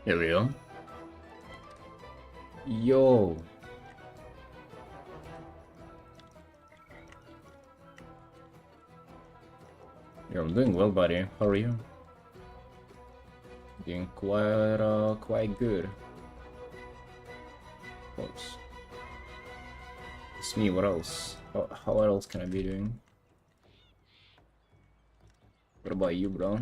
Here we go. Yo. Yo, I'm doing well, buddy. How are you? Doing quite good. Close. It's me. What else? How else can I be doing? What about you, bro?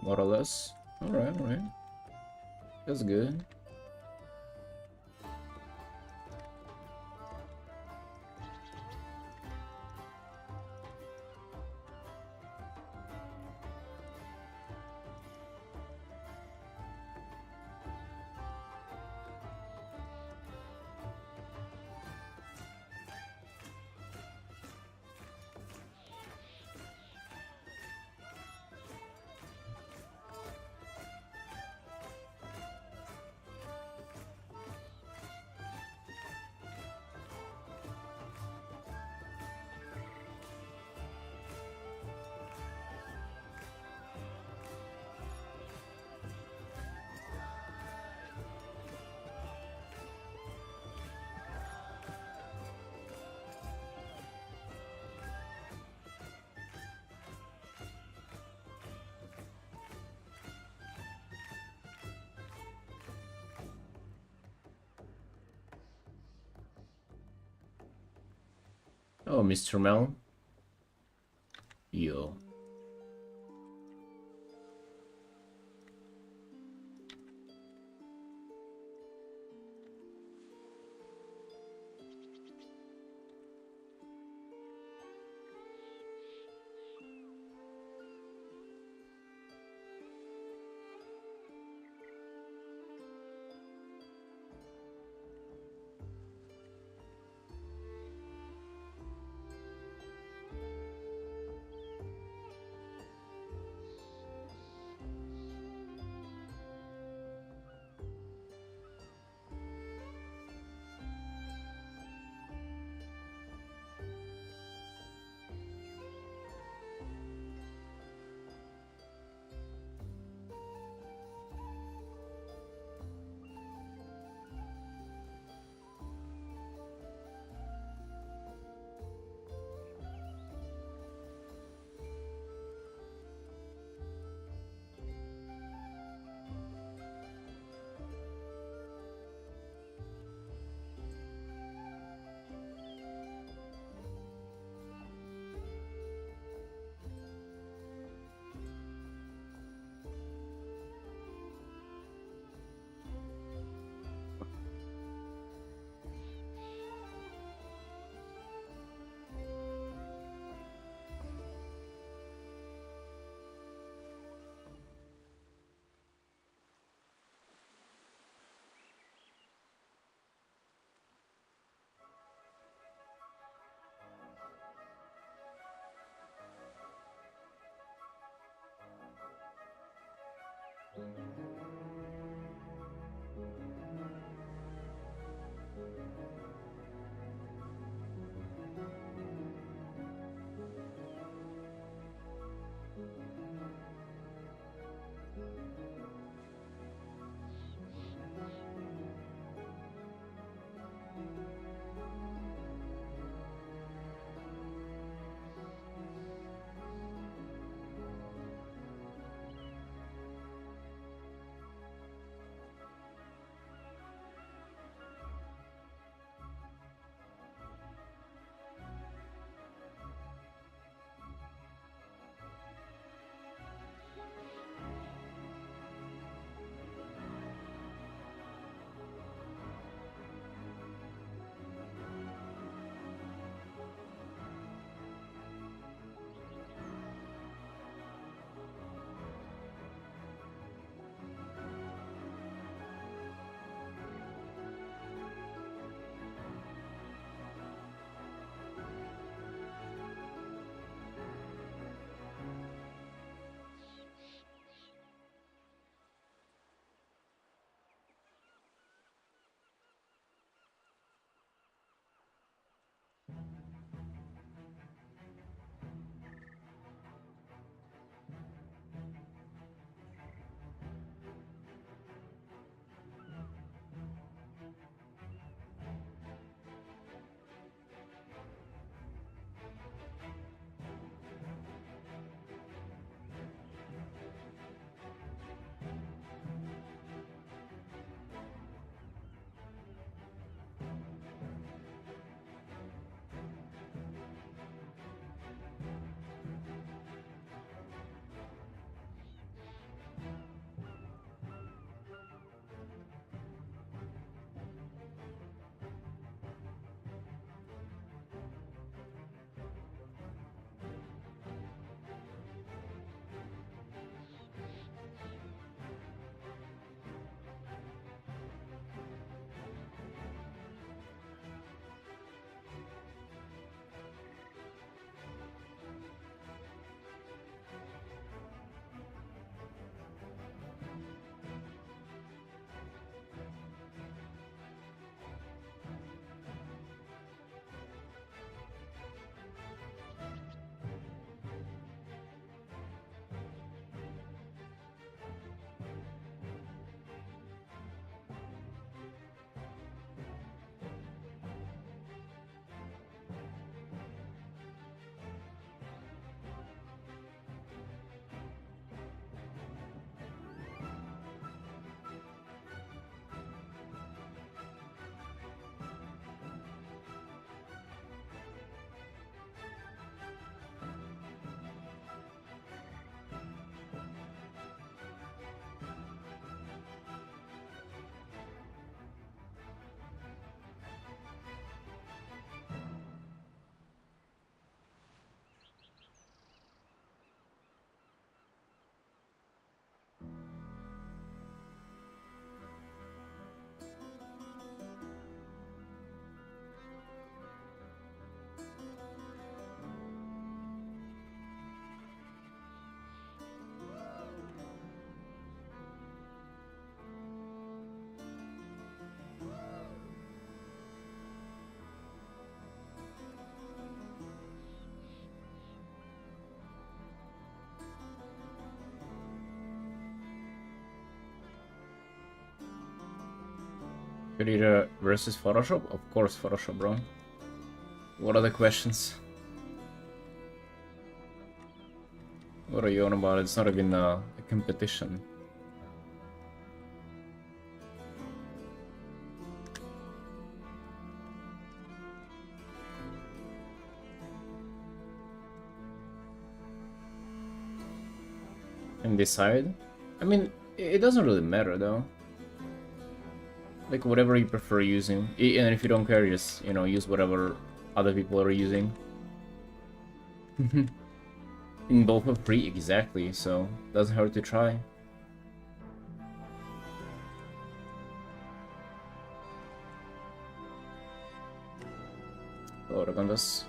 More or less. Alright, alright. That's good. Oh, Mr. Mel. Yo. Creator versus Photoshop? Of course Photoshop, bro. What are the questions? What are you on about? It's not even a competition. And decide? I mean, it doesn't really matter though. Like whatever you prefer using. And if you don't care, just, you know, use whatever other people are using. In both are free, exactly, so doesn't hurt to try. Load on this.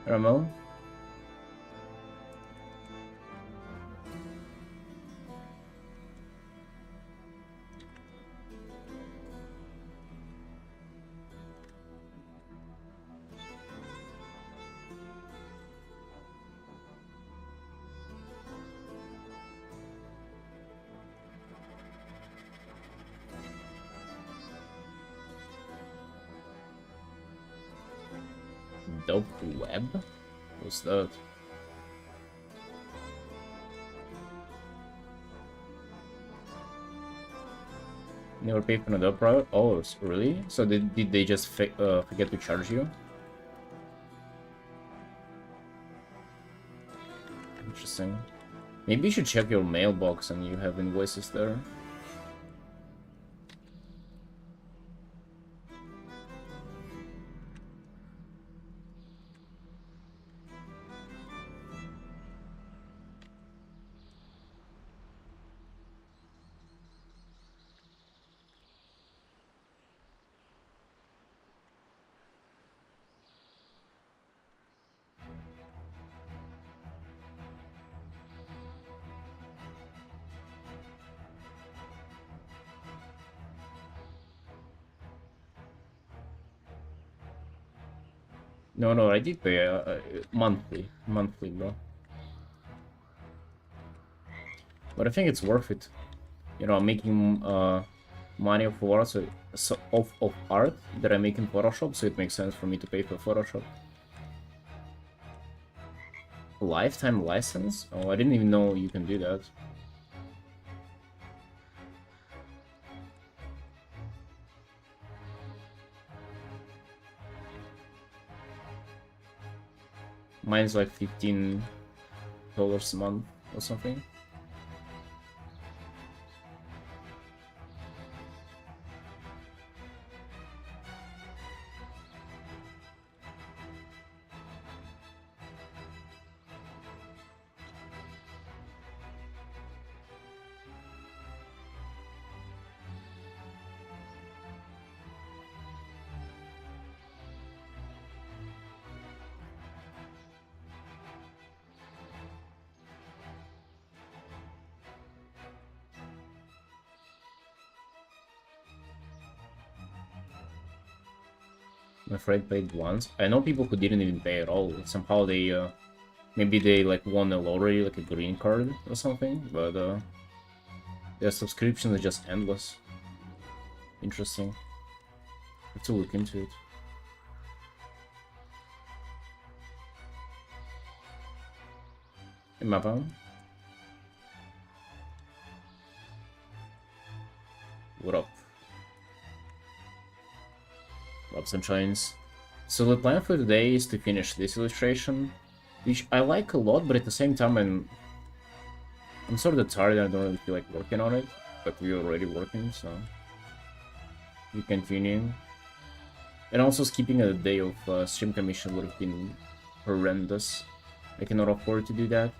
Ramel. Dope web? What's that? Never paid for another product? Oh, really? So did they just forget to charge you? Interesting. Maybe you should check your mailbox and you have invoices there. No, I did pay monthly, bro. But I think it's worth it. You know, I'm making money of art, so of art that I make in Photoshop, so it makes sense for me to pay for Photoshop. Lifetime license? Oh, I didn't even know you can do that. Mine's like $15 a month or something. I'm afraid paid once. I know people who didn't even pay at all. Somehow they, maybe they like won a lottery, like a green card or something, but their subscriptions are just endless. Interesting. Have to look into it. In Mapa? What up? Lots and chains. So the plan for today is to finish this illustration, which I like a lot, but at the same time I'm sort of tired and I don't really feel like working on it, but we're already working, so we continue. And also skipping a day of stream commission would have been horrendous. I cannot afford to do that.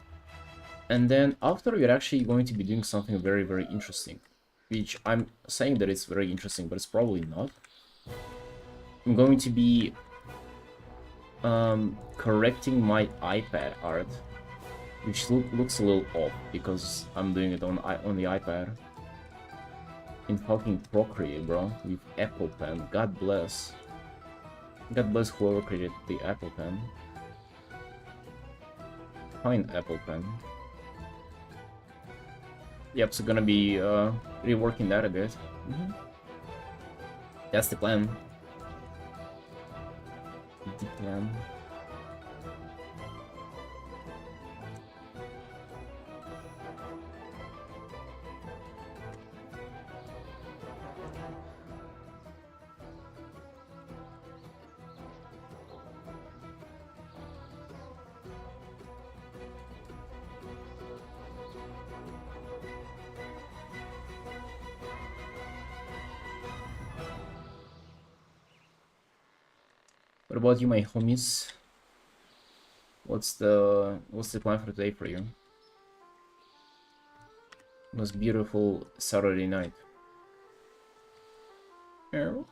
And then after, we're actually going to be doing something very, very interesting, which I'm saying that it's very interesting, but it's probably not. I'm going to be correcting my iPad art, which looks a little off because I'm doing it on the iPad. in fucking Procreate, bro, with Apple Pen. God bless. God bless whoever created the Apple Pen. Fine Apple Pen. Yep, so gonna be reworking that a bit. That's the plan. The plan. What about you, my homies? What's the plan for today for you? Most beautiful Saturday night. Errol?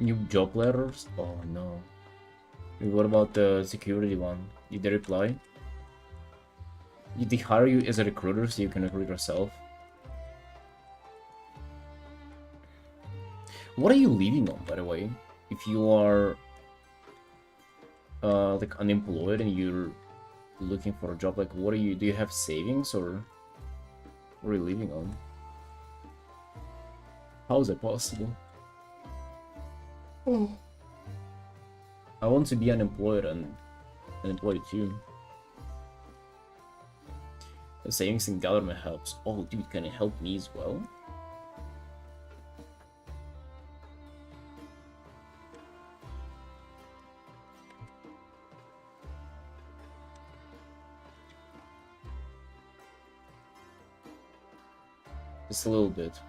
New job letters? Oh no. What about the security one? Did they reply? Did they hire you as a recruiter so you can recruit yourself? What are you living on, by the way? If you are like unemployed and you're looking for a job, like what are you? Do you have savings or what are you living on? How is that possible? Oh. I want to be unemployed and unemployed too. The savings in government helps. Oh, dude, can it help me as well? Just a little bit.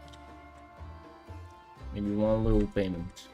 Maybe one little payment.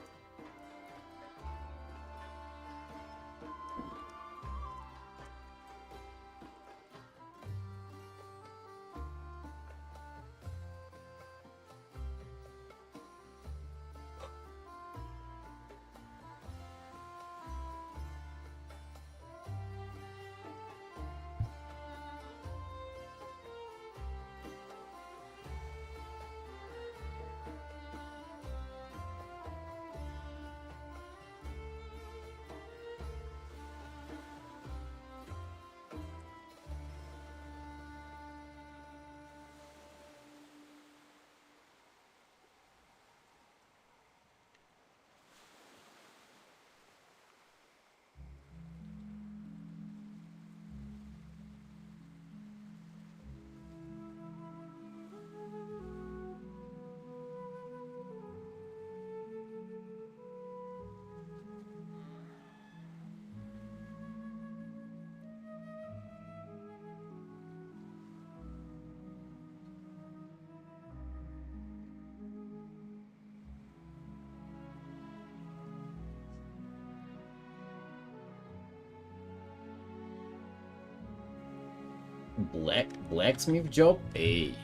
Blacksmith job? Hey,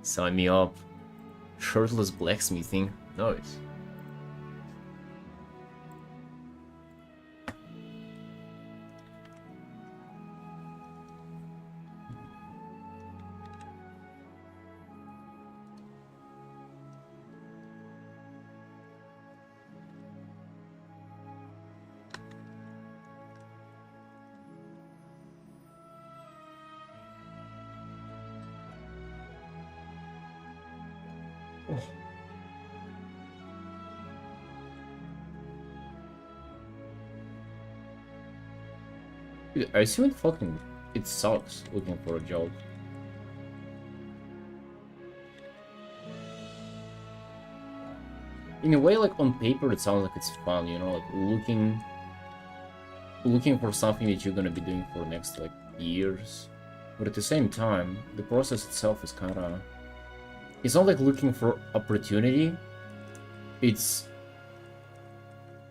sign me up. Shirtless blacksmithing. Nice. Dude, I assume it sucks looking for a job. In a way, like on paper, it sounds like it's fun, you know, like looking for something that you're gonna be doing for the next like years. But at the same time, the process itself is kind of, it's not like looking for opportunity. It's,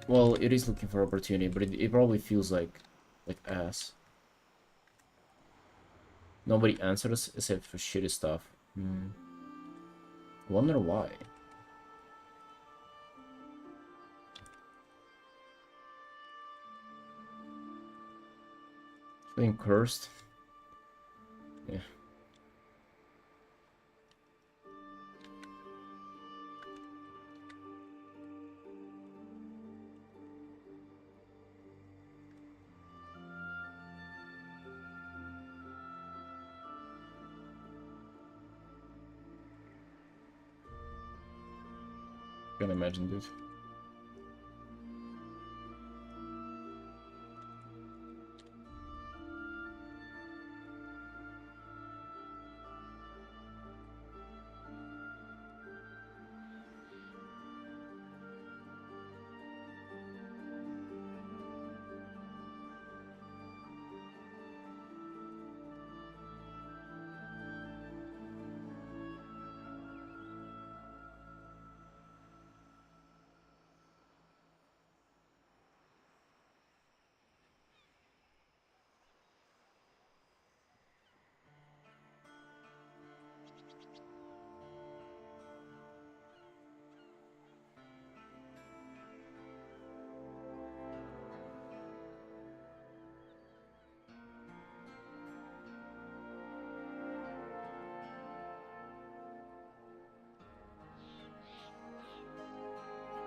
well, it is looking for opportunity, but it probably feels like ass. Nobody answers except for shitty stuff. Wonder why. Feeling cursed. Yeah. Can't imagine, dude.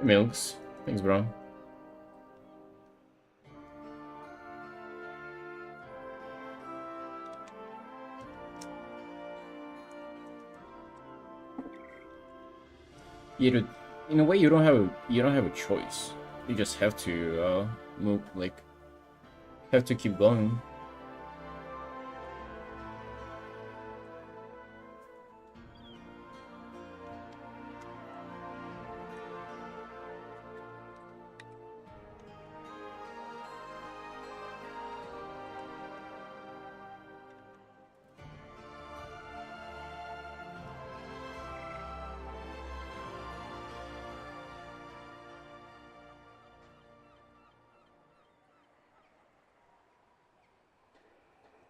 Milks. Thanks, bro. In a way, you don't have a choice. You just have to move, like, have to keep going.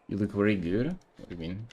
You look very good. What do you mean?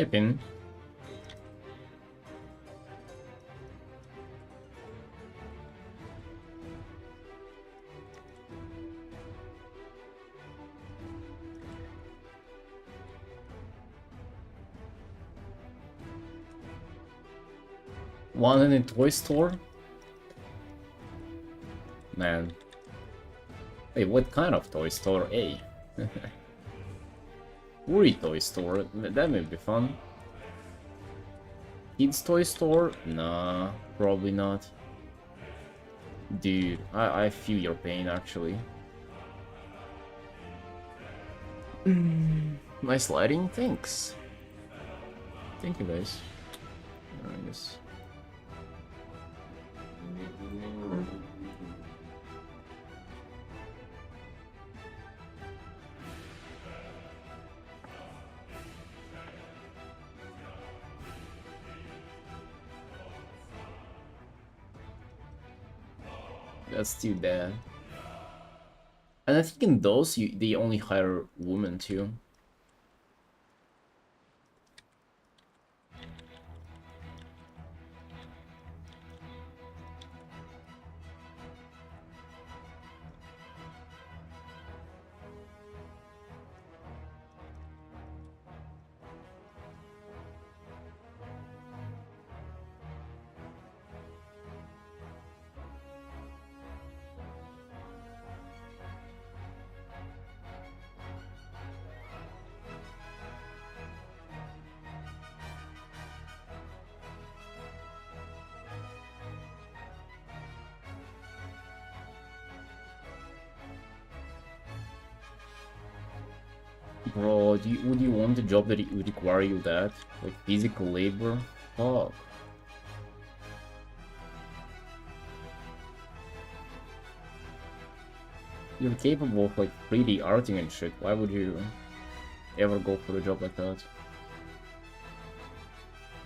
Hey, Pin. One in a toy store? Man. Wait, what kind of toy store? Hey. Uri toy store? That may be fun. Kids toy store? Nah, probably not. Dude, I feel your pain actually. Nice lighting, thanks. Thank you guys. I guess. That's too bad. And I think in those, they only hire women too. Bro, would you want a job that would require you that? Like physical labor? Fuck. You're capable of like 3D arting and shit. Why would you ever go for a job like that?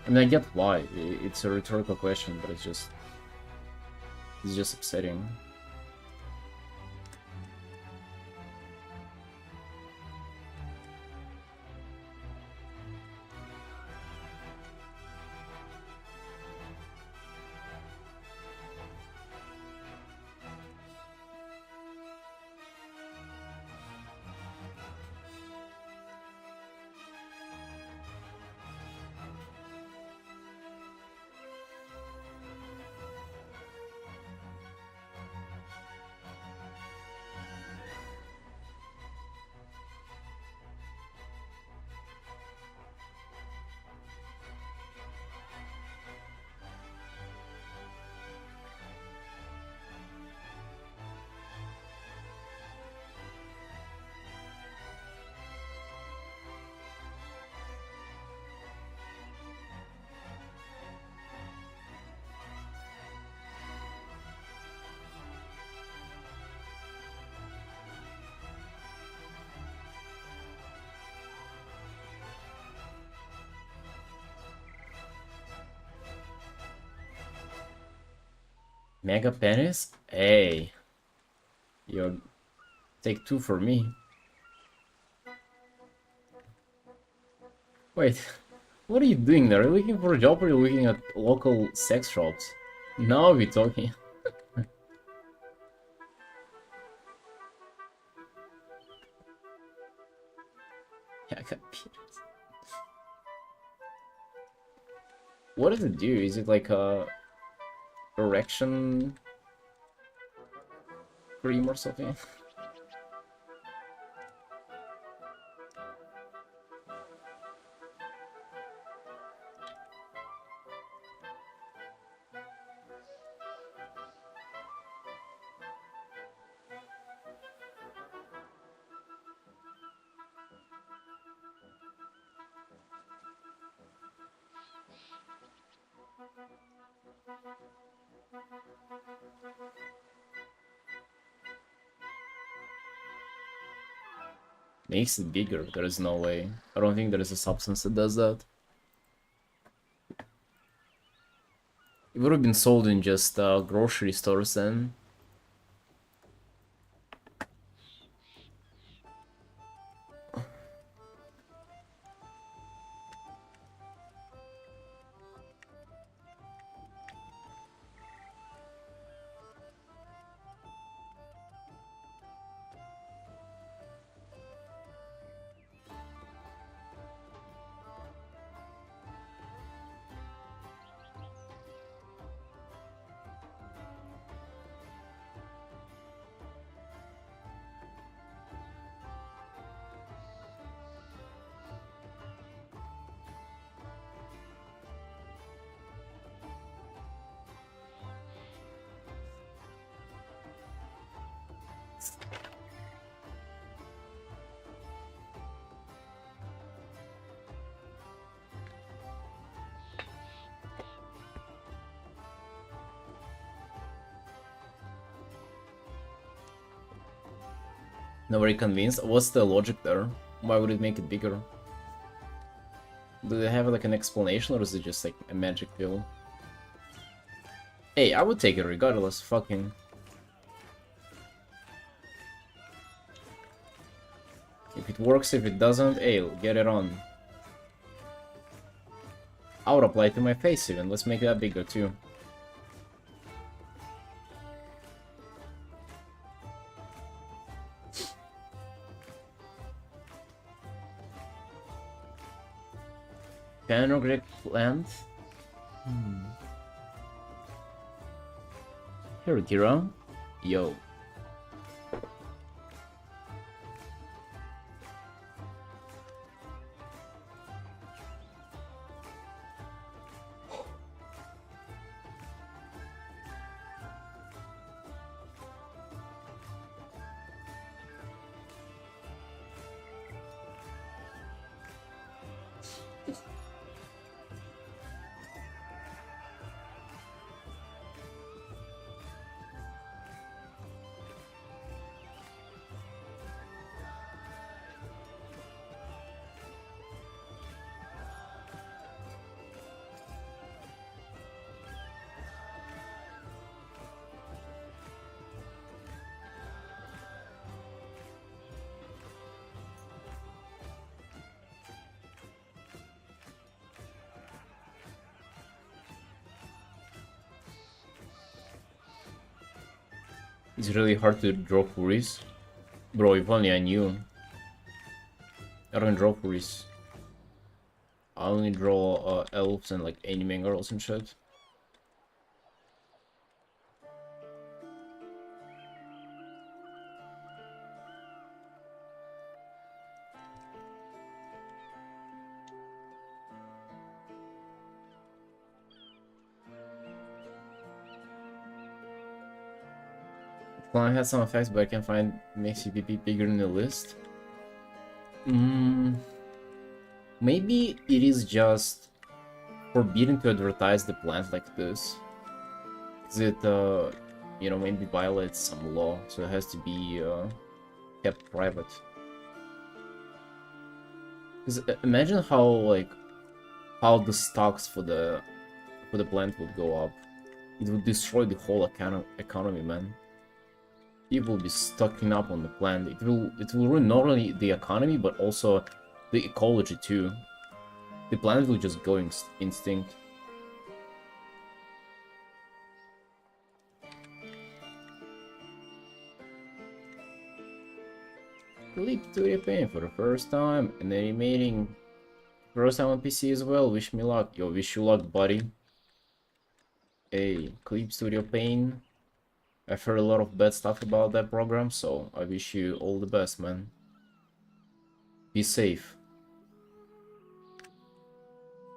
I mean, I get why. It's a rhetorical question, but it's just upsetting. Mega penis? Hey. Yo, take two for me. Wait, what are you doing there? Are you looking for a job or are you looking at local sex shops? Now we're talking. Mega penis. What does it do? Is it like a erection cream or something? Makes it bigger. There is no way. I don't think there is a substance that does that. It would have been sold in just grocery stores then. Not very convinced. What's the logic there? Why would it make it bigger? Do they have like an explanation, or is it just like a magic pill? Hey, I would take it regardless. Fucking. If it works, if it doesn't, hey, get it on. I would apply it to my face even. Let's make that bigger too. Panographic plant. Here, Kira. Yo. It's really hard to draw Furies. Bro, if only I knew. I don't draw Furies. I only draw elves and like anime girls and shit. Well, I had some effects, but I can't find makes UPP bigger in the list. Maybe it is just forbidden to advertise the plant like this. Cause it, you know, maybe violates some law, so it has to be kept private. Cause imagine how the stocks for the plant would go up. It would destroy the whole economy, man. People will be stocking up on the plant. It will ruin not only the economy but also the ecology too. The planet will just go extinct. Leap to the pain for the first time and animating first time on PC as well. Wish me luck. Yo, wish you luck, buddy. Hey, Clip Studio Pain. I've heard a lot of bad stuff about that program, so I wish you all the best, man. Be safe.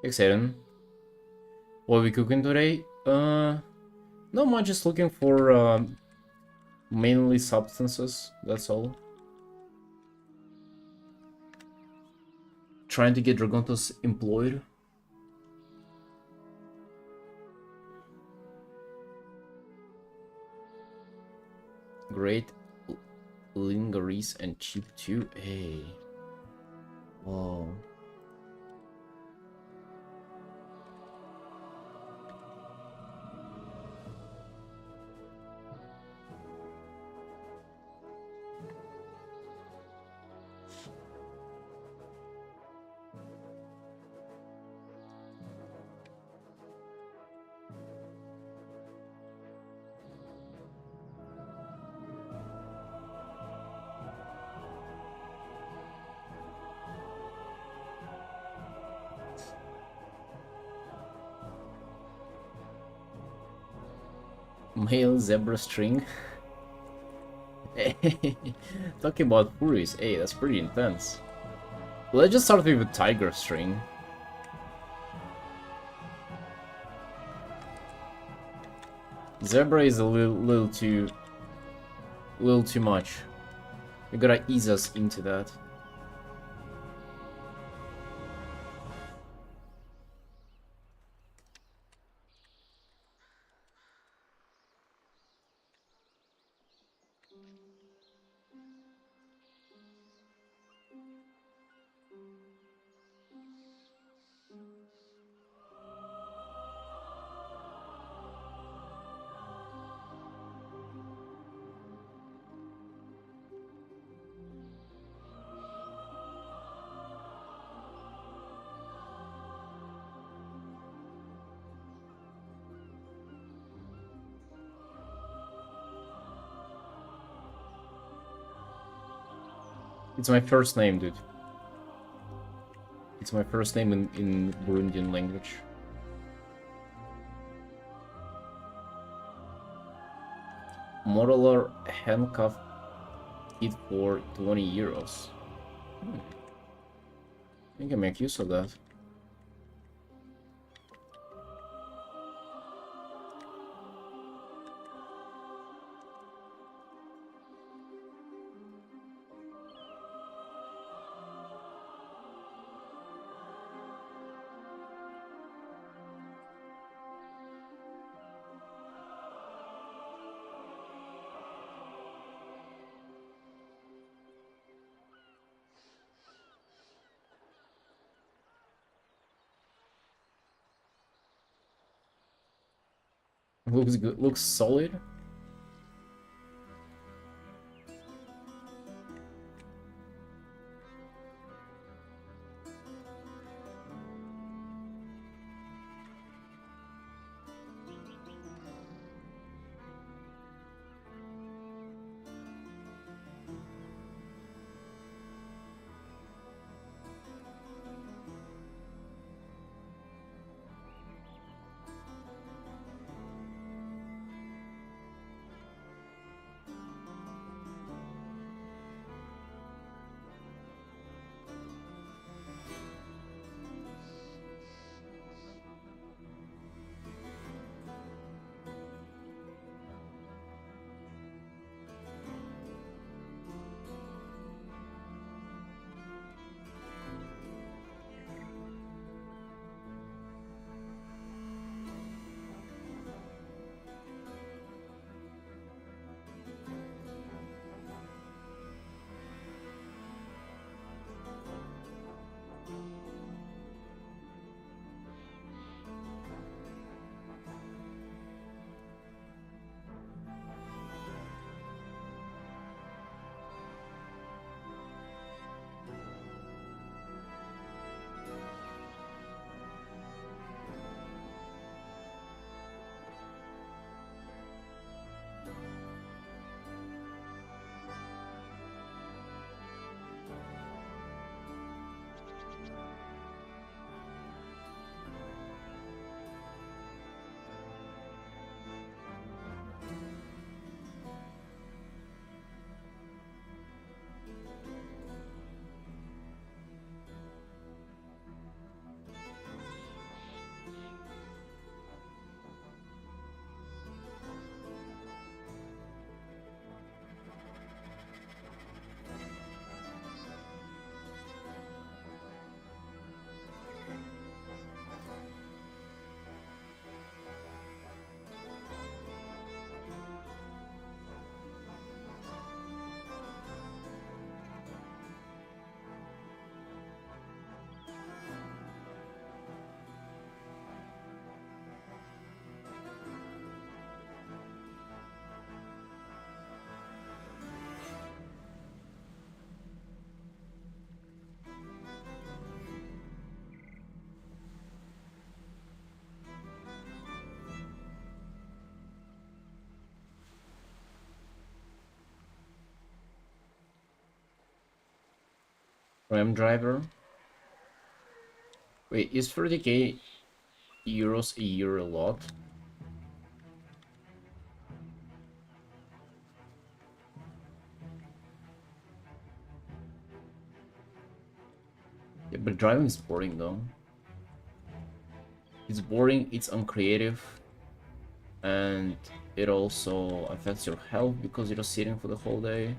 Exciting. What are we cooking today? Not much, just looking for mainly substances, that's all. Trying to get Dragontos employed. Great. Lingeries and cheap too. Hey. Whoa. Male zebra string. Talking about furries, hey, that's pretty intense. Let's just start with a tiger string. Zebra is a little too much. You gotta ease us into that. It's my first name, dude. It's my first name in Burundian language. Modeler handcuff kit for 20 euros. I think I make use of that. Looks good. Looks solid. Ram driver. Wait, is 30k euros a year a lot? Yeah, but driving is boring though. It's boring, it's uncreative, and it also affects your health because you're sitting for the whole day.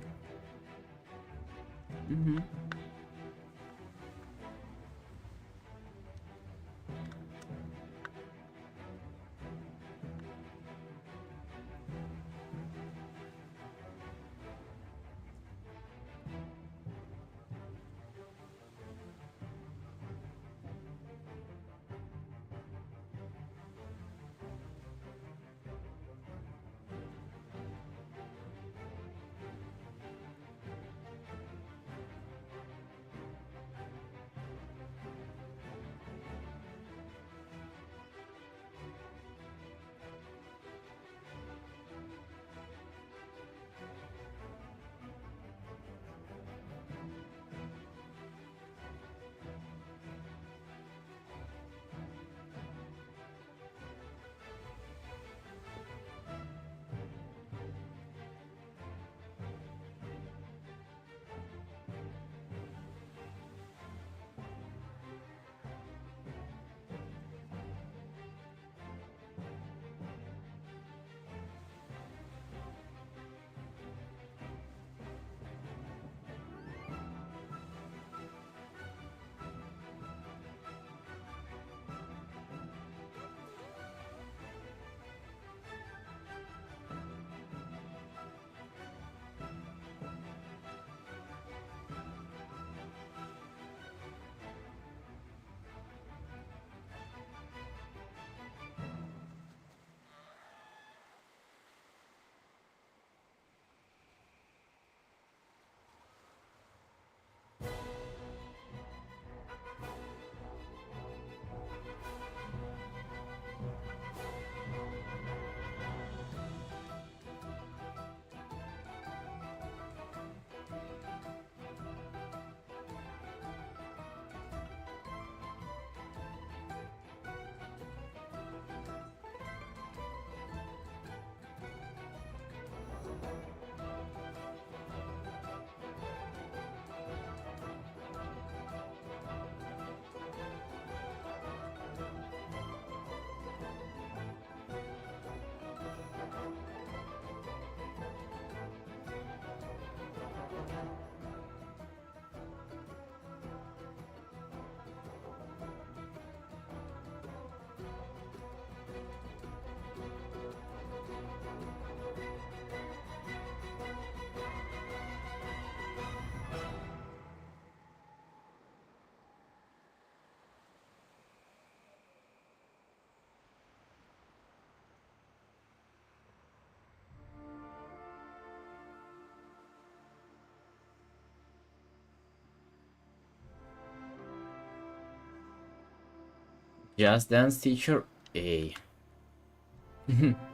Just dance teacher? Hey.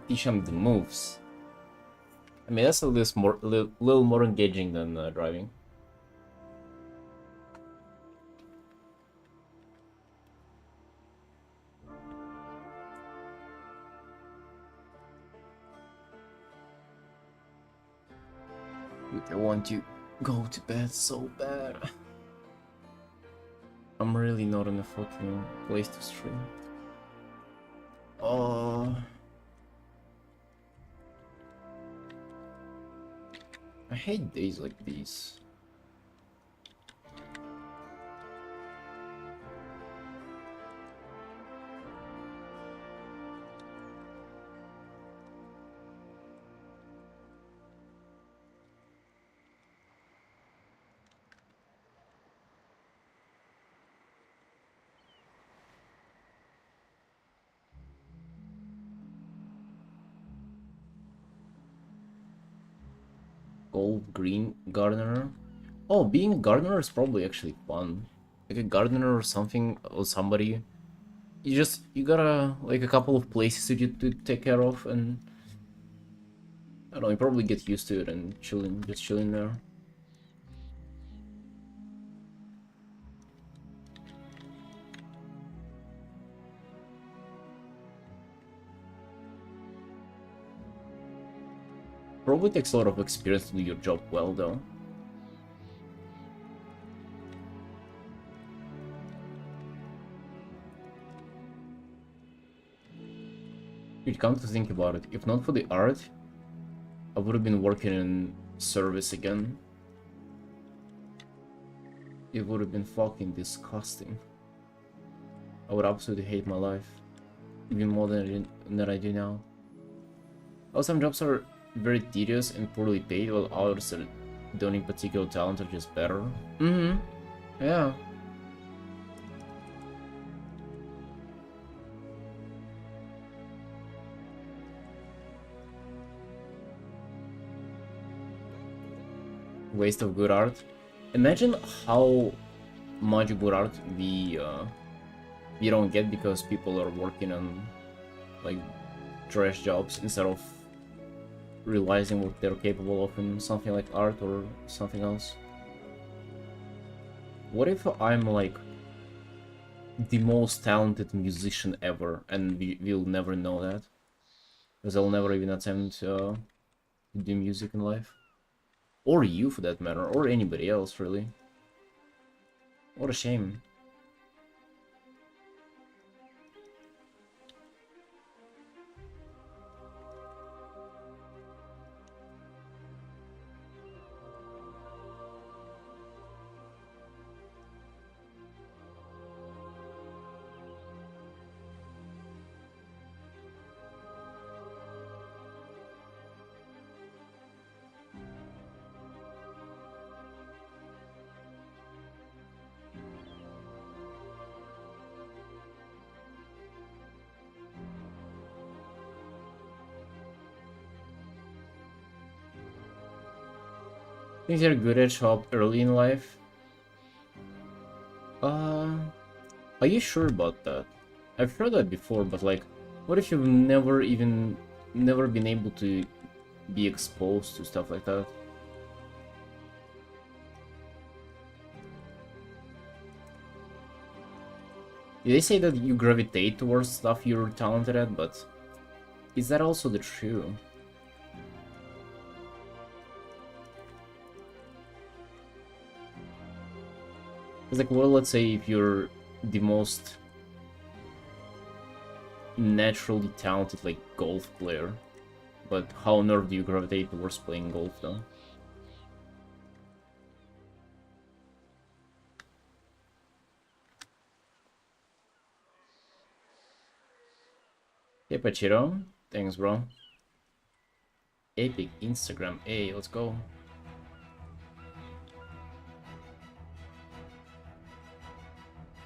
Teach him the moves. I mean, that's a little more engaging than driving. Dude, I want to go to bed so bad. I'm really not in a fucking place to stream. Oh. I hate days like these. Gold, green, gardener. Oh, being a gardener is probably actually fun. Like a gardener or something, or somebody. You gotta, like, a couple of places to take care of, and I don't know, you probably get used to it and just chilling there. Probably takes a lot of experience to do your job well, though. You'd come to think about it, if not for the art, I would have been working in service again. It would have been fucking disgusting. I would absolutely hate my life. Even more than I do now. Oh, some jobs are very tedious and poorly paid, while others that don't need particular talent are just better. Mm-hmm. Yeah. Waste of good art. Imagine how much good art we don't get because people are working on like trash jobs instead of realizing what they're capable of in something like art or something else. What if I'm like the most talented musician ever and we'll never know that? Because I'll never even attempt to do music in life. Or you, for that matter, or anybody else, really. What a shame. Things you're good at show up early in life. Uh, are you sure about that? I've heard that before, but like, what if you've never been able to be exposed to stuff like that? They say that you gravitate towards stuff you're talented at, but is that also the true? It's like, well, let's say if you're the most naturally talented, like, golf player, but how on earth do you gravitate towards playing golf, though? Hey, Pachiro. Thanks, bro. Epic Instagram. Hey, let's go.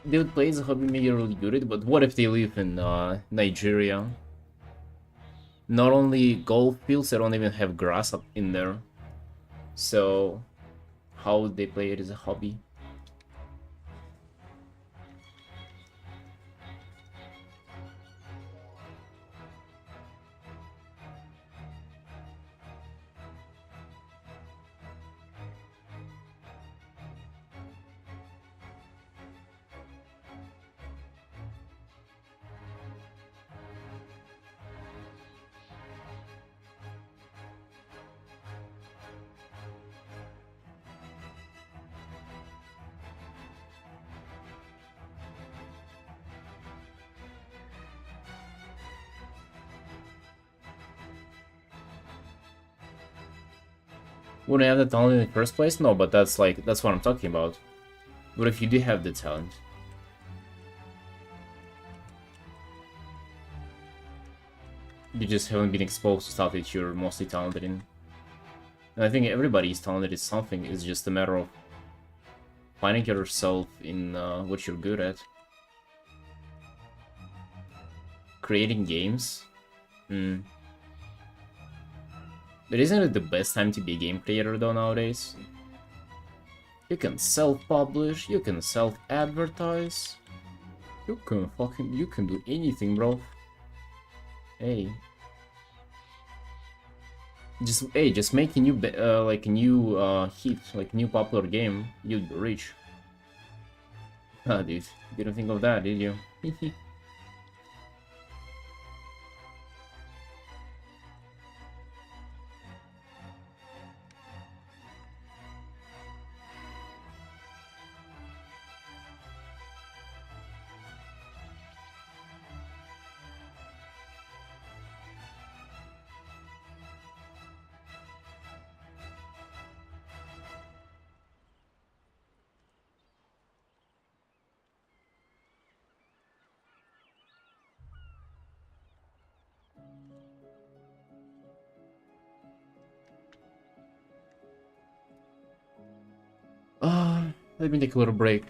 They would play as a hobby, maybe really good at, but what if they live in Nigeria? Not only golf fields, they don't even have grass up in there. So, how would they play it as a hobby? Wouldn't have the talent in the first place? No, but that's like, that's what I'm talking about. What if you do have the talent? You just haven't been exposed to stuff that you're mostly talented in. And I think everybody is talented in something, it's just a matter of finding yourself in what you're good at. Creating games? Hmm. But isn't it the best time to be a game creator though nowadays? You can self-publish, you can self-advertise. You can do anything, bro. Hey. Just make a new, like a new hit, like new popular game, you'll be rich. Ah, dude, didn't think of that, did you? Let me take a little break.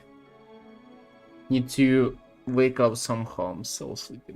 Need to wake up somehow, I'm so sleepy.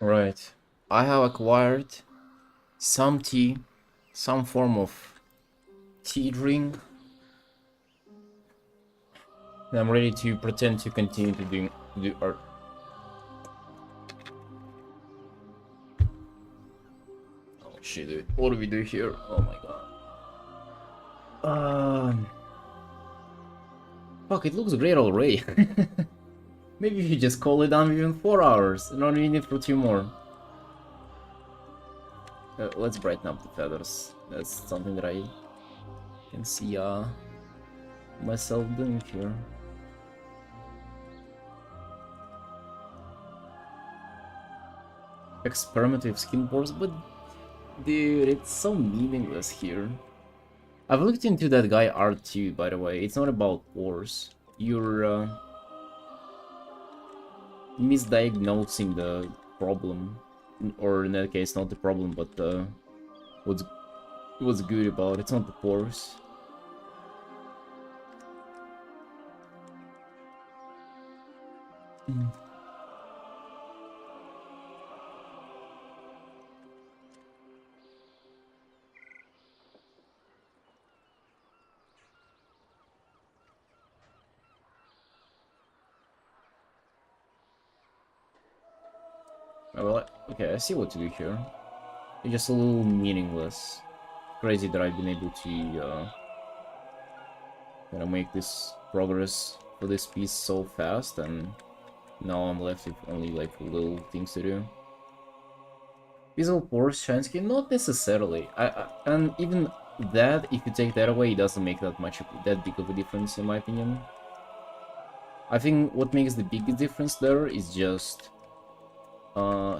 Right. I have acquired some tea, some form of tea drink. And I'm ready to pretend to continue to do art. Oh shit, dude. What do we do here? Oh my god. Fuck, it looks great already. Maybe if you just call it down within 4 hours. Not need it for 2 more. Let's brighten up the feathers. That's something that I can see myself doing here. Experiment with skin pores, but dude, it's so meaningless here. I've looked into that guy art too, by the way. It's not about pores. You're misdiagnosing the problem, or in that case, not the problem, but what's what's good about it. It's not the pores. Well, okay, I see what to do here. It's just a little meaningless. Crazy that I've been able to make this progress for this piece so fast, and now I'm left with only like little things to do. Visible pores, shine skin, not necessarily. And even that, if you take that away, it doesn't make that big of a difference in my opinion. I think what makes the biggest difference there is just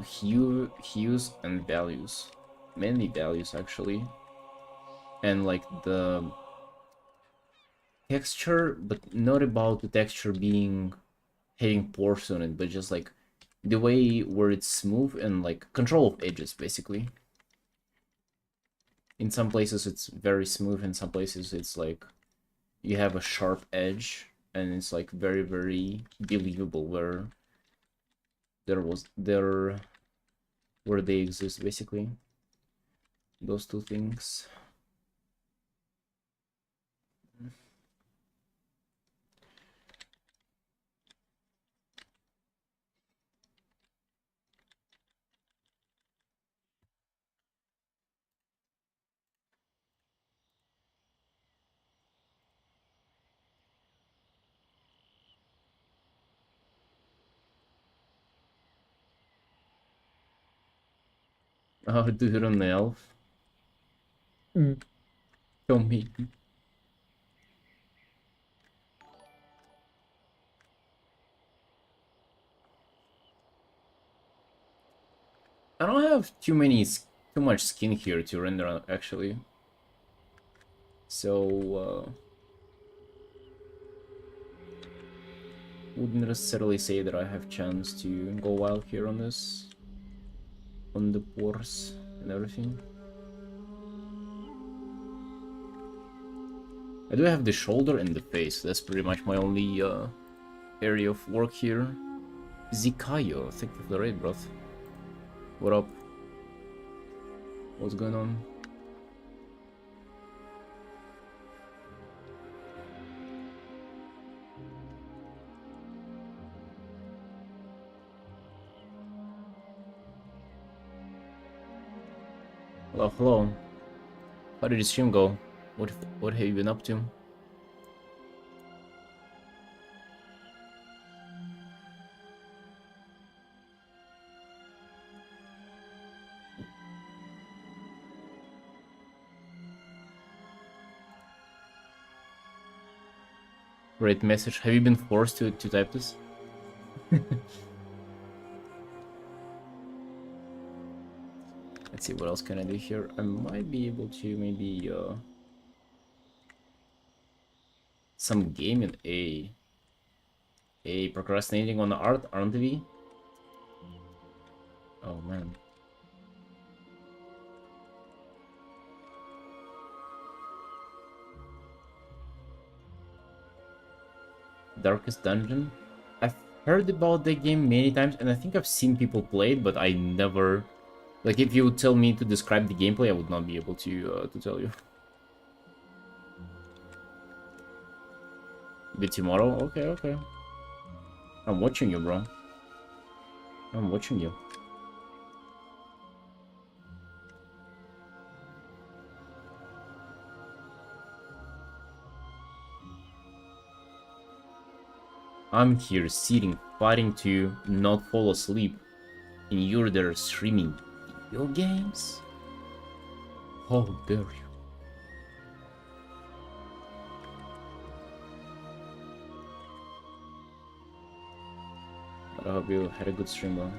hues and values, mainly values actually, and like the texture, but not about the texture being having pores on it, but just like the way where it's smooth and like control of edges basically. In some places it's very smooth, in some places it's like you have a sharp edge, and it's like very believable there where they exist basically. Those two things. How to do it on the elf? Show me. I don't have too much skin here to render actually. So wouldn't necessarily say that I have chance to go wild here on this, on the pores and everything. I do have the shoulder and the face. That's pretty much my only area of work here. Zikayo, thank you for the raid, bro. What up? What's going on? Hello, hello. How did the stream go? What have you been up to? Great message. Have you been forced to type this? Let's see, what else can I do here? I might be able to maybe some game in a procrastinating on the art, aren't we? Oh man. Darkest Dungeon? I've heard about the game many times, and I think I've seen people play it, but I never... Like, if you would tell me to describe the gameplay, I would not be able to tell you. Be tomorrow? Okay, okay. I'm watching you, bro. I'm watching you. I'm here sitting, fighting to not fall asleep, and you're there streaming video games? How dare you? But I hope you had a good stream, bro.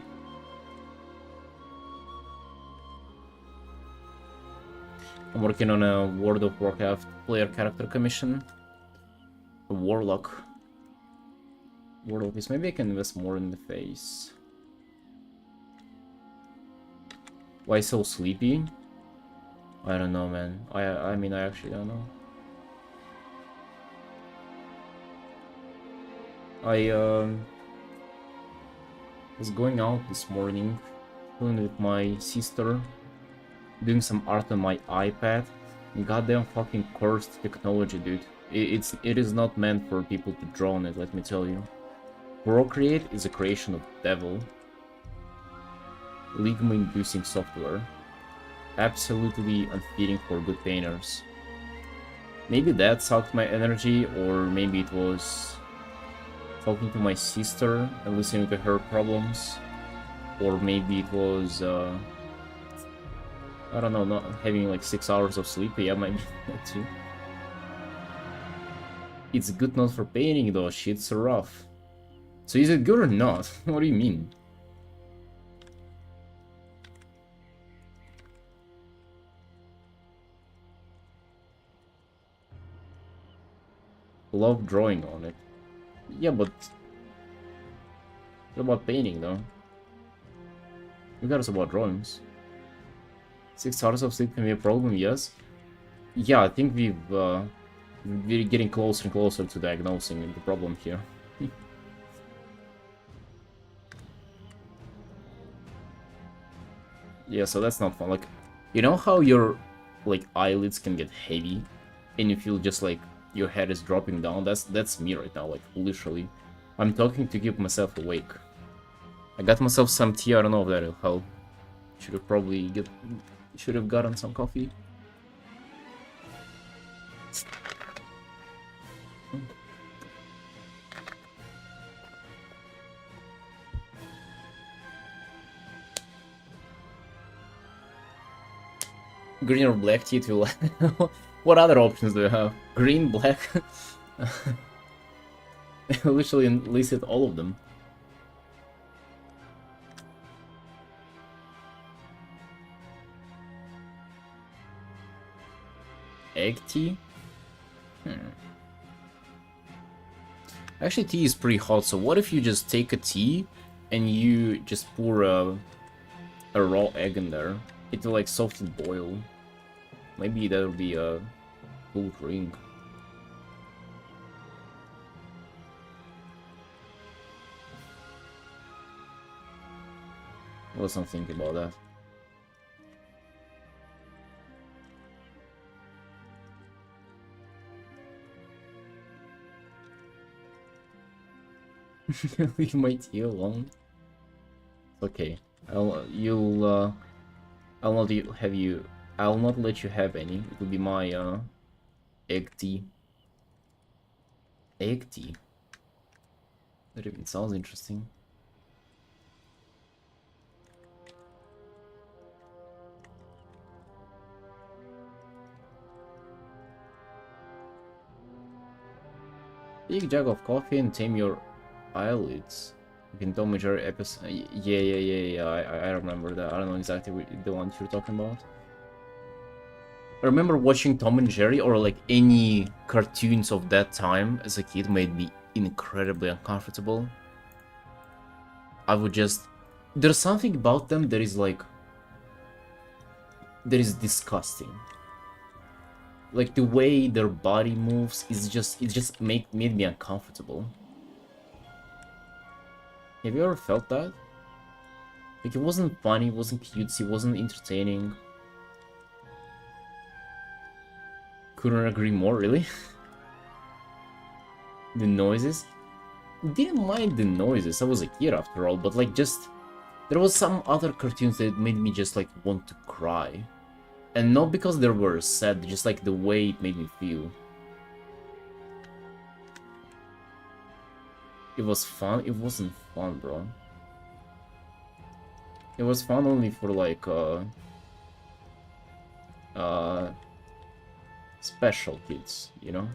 I'm working on a World of Warcraft player character commission. A Warlock. Warlock is... Maybe I can invest more in the face. Why so sleepy? I don't know, man. I mean, I actually don't know. I was going out this morning, chilling with my sister, doing some art on my iPad. Goddamn fucking cursed technology, dude. It is not meant for people to draw on it, let me tell you. Procreate is a creation of the devil. Ligma-inducing software. Absolutely unfitting for good painters. Maybe that sucked my energy, or maybe it was talking to my sister and listening to her problems, or maybe it was I don't know, not having like 6 hours of sleep. Yeah, maybe that too. It's good not for painting though, shit's so rough. So is it good or not? What do you mean? Love drawing on it. Yeah, but what about painting though? Regardless about drawings. 6 hours of sleep can be a problem, yes. Yeah, I think we're getting closer and closer to diagnosing the problem here. Yeah, so that's not fun. Like, you know how your like eyelids can get heavy and you feel just like your head is dropping down? That's me right now, like literally. I'm talking to keep myself awake. I got myself some tea, I don't know if that'll help. Should have gotten some coffee. Green or black tea to... What other options do you have? Green, black? Literally listed all of them. Egg tea? Actually, tea is pretty hot, so what if you just take a tea and you just pour a raw egg in there? It will like softly boil. Maybe that would be a cool drink. Let's not think about that. Leave my tea alone. Okay, I'll not let you have any. It will be my egg tea. Egg tea. That even sounds interesting. Big jug of coffee and tame your eyelids. You can tell major episode. Yeah. I remember that. I don't know exactly the one you're talking about. I remember watching Tom and Jerry, or like any cartoons of that time as a kid, made me incredibly uncomfortable. I would just... There's something about them that is like... that is disgusting. Like the way their body moves is just... it just made me uncomfortable. Have you ever felt that? Like, it wasn't funny, it wasn't cutesy, it wasn't entertaining. Couldn't agree more, really. The noises? Didn't mind the noises, I was a kid after all, but like just... There was some other cartoons that made me just like want to cry. And not because they were sad, just like the way it made me feel. It was fun? It wasn't fun, bro. It was fun only for like special kids, you know?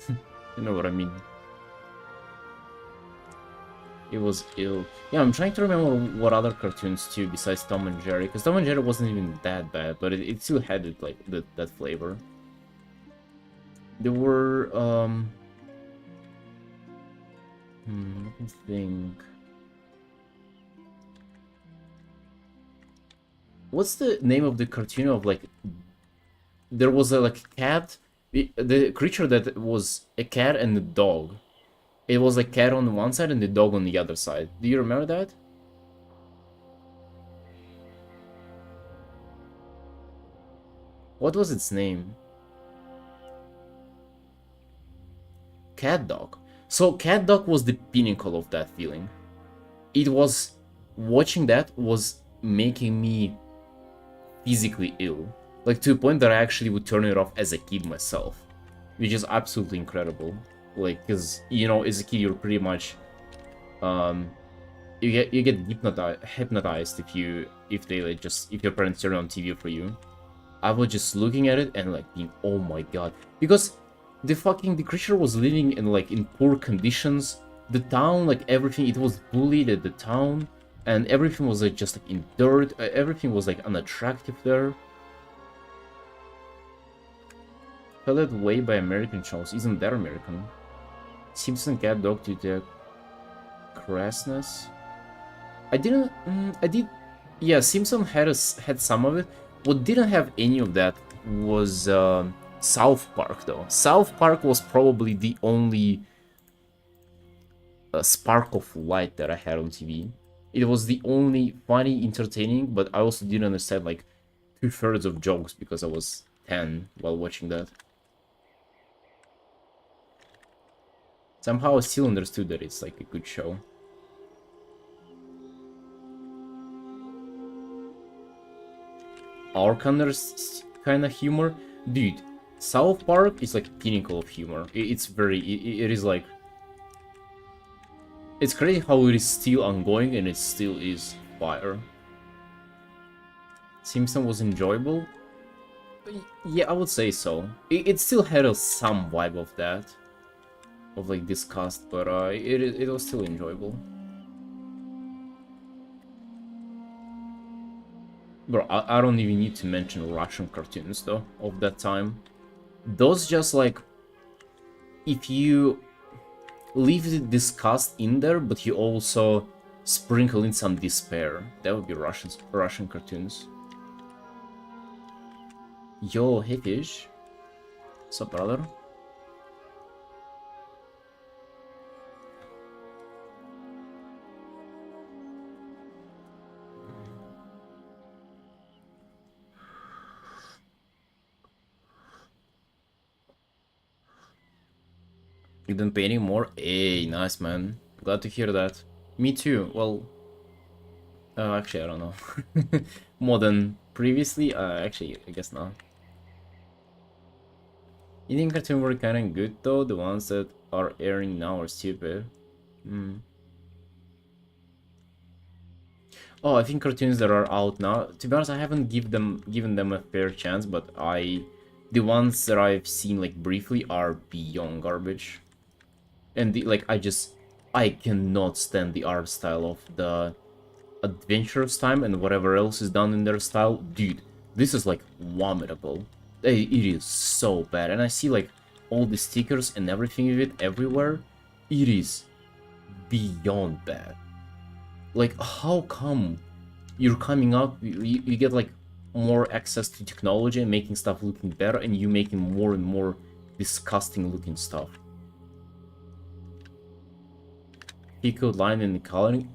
You know what I mean? It was ill. Yeah, I'm trying to remember what other cartoons too besides Tom and Jerry, because Tom and Jerry wasn't even that bad, but it still had it like that flavor. There were let me think. What's the name of the cartoon of like? There was a like cat, the creature that was a cat and a dog. It was a cat on one side and the dog on the other side. Do you remember that? What was its name? Cat Dog. So Cat Dog was the pinnacle of that feeling. It was... Watching that was making me physically ill. Like to a point that I actually would turn it off as a kid myself. Which is absolutely incredible. Like, because, you know, as a kid you're pretty much... you get hypnotized if they like if your parents turn on TV for you. I was just looking at it and like being, oh my god, because the creature was living in like in poor conditions. The town, like everything, it was bullied at the town, and everything was like just like in dirt. Everything was like unattractive there. Felt that way by American shows. Isn't that American? Simpson Cat Dog to the crassness. I did. Yeah, Simpson had some of it. What didn't have any of that was South Park, though. South Park was probably the only spark of light that I had on TV. It was the only funny, entertaining, but I also didn't understand like 2/3 of jokes because I was 10 while watching that. Somehow I still understood that it's like a good show. Our kind of humor, dude. South Park is like pinnacle of humor. It's very, it is like, it's crazy how it is still ongoing and it still is fire. Simpson was enjoyable. Yeah, I would say so. It still had some vibe of that, of like disgust, but it was still enjoyable. Bro, I don't even need to mention Russian cartoons, though, of that time. Those just, like... If you leave the disgust in there, but you also sprinkle in some despair, that would be Russian cartoons. Yo, hey fish. What's up, brother? You didn't pay anymore? Hey, nice, man. Glad to hear that. Me too. Well, actually, I don't know. More than previously? Actually, I guess not. Indian cartoons were kinda good, though. The ones that are airing now are stupid. Oh, I think cartoons that are out now. To be honest, I haven't given them a fair chance, but the ones that I've seen like briefly are beyond garbage. And I cannot stand the art style of the Adventurous Time and whatever else is done in their style. Dude, this is like vomitable. It is so bad. And I see like all the stickers and everything of it everywhere. It is beyond bad. Like, how come you're coming up, you get like more access to technology and making stuff looking better, and you making more and more disgusting looking stuff? Pico line in the coloring.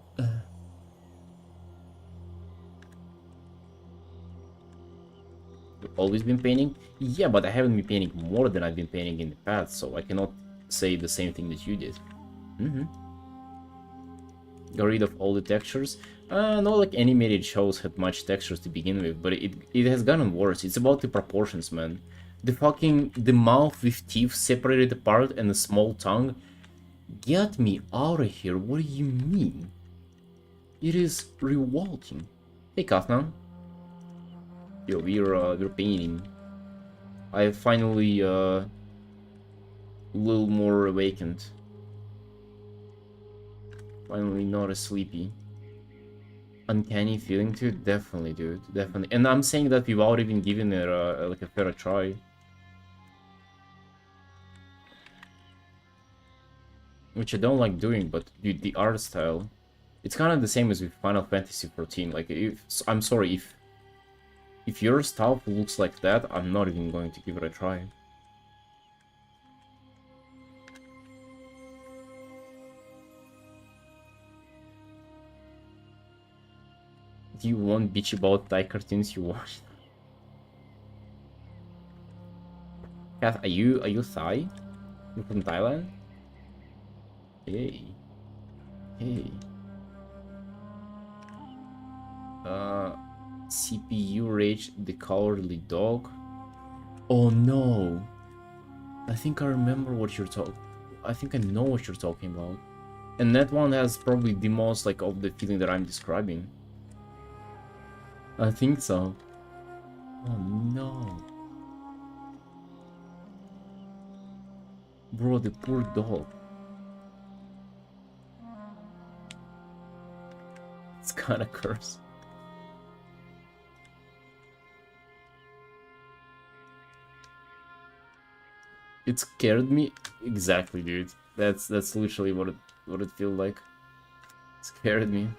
You've always been painting? Yeah, but I haven't been painting more than I've been painting in the past, so I cannot say the same thing that you did. Got rid of all the textures. Not like animated shows had much textures to begin with, but it has gotten worse. It's about the proportions, man. The mouth with teeth separated apart and a small tongue. Get me out of here, what do you mean? It is revolting. Hey, Kathman. Yo, we're painting. I finally, a little more awakened. Finally not as sleepy. Uncanny feeling to it? Definitely, dude. Definitely. And I'm saying that without even giving it like a fair try. Which I don't like doing, but dude, the art style, it's kind of the same as with Final Fantasy 14. Like, I'm sorry, if your stuff looks like that, I'm not even going to give it a try. Do you want bitch about Thai cartoons you watched? Kath, are you Thai? You're from Thailand? Hey. Hey. CPU Rage the Cowardly Dog. Oh no. I think I remember what you're talking. I think I know what you're talking about. And that one has probably the most like of the feeling that I'm describing. I think so. Oh no. Bro, the poor dog. It's kinda cursed. It scared me. Exactly, dude. That's literally what it feels like. It scared me.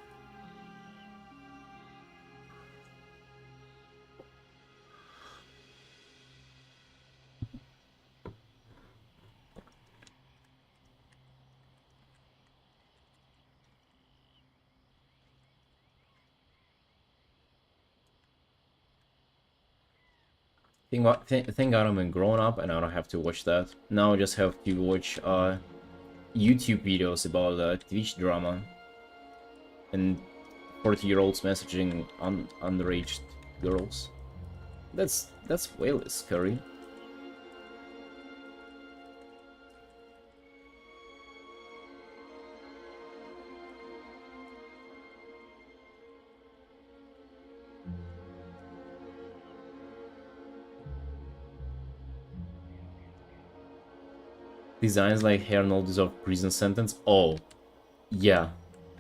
Thank God I'm a grown up and I don't have to watch that. Now I just have to watch YouTube videos about Twitch drama and 40-year-olds messaging underage girls. That's way less scary. Designs like hair no deserve prison sentence. Oh, yeah,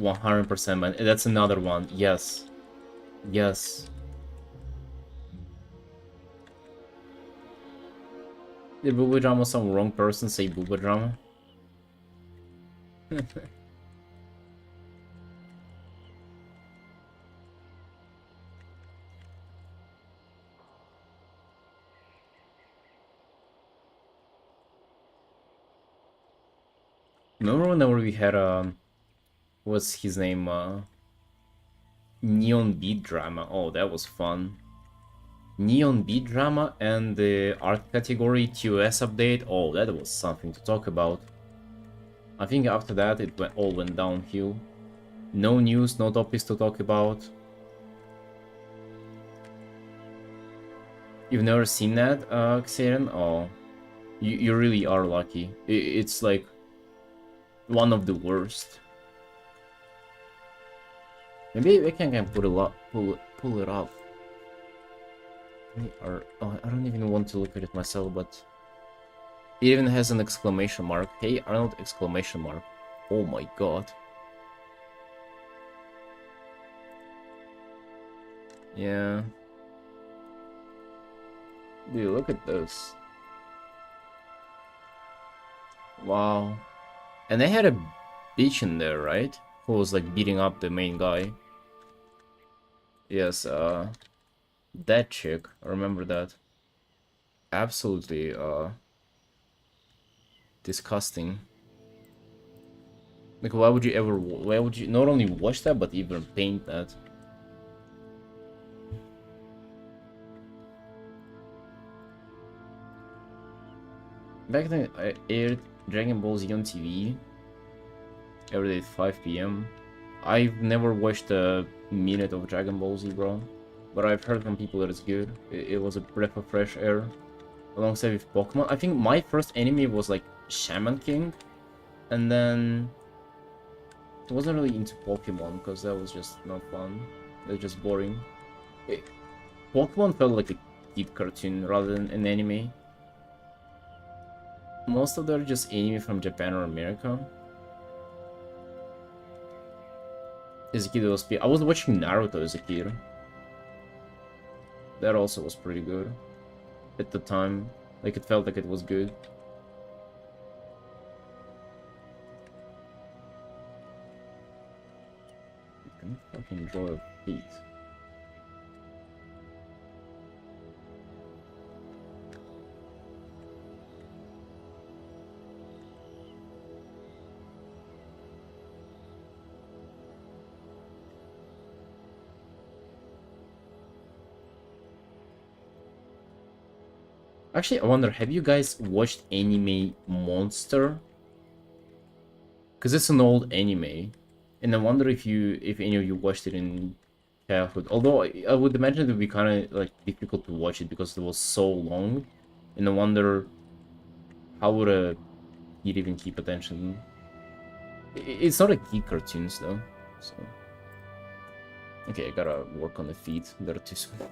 100%, man. That's another one. Yes, yes. Did booba drama some wrong person say booba drama? Remember whenever we had what's his name? Neon Beat drama. Oh, that was fun. Neon Beat drama and the art category TOS update. Oh, that was something to talk about. I think after that it all went downhill. No news, no topics to talk about. You've never seen that, Xeren? Oh, you really are lucky. It's like one of the worst. Maybe I can pull it off. Oh, I don't even want to look at it myself, but it even has an exclamation mark. Hey Arnold, exclamation mark. Oh my god. Yeah. Dude, look at this. Wow. And they had a bitch in there, right? Who was like beating up the main guy. Yes, that chick. I remember that. Absolutely, disgusting. Like, why would you ever... Why would you not only watch that, but even paint that? Back then, I aired Dragon Ball Z on TV every day at 5 p.m. I've never watched a minute of Dragon Ball Z, bro. But I've heard from people that it's good. It was a breath of fresh air. Alongside with Pokemon. I think my first anime was like Shaman King. And then... I wasn't really into Pokemon because that was just not fun. It was just boring. Pokemon felt like a kid cartoon rather than an anime. Most of them are just anime from Japan or America. As a kid, I was watching Naruto as a kid. That also was pretty good at the time. Like, it felt like it was good. You can fucking draw a feet. Actually, I wonder, have you guys watched anime Monster? Because it's an old anime. And I wonder if any of you watched it in childhood. Although I would imagine it would be kind of like difficult to watch it because it was so long. And I wonder how would a kid even keep attention? It's not a kid cartoons though. So okay, I gotta work on the feet. They're too small.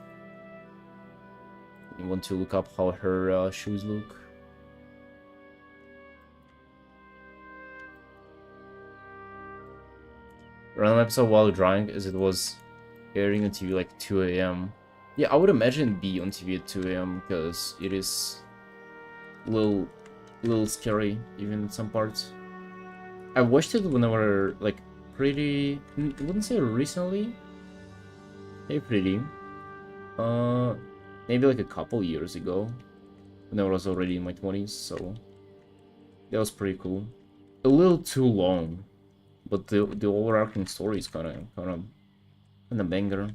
You want to look up how her shoes look? Random episode while drawing as it was airing on TV like 2 a.m. Yeah, I would imagine it'd be on TV at 2 a.m. because it is a little scary even in some parts. I watched it whenever like pretty I wouldn't say recently. Hey pretty. Maybe like a couple years ago. When I was already in my 20s, so that was pretty cool. A little too long. But the overarching story is kind of banger.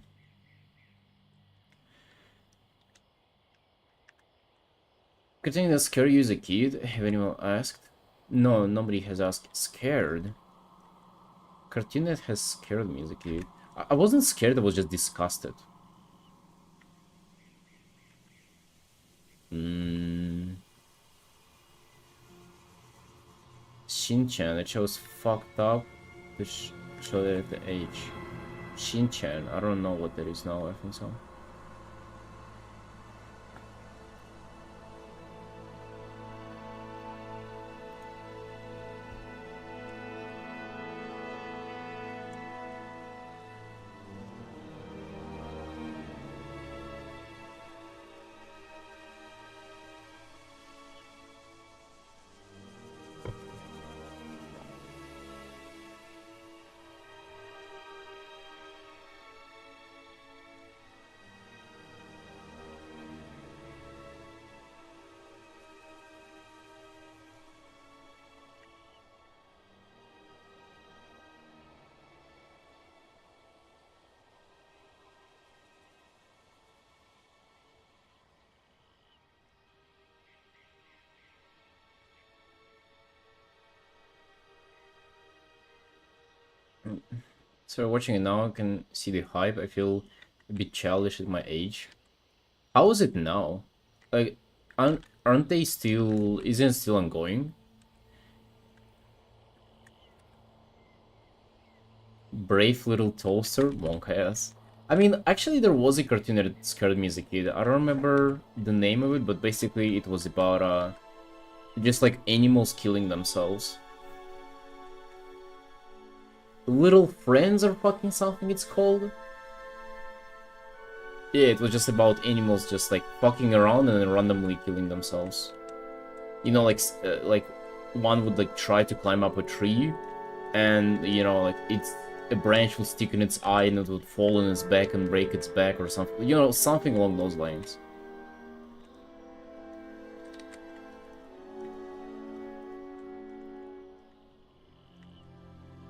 Good thing that scared you as a kid. Have anyone asked? No, nobody has asked. Scared. Cartoon that has scared me as a kid. I wasn't scared. I was just disgusted. Shin-chan. It shows fucked up to show that at the age. Shin-chan. I don't know what that is now. I think so. So watching it now, I can see the hype. I feel a bit childish at my age. How is it now? Like, aren't they still... Isn't it still ongoing? Brave Little Toaster? Monk ass. I mean, actually there was a cartoon that scared me as a kid. I don't remember the name of it, but basically it was about, just like animals killing themselves. Little Friends or fucking something it's called? Yeah, it was just about animals just like fucking around and then randomly killing themselves. You know, like one would like try to climb up a tree, and you know, like a branch would stick in its eye and it would fall on its back and break its back or something. You know, something along those lines.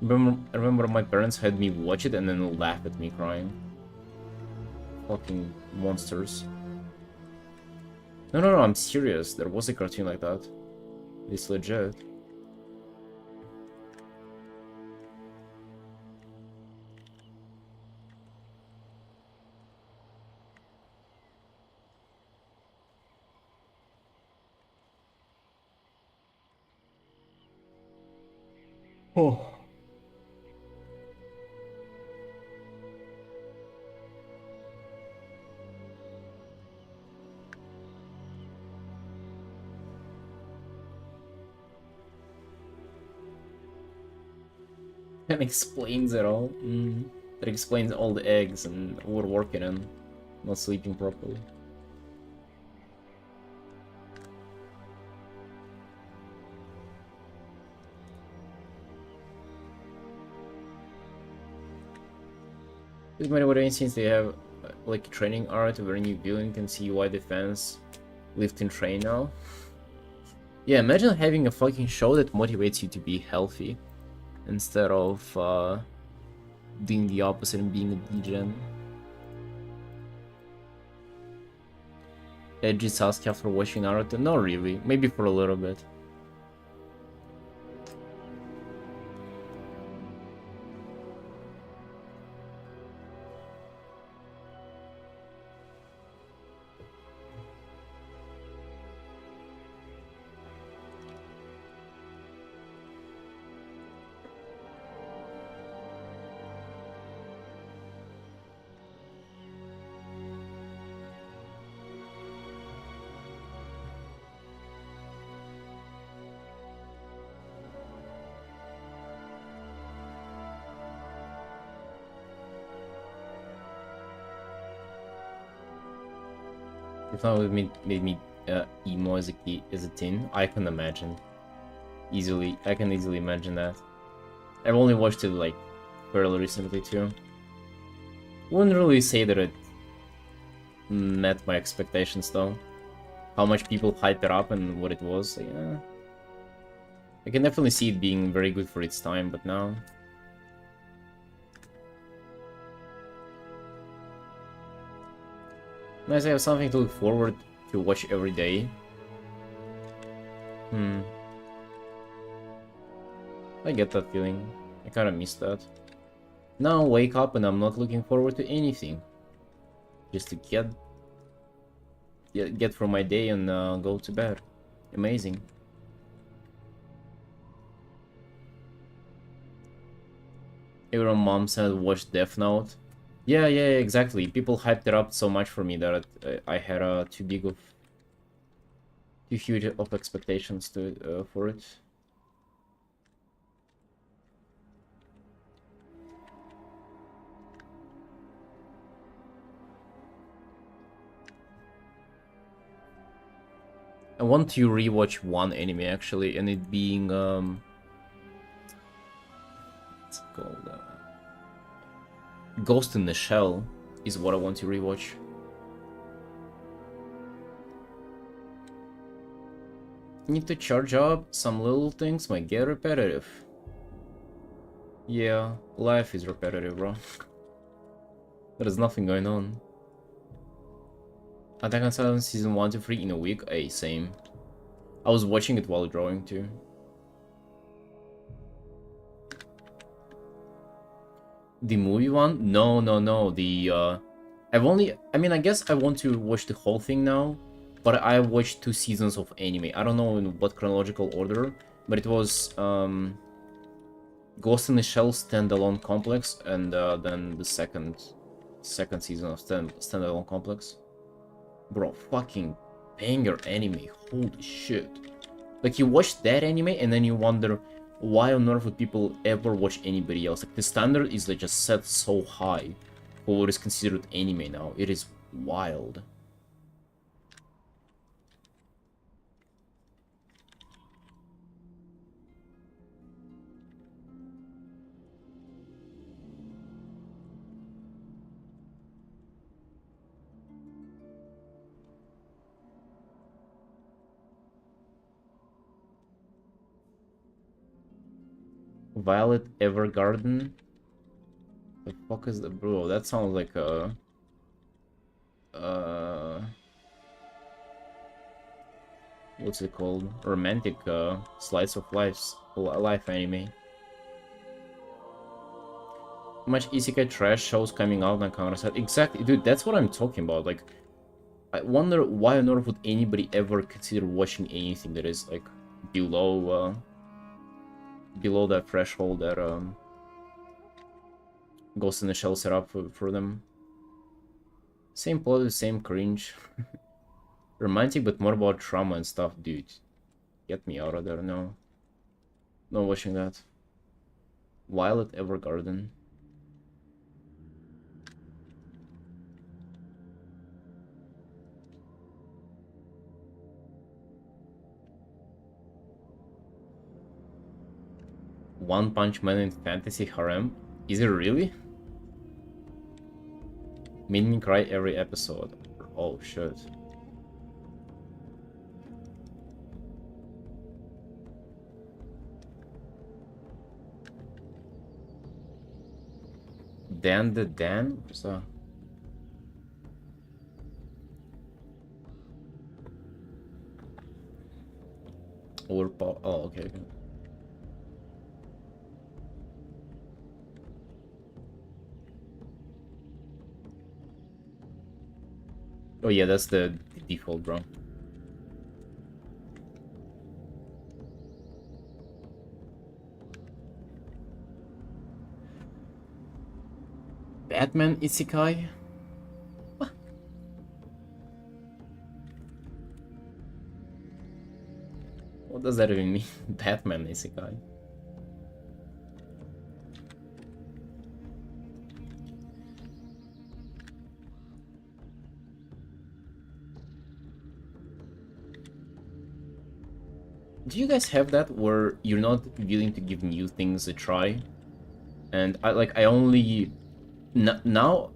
I remember my parents had me watch it and then laugh at me crying. Fucking monsters. No, I'm serious. There was a cartoon like that. It's legit. Oh. That explains it all. That explains all the eggs and overworking and not sleeping properly. With many other instances, they have like training art where new viewing can see why the fans lift and train now. Yeah, imagine having a fucking show that motivates you to be healthy instead of doing the opposite and being a degen. Edgy Sasuke after watching Naruto? Not really. Maybe for a little bit. If not, it made me emo as a teen. I can imagine. Easily. I can easily imagine that. I've only watched it like fairly recently too. Wouldn't really say that it met my expectations though. How much people hype it up and what it was, yeah. I can definitely see it being very good for its time, but now... Nice, I have something to look forward to watch every day. I get that feeling. I kinda miss that. Now I wake up and I'm not looking forward to anything. Just to get through my day and go to bed. Amazing. Everyone mom said watch Death Note. Yeah, exactly. People hyped it up so much for me that I had too huge of expectations for it. I want to rewatch one anime actually, and it being what's it called? Ghost in the Shell is what I want to rewatch. Need to charge up. Some little things might get repetitive. Yeah, life is repetitive, bro. There's nothing going on. Attack on Titan season 1 to 3 in a week? Hey, same. I was watching it while drawing too. The movie one? No. I mean, I guess I want to watch the whole thing now, but I watched 2 seasons of anime. I don't know in what chronological order, but it was Ghost in the Shell standalone complex, and then the second season of standalone complex. Bro, fucking banger anime. Holy shit. Like, you watch that anime and then you wonder why on earth would people ever watch anybody else? Like, the standard is like just set so high for what is considered anime now. It is wild. Violet Evergarden. The fuck is the bro? That sounds like a what's it called? Romantic slice of life anime. Much isekai trash shows coming out on counter side. Exactly, dude. That's what I'm talking about. Like, I wonder why on earth would anybody ever consider watching anything that is like below below that threshold that Ghost in the Shell set up for them. Same plot, same cringe. Romantic, but more about trauma and stuff, dude. Get me out of there, no. No watching that. Violet Evergarden. One Punch Man in Fantasy Harem? Is it really? Made me cry every episode. Oh shit. Dan the Dan? What's that? Overpower. Oh, okay. Oh yeah, that's the default, bro. Batman Isekai? What? What does that even mean? Batman Isekai? Do you guys have that where you're not willing to give new things a try? And I only now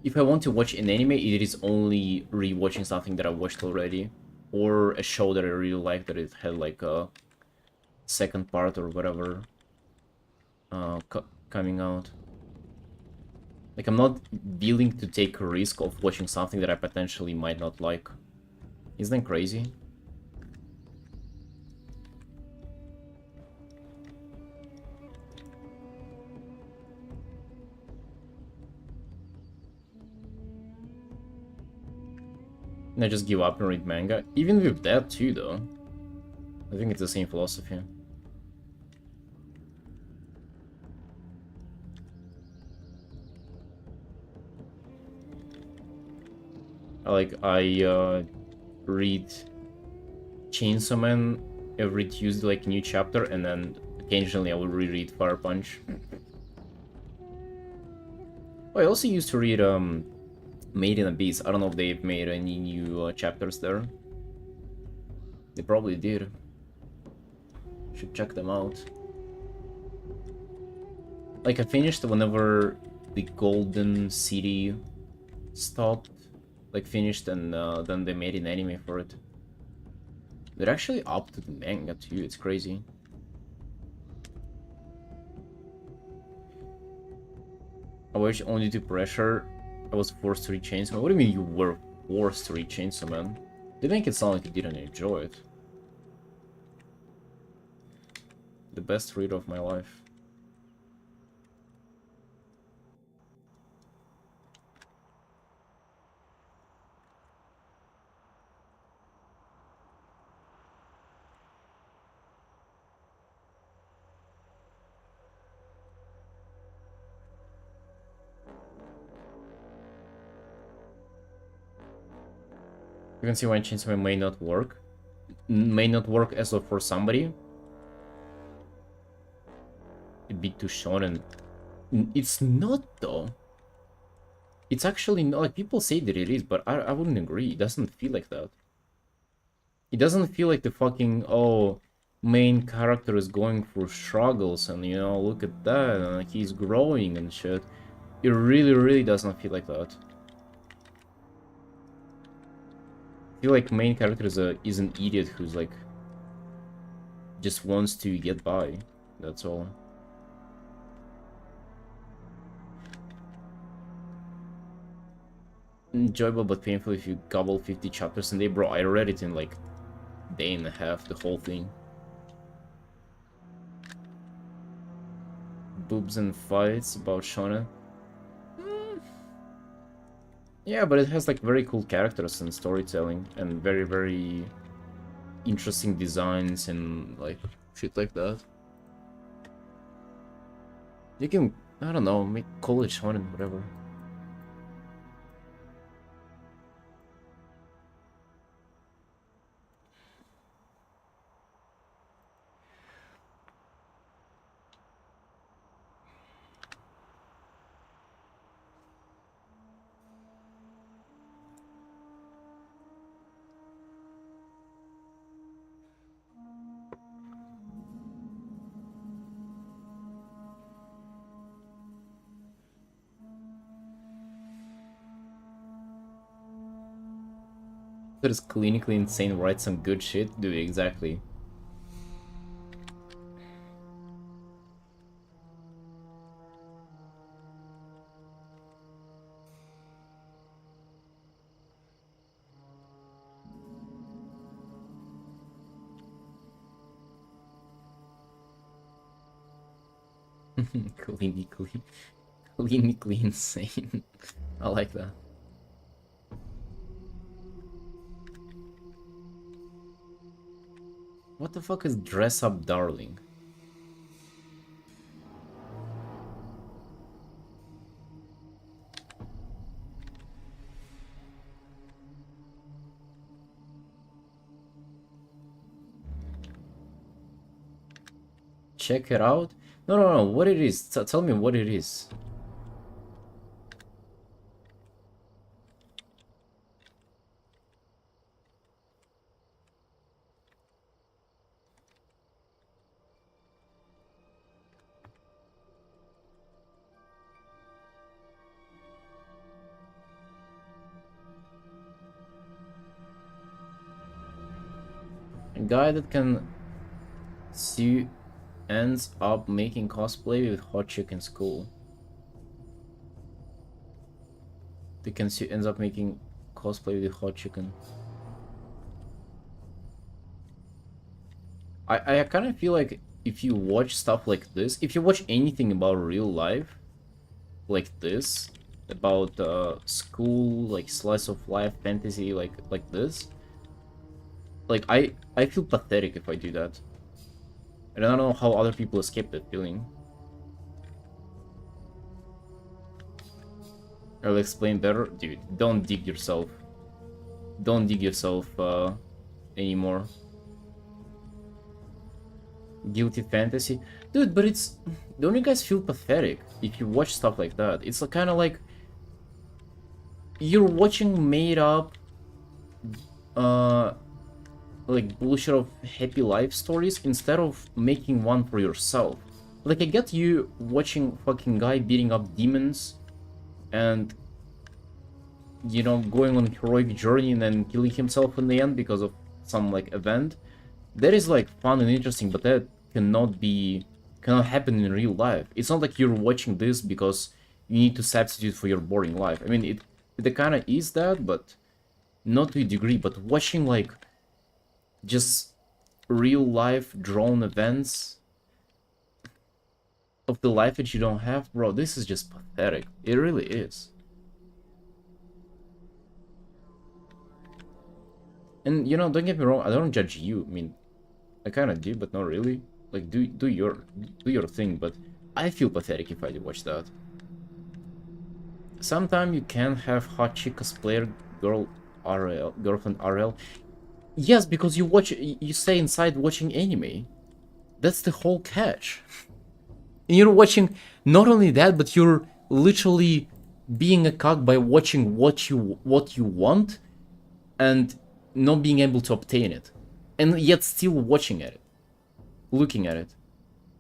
if I want to watch an anime, it is only rewatching something that I watched already, or a show that I really like that it had like a second part or whatever coming out. Like, I'm not willing to take a risk of watching something that I potentially might not like. Isn't that crazy? And I just give up and read manga. Even with that too, though. I think it's the same philosophy. I read Chainsaw Man every Tuesday, like new chapter, and then occasionally I will reread Fire Punch. Oh, I also used to read Made in Abyss. I don't know if they've made any new chapters there. They probably did. Should check them out. Like, I finished whenever the Golden City stopped. Like, finished, and then they made an anime for it. They're actually up to the manga too, it's crazy. I watched only to pressure. I was forced to read Chainsaw Man. What do you mean you were forced to read Chainsaw Man? They make it sound like you didn't enjoy it. The best read of my life. You can see why Chainsaw Man may not work. May not work as of for somebody. It'd be too shonen. It's not, though. It's actually not. Like, people say that it is, but I wouldn't agree. It doesn't feel like that. It doesn't feel like the fucking, oh, main character is going through struggles and, you know, look at that, and like, he's growing and shit. It really, really doesn't feel like that. I feel like main character is an idiot who's like just wants to get by. That's all. Enjoyable but painful if you gobble 50 chapters in a day. Bro, I read it in like a day and a half, the whole thing. Boobs and fights about shonen. Yeah, but it has like very cool characters and storytelling and very, very interesting designs and like shit like that. You can, I don't know, make college shonen, whatever. That is clinically insane, write some good shit? Dude, exactly. Clinically insane. I like that. What the fuck is dress up darling? Check it out? No, what it is? Tell me what it is. A guy that can see ends up making cosplay with hot chick in school. The can see ends up making cosplay with hot chicken. I kind of feel like if you watch stuff like this, if you watch anything about real life like this, about school, like slice of life fantasy like this, like I feel pathetic if I do that. And I don't know how other people escape that feeling. I'll explain better. Dude, don't dig yourself. Don't dig yourself anymore. Guilty fantasy. Dude, but it's... Don't you guys feel pathetic if you watch stuff like that? It's kind of like... You're watching made up... like bullshit of happy life stories instead of making one for yourself. Like, I get you watching fucking guy beating up demons and, you know, going on a heroic journey and then killing himself in the end because of some like event. That is like fun and interesting, but that cannot happen in real life. It's not like you're watching this because you need to substitute for your boring life. I mean, it kind of is that, but not to a degree. But watching like just real life drawn events of the life that you don't have, bro, this is just pathetic. It really is. And you know, don't get me wrong, I don't judge you. I mean, I kind of do, but not really. Like, do your thing. But I feel pathetic if I do watch that. Sometimes you can have hot chick cosplayer girlfriend RL. Yes, because you stay inside watching anime. That's the whole catch. And you're watching, not only that, but you're literally being a cock by watching what you want and not being able to obtain it. And yet still watching at it. Looking at it.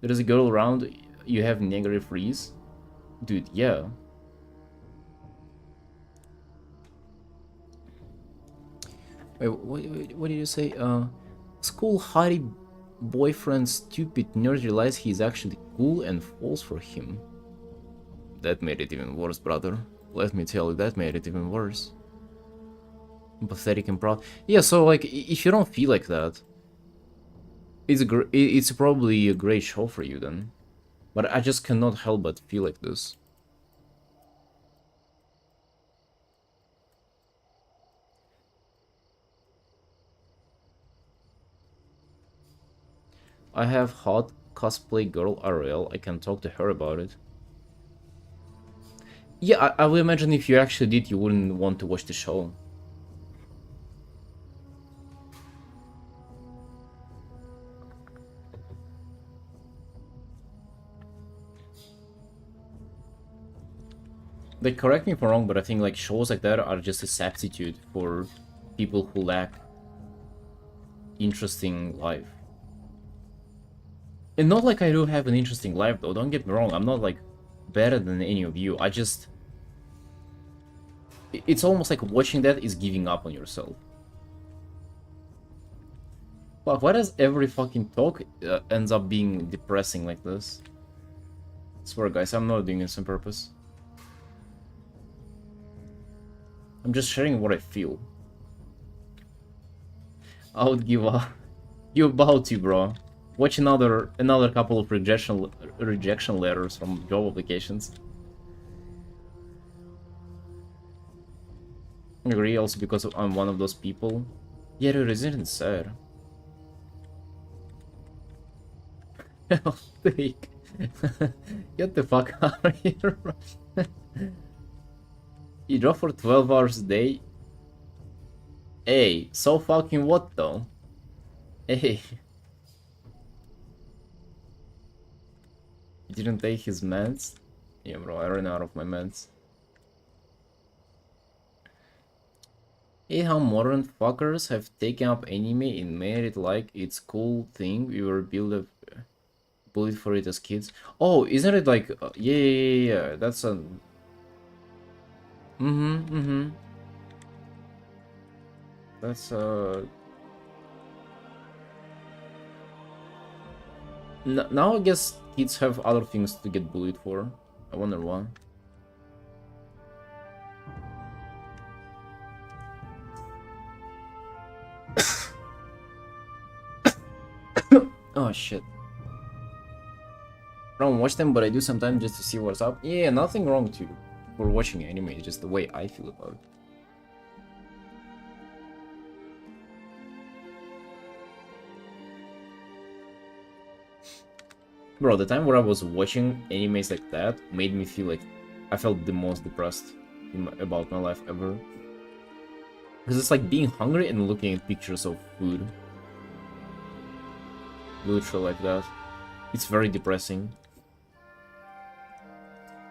There's a girl around, you have negative freeze. Dude, yeah. Wait, what did you say? School hottie Boyfriend's stupid nerd realizes he's actually cool and falls for him. That made it even worse, brother. Let me tell you, that made it even worse. Pathetic and proud. Yeah, so like, if you don't feel like that, it's probably a great show for you then. But I just cannot help but feel like this. I have hot cosplay girl RL. I can talk to her about it. Yeah, I will imagine if you actually did, you wouldn't want to watch the show. Like, correct me if I'm wrong, but I think like shows like that are just a substitute for people who lack interesting life. And not like I do have an interesting life though, don't get me wrong, I'm not like better than any of you. I just... It's almost like watching that is giving up on yourself. Fuck, why does every fucking talk ends up being depressing like this? I swear guys, I'm not doing this on purpose. I'm just sharing what I feel. I would give up. You about to, bro. Watch another couple of rejection letters from job applications. I agree, also because I'm one of those people. Yeah, dude, isn't it sad? Take. Get the fuck out of here. You draw for 12 hours a day? Hey, so fucking what though? Hey. Didn't take his meds? Yeah, bro, I ran out of my meds. Hey, how modern fuckers have taken up anime and made it like it's cool thing. We were bullied for it as kids. Oh, isn't it like yeah. That's a mm-hmm. That's now I guess kids have other things to get bullied for. I wonder why. Oh shit. I don't watch them, but I do sometimes just to see what's up. Yeah, nothing wrong to for watching anime. It's just the way I feel about it. Bro, the time where I was watching animes like that made me feel like I felt the most depressed about my life ever. Because it's like being hungry and looking at pictures of food. Literally like that. It's very depressing.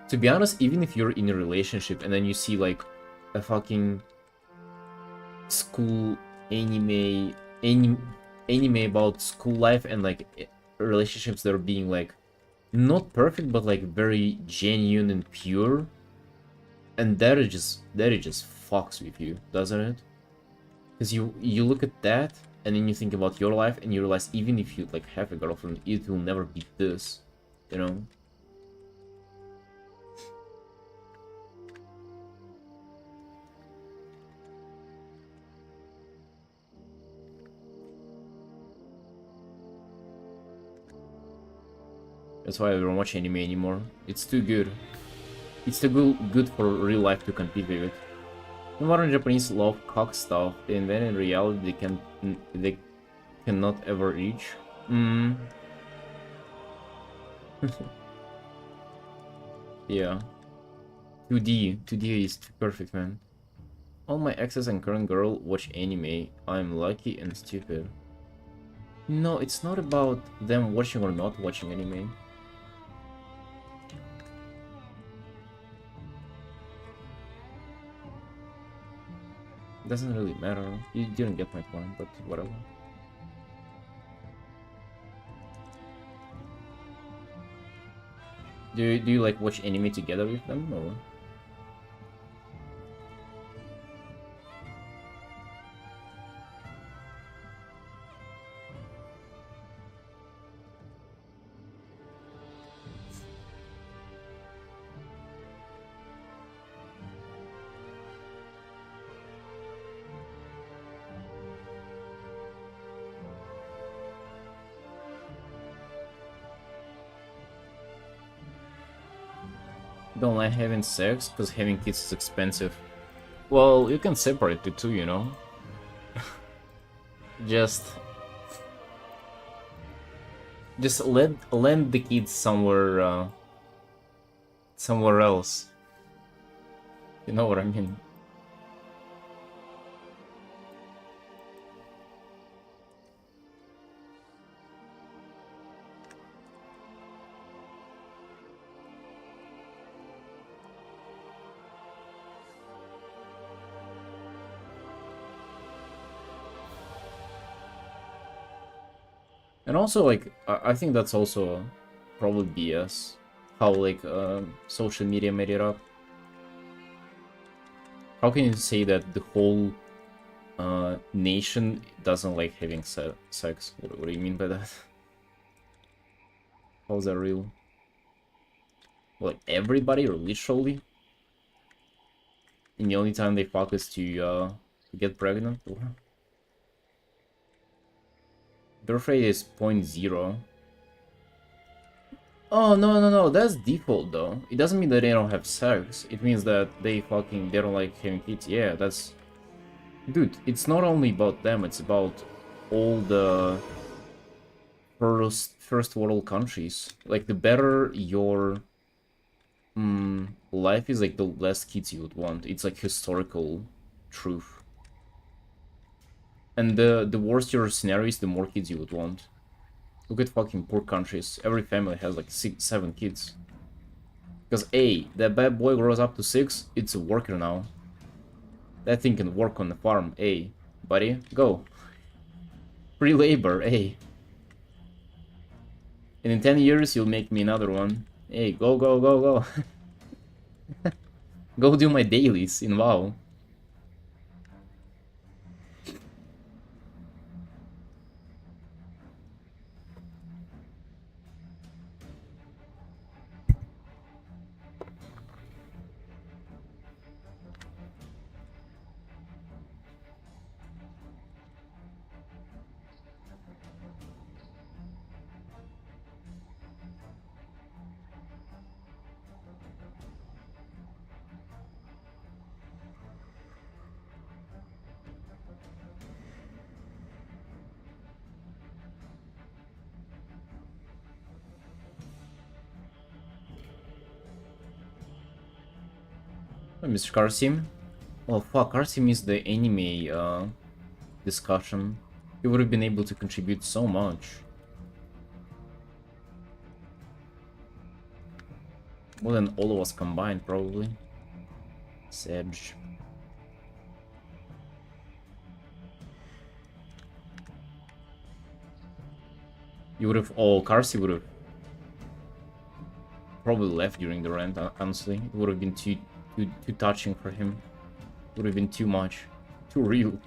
To be honest, even if you're in a relationship and then you see like a fucking school anime about school life and like relationships that are being like not perfect but like very genuine and pure, and that it just fucks with you, doesn't it? Because you look at that and then you think about your life and you realize even if you like have a girlfriend, it will never be this, you know? That's why I don't watch anime anymore. It's too good. It's too good for real life to compete with it. The modern Japanese love cock stuff, and then in reality they cannot ever reach. Yeah. 2D is perfect, man. All my exes and current girl watch anime. I'm lucky and stupid. No, it's not about them watching or not watching anime. It doesn't really matter. You didn't get my point, but whatever. Do you like watch anime together with them or? Don't like having sex because having kids is expensive. Well, you can separate the two, you know? Just just let lend the kids somewhere else. You know what I mean? And also, like, I think that's also probably BS. How, like, social media made it up. How can you say that the whole nation doesn't like having sex? What do you mean by that? How's that real? Like, everybody, or literally? And the only time they fuck is to get pregnant? Birth rate is 0.0. Oh, no, no, no, that's default, though. It doesn't mean that they don't have sex. It means that they don't like having kids. Yeah, that's... Dude, it's not only about them, it's about all the first world countries. Like, the better your life is, like, the less kids you would want. It's like historical truth. And the worse your scenario is, the more kids you would want. Look at fucking poor countries. Every family has like 7 kids. Because A, that bad boy grows up to 6, it's a worker now. That thing can work on the farm, A. Buddy, go. Free labor, A. And in 10 years, you'll make me another one. Hey, go, go, go, go. Go do my dailies in WoW. Mr. Karsim? Oh fuck, Karsim is the anime discussion. He would have been able to contribute so much. More than all of us combined, probably. Sedge. You would have... Oh, Karsi would have probably left during the rant, honestly. It would have been too touching for him. Would have been too much. Too real.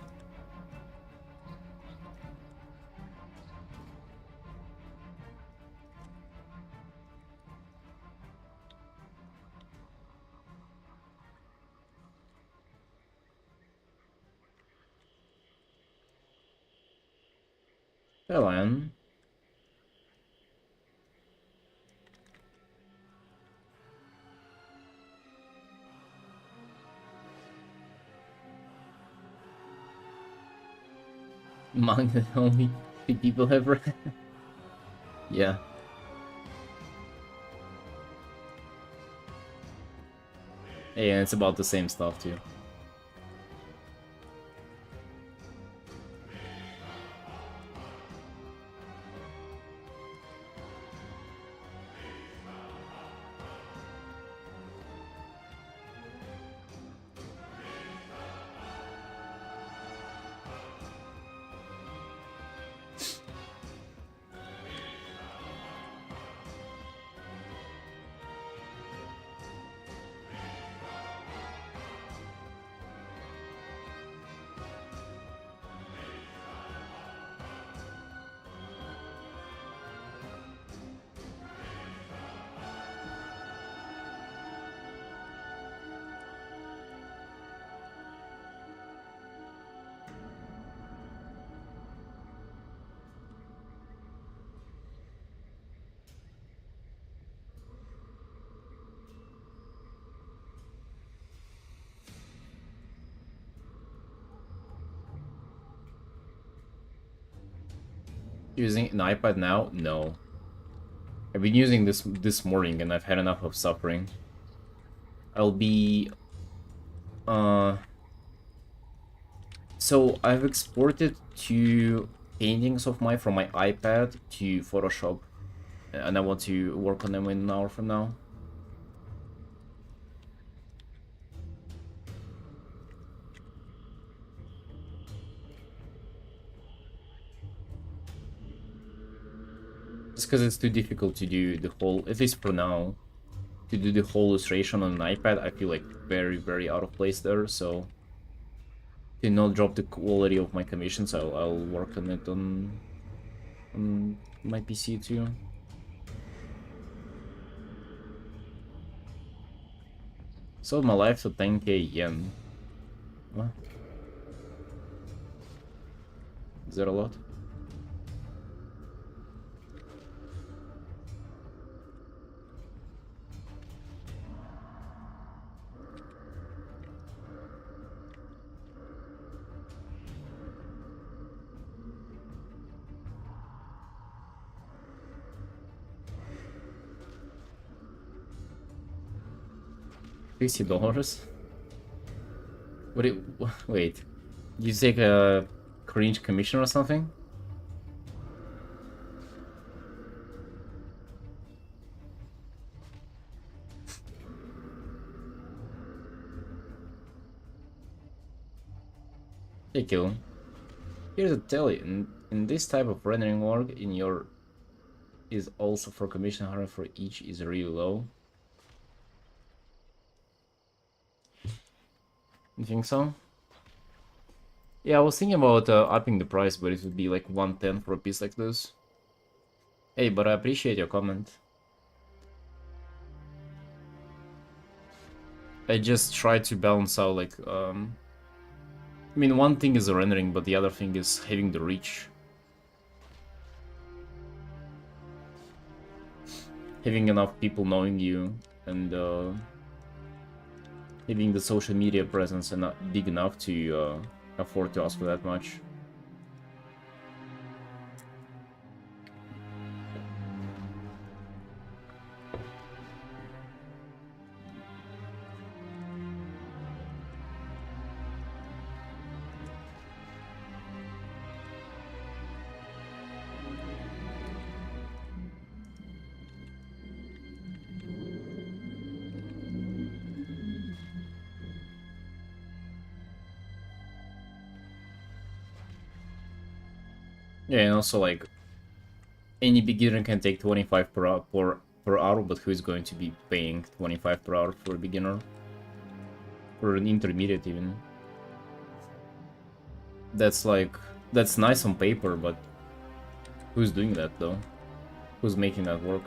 Helen. Among the only 3 people have read. Yeah. Yeah, it's about the same stuff too. Using an iPad now? No. I've been using this morning and I've had enough of suffering. I'll be... So I've exported 2 paintings of mine from my iPad to Photoshop. And I want to work on them in an hour from now. Just because it's too difficult to do the whole, at least for now, to do the whole illustration on an iPad, I feel like very, very out of place there, so to not drop the quality of my commissions, I'll work on it on my PC too. Sold my life to 10k yen. What? Is that a lot? $60? What it, wait, you take a cringe commission or something? Hey, kill. Here's a tell you, in this type of rendering work, in your is also for commission, however, for each is really low. You think so? Yeah, I was thinking about upping the price, but it would be like 110 for a piece like this. Hey, but I appreciate your comment. I just try to balance out like I mean, one thing is the rendering, but the other thing is having the reach. Having enough people knowing you and having the social media presence and not big enough to afford to ask for that much. Yeah, and also like any beginner can take 25 per hour, but who is going to be paying 25 per hour for a beginner? For an intermediate even. That's like, that's nice on paper, but who's doing that though? Who's making that work?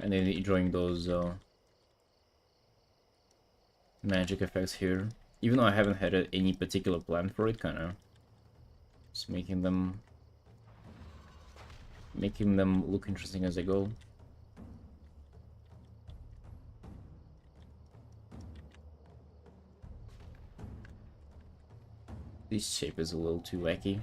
And then enjoying those magic effects here. Even though I haven't had any particular plan for it, kind of just making them look interesting as I go. This shape is a little too wacky.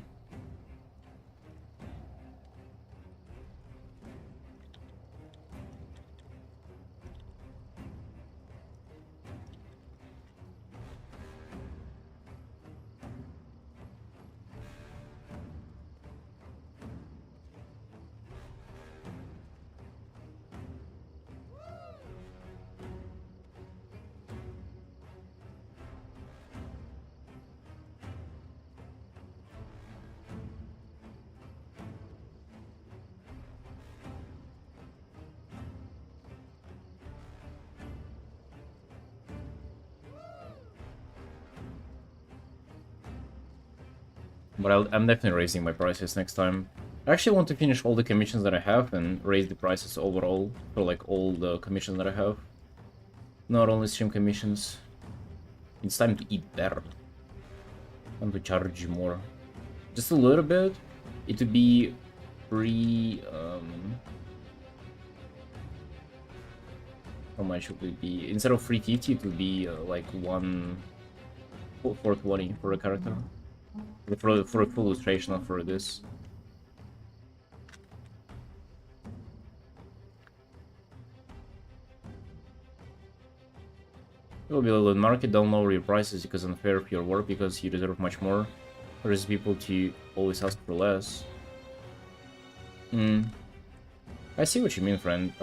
But I'm definitely raising my prices next time. I actually want to finish all the commissions that I have and raise the prices overall for like all the commissions that I have. Not only stream commissions. It's time to eat better. Time to charge more. Just a little bit. It would be free. How much would it be? Instead of 350, it would be like 420 for a character. For a full illustration, not for this. It will be a little market, don't lower your prices because it's unfair for your work because you deserve much more. There's people to always ask for less. I see what you mean, friend.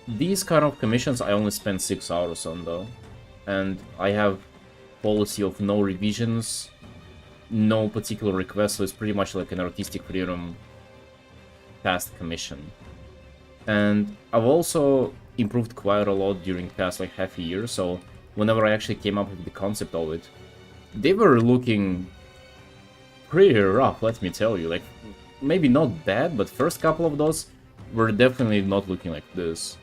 These kind of commissions I only spend 6 hours on though. And I have policy of no revisions, no particular request, so it's pretty much like an artistic freedom past commission. And I've also improved quite a lot during past like half a year, so whenever I actually came up with the concept of it, they were looking pretty rough, let me tell you. Like, maybe not bad, but first couple of those were definitely not looking like this.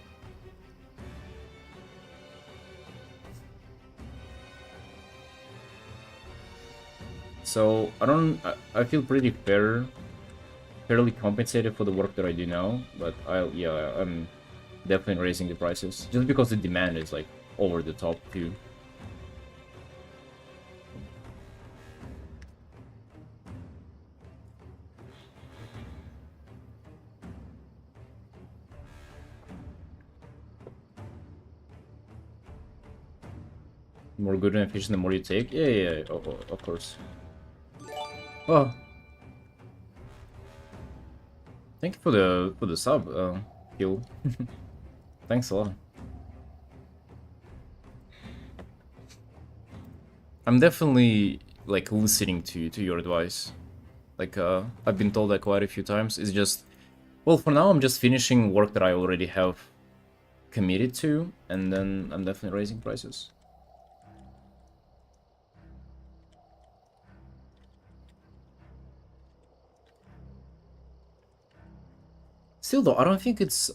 So I feel pretty fairly compensated for the work that I do now, but I'm definitely raising the prices just because the demand is like over the top too. More good and efficient the more you take. Yeah, of course. Oh, thank you for the sub, Kill. Thanks a lot. I'm definitely like listening to your advice. Like I've been told that quite a few times. It's just, well, for now I'm just finishing work that I already have committed to, and then I'm definitely raising prices. Still though, I don't think it's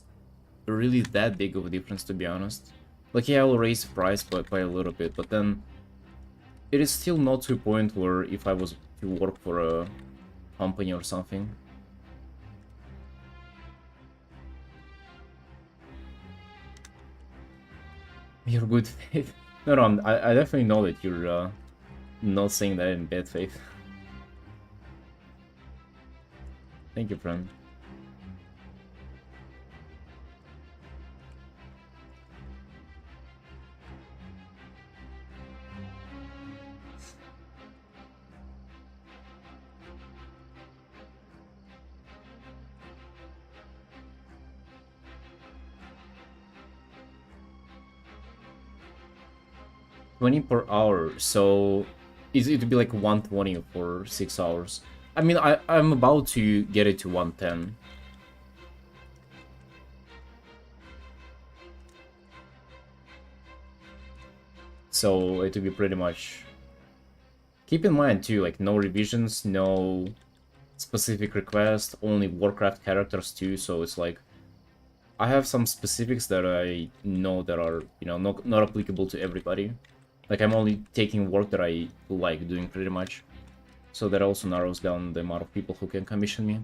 really that big of a difference, to be honest. Like, yeah, I'll raise price by a little bit, but then it is still not to a point where if I was to work for a company or something. You're good faith. No, I definitely know that you're not saying that in bad faith. Thank you, friend. 20 per hour, so is it to be like 120 for 6 hours? I mean, I'm about to get it to 110. So it will be pretty much... Keep in mind too, like no revisions, no specific requests, only Warcraft characters too, so it's like... I have some specifics that I know that are, you know, not applicable to everybody. Like, I'm only taking work that I like doing pretty much. So that also narrows down the amount of people who can commission me.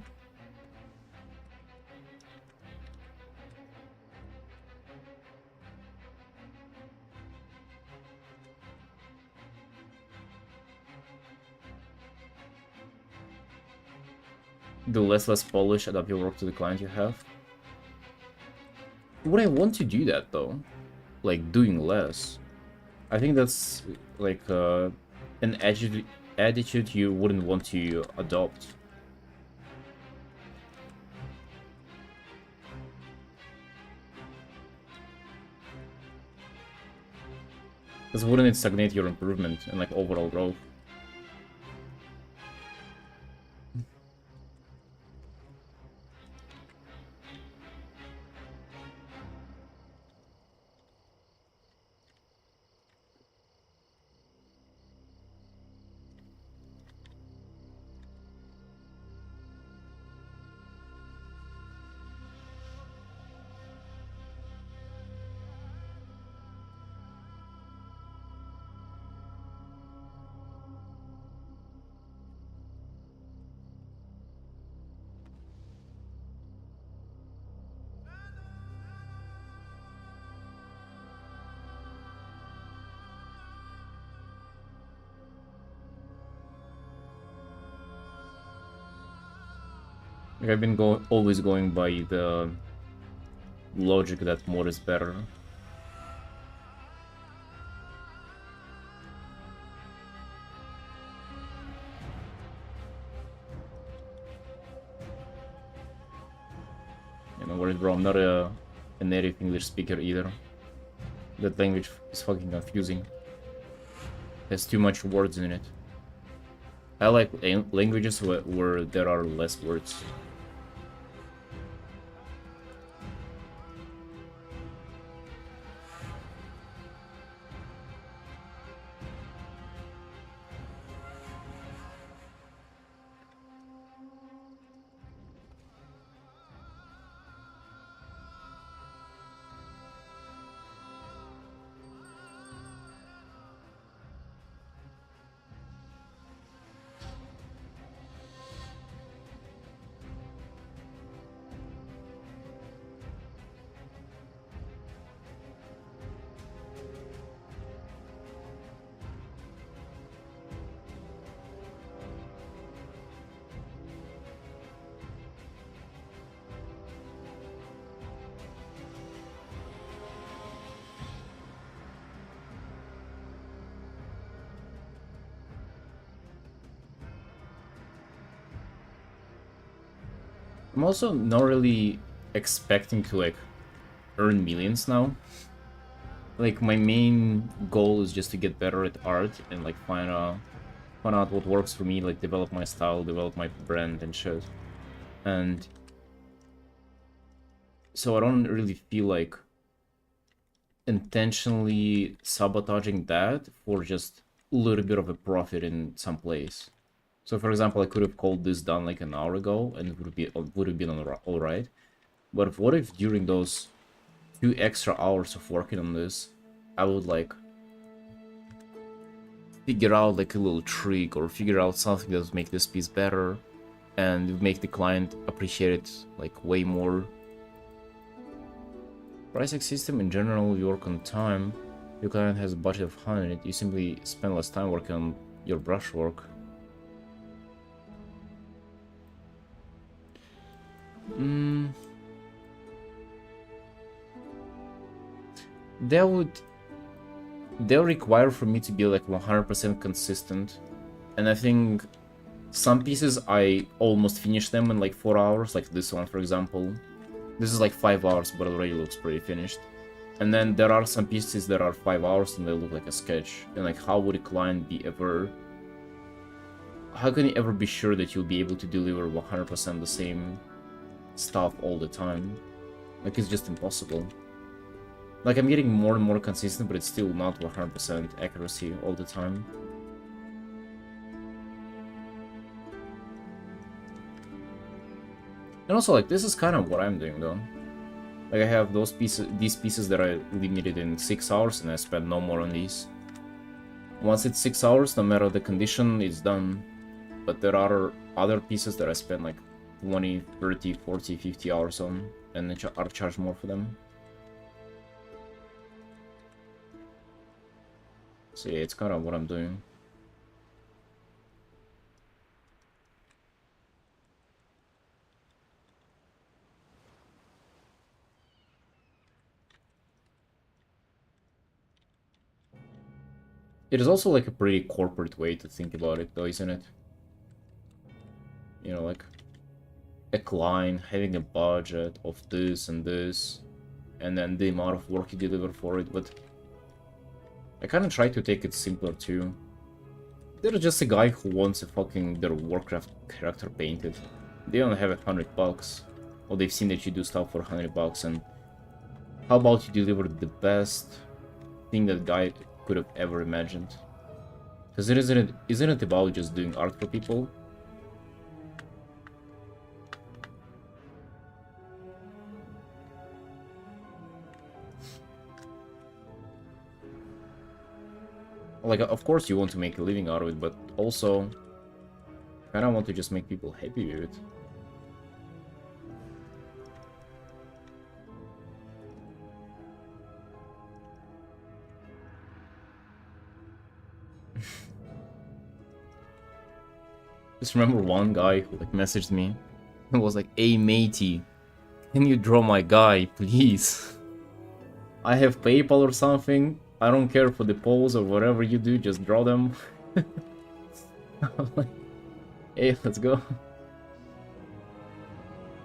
Do less polish, adapt your work to the client you have. Would I want to do that though? Like, doing less? I think that's like an attitude you wouldn't want to adopt. Because wouldn't it stagnate your improvement and like overall growth? Like I've been always going by the logic that more is better. You know, whereas bro, I'm not a native English speaker either. That language is fucking confusing. Has too much words in it. I like languages where there are less words. I'm also not really expecting to like earn millions now. Like my main goal is just to get better at art and like find out what works for me, like develop my style, develop my brand and shit. And so I don't really feel like intentionally sabotaging that for just a little bit of a profit in some place. So for example, I could have called this done like an hour ago and it would have been all right. But what if during those 2 extra hours of working on this, I would like figure out like a little trick or figure out something that would make this piece better and make the client appreciate it like way more. Pricing system in general, you work on time. Your client has a budget of 100, you simply spend less time working on your brushwork. They'll require for me to be like 100% consistent, and I think some pieces I almost finish them in like 4 hours, like this one for example. This is like 5 hours but already looks pretty finished. And then there are some pieces that are 5 hours and they look like a sketch, and like how would a client be ever, how can you ever be sure that you'll be able to deliver 100% the same stuff all the time? Like it's just impossible. Like I'm getting more and more consistent, but it's still not 100% accuracy all the time. And also like this is kind of what I'm doing though. Like I have these pieces that I limited in 6 hours and I spend no more on these. Once it's 6 hours, no matter the condition, it's done. But there are other pieces that I spend like 20, 30, 40, 50 hours on and are charged more for them. So yeah, it's kind of what I'm doing. It is also like a pretty corporate way to think about it though, isn't it? You know, like a client having a budget of this and this, and then the amount of work you deliver for it, but I kind of try to take it simpler too. They're just a guy who wants a fucking their Warcraft character painted. They don't have $100, or they've seen that you do stuff for $100, and how about you deliver the best thing that guy could have ever imagined? Because isn't it about just doing art for people? Like, of course you want to make a living out of it, but also kind of want to just make people happy with it. Just remember one guy who like messaged me It was like, hey matey, can you draw my guy, please? I have PayPal or something. I don't care for the polls or whatever you do, just draw them. I'm like, hey, let's go.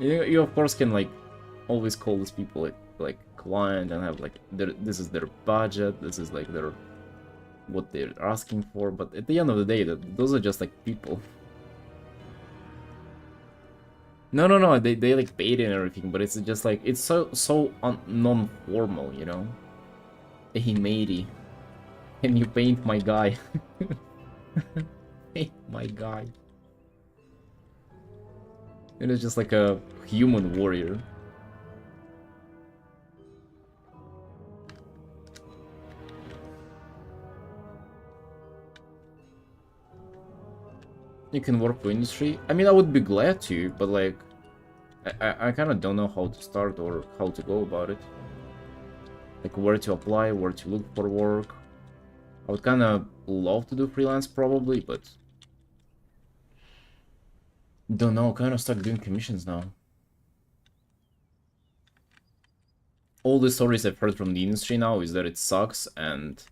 You of course can like always call these people like client and have like this is their budget, this is like their what they're asking for, but at the end of the day, those are just like people. No, they like paid and everything, but it's just like it's so non-formal, you know. Hey matey, can you paint my guy? Paint my guy. It is just like a human warrior. You can work for industry. I mean, I would be glad to, but like, I kind of don't know how to start or how to go about it. Like, where to apply, where to look for work. I would kind of love to do freelance probably, but don't know. Kind of stuck doing commissions now. All the stories I've heard from the industry now is that it sucks and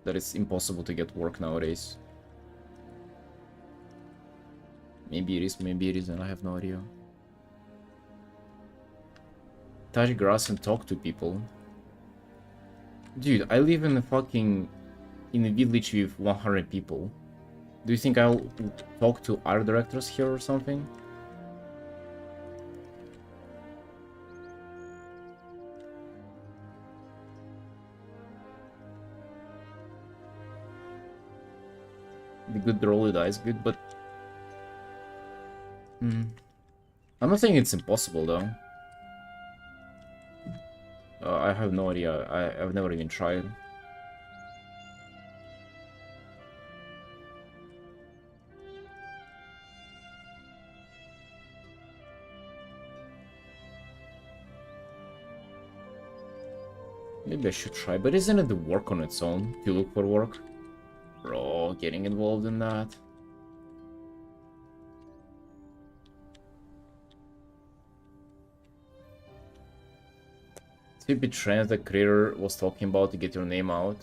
that it's impossible to get work nowadays. Maybe it is, maybe it isn't. I have no idea. Touch grass and talk to people. Dude, I live in a village with 100 people. Do you think I'll talk to art directors here or something? The good roll dice good, but I'm not saying it's impossible though. I have no idea. I've never even tried. Maybe I should try, but isn't it the work on its own to look for work? Bro, getting involved in that. Stupid trends that creator was talking about to get your name out.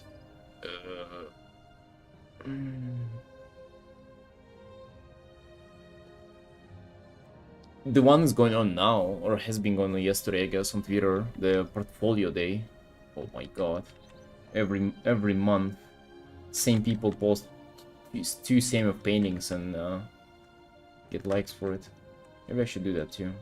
The one is going on now, or has been going on yesterday, I guess, on Twitter. The portfolio day. Oh my god. Every month, same people post these two same of paintings and get likes for it. Maybe I should do that too.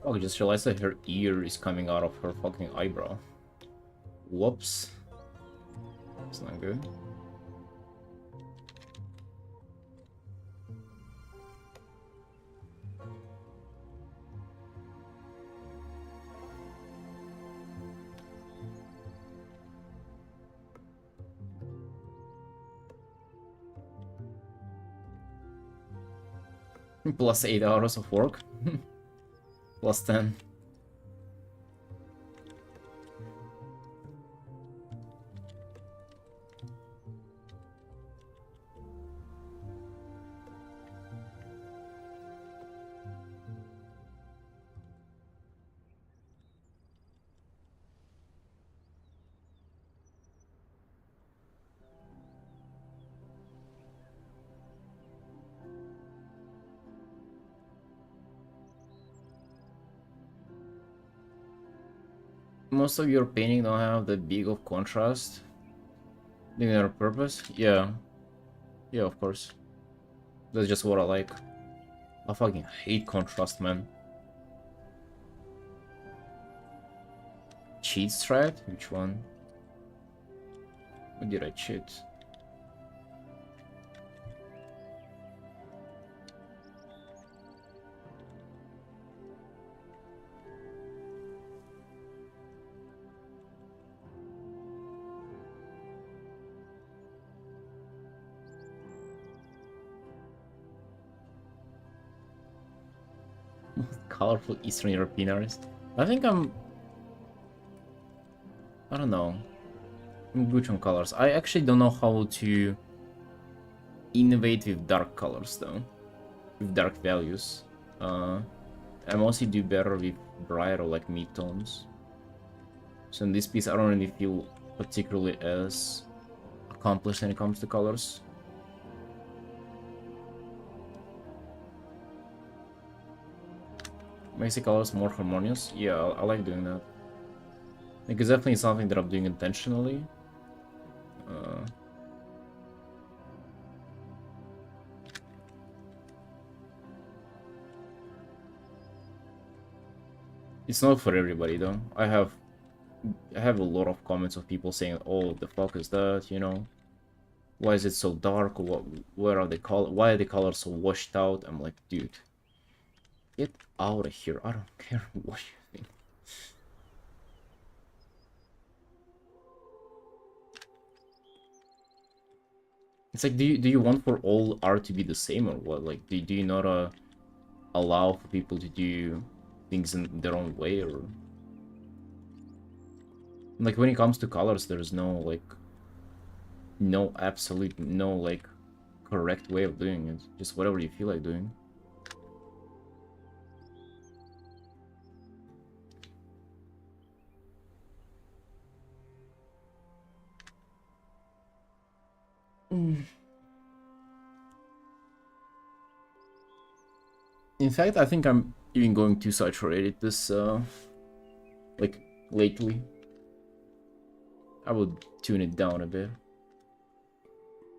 Oh, I just realized that her ear is coming out of her fucking eyebrow. Whoops. That's not good. Plus 8 hours of work. Plus 10. Most of your painting don't have the big of contrast. Doing it on purpose? Yeah. Yeah, of course. That's just what I like. I fucking hate contrast, man. Cheat strat? Which one? What did I cheat? Colorful Eastern European artist. I think I don't know. I'm good on colors. I actually don't know how to innovate with dark colors though. With dark values. I mostly do better with bright or like mid-tones. So in this piece I don't really feel particularly as accomplished when it comes to colors. Makes the colors more harmonious. Yeah, I like doing that. Like, it's definitely something that I'm doing intentionally. It's not for everybody though. I have a lot of comments of people saying, "Oh, the fuck is that?" You know, why is it so dark? What? Where are the color? Why are the colors so washed out? I'm like, dude, get out of here. I don't care what you think. It's like, do you want for all art to be the same or what? Like, do you not allow for people to do things in their own way, or like when it comes to colors, there's no like no absolute no like correct way of doing it. Just whatever you feel like doing. In fact, I think I'm even going too saturated this like lately. I would tune it down a bit.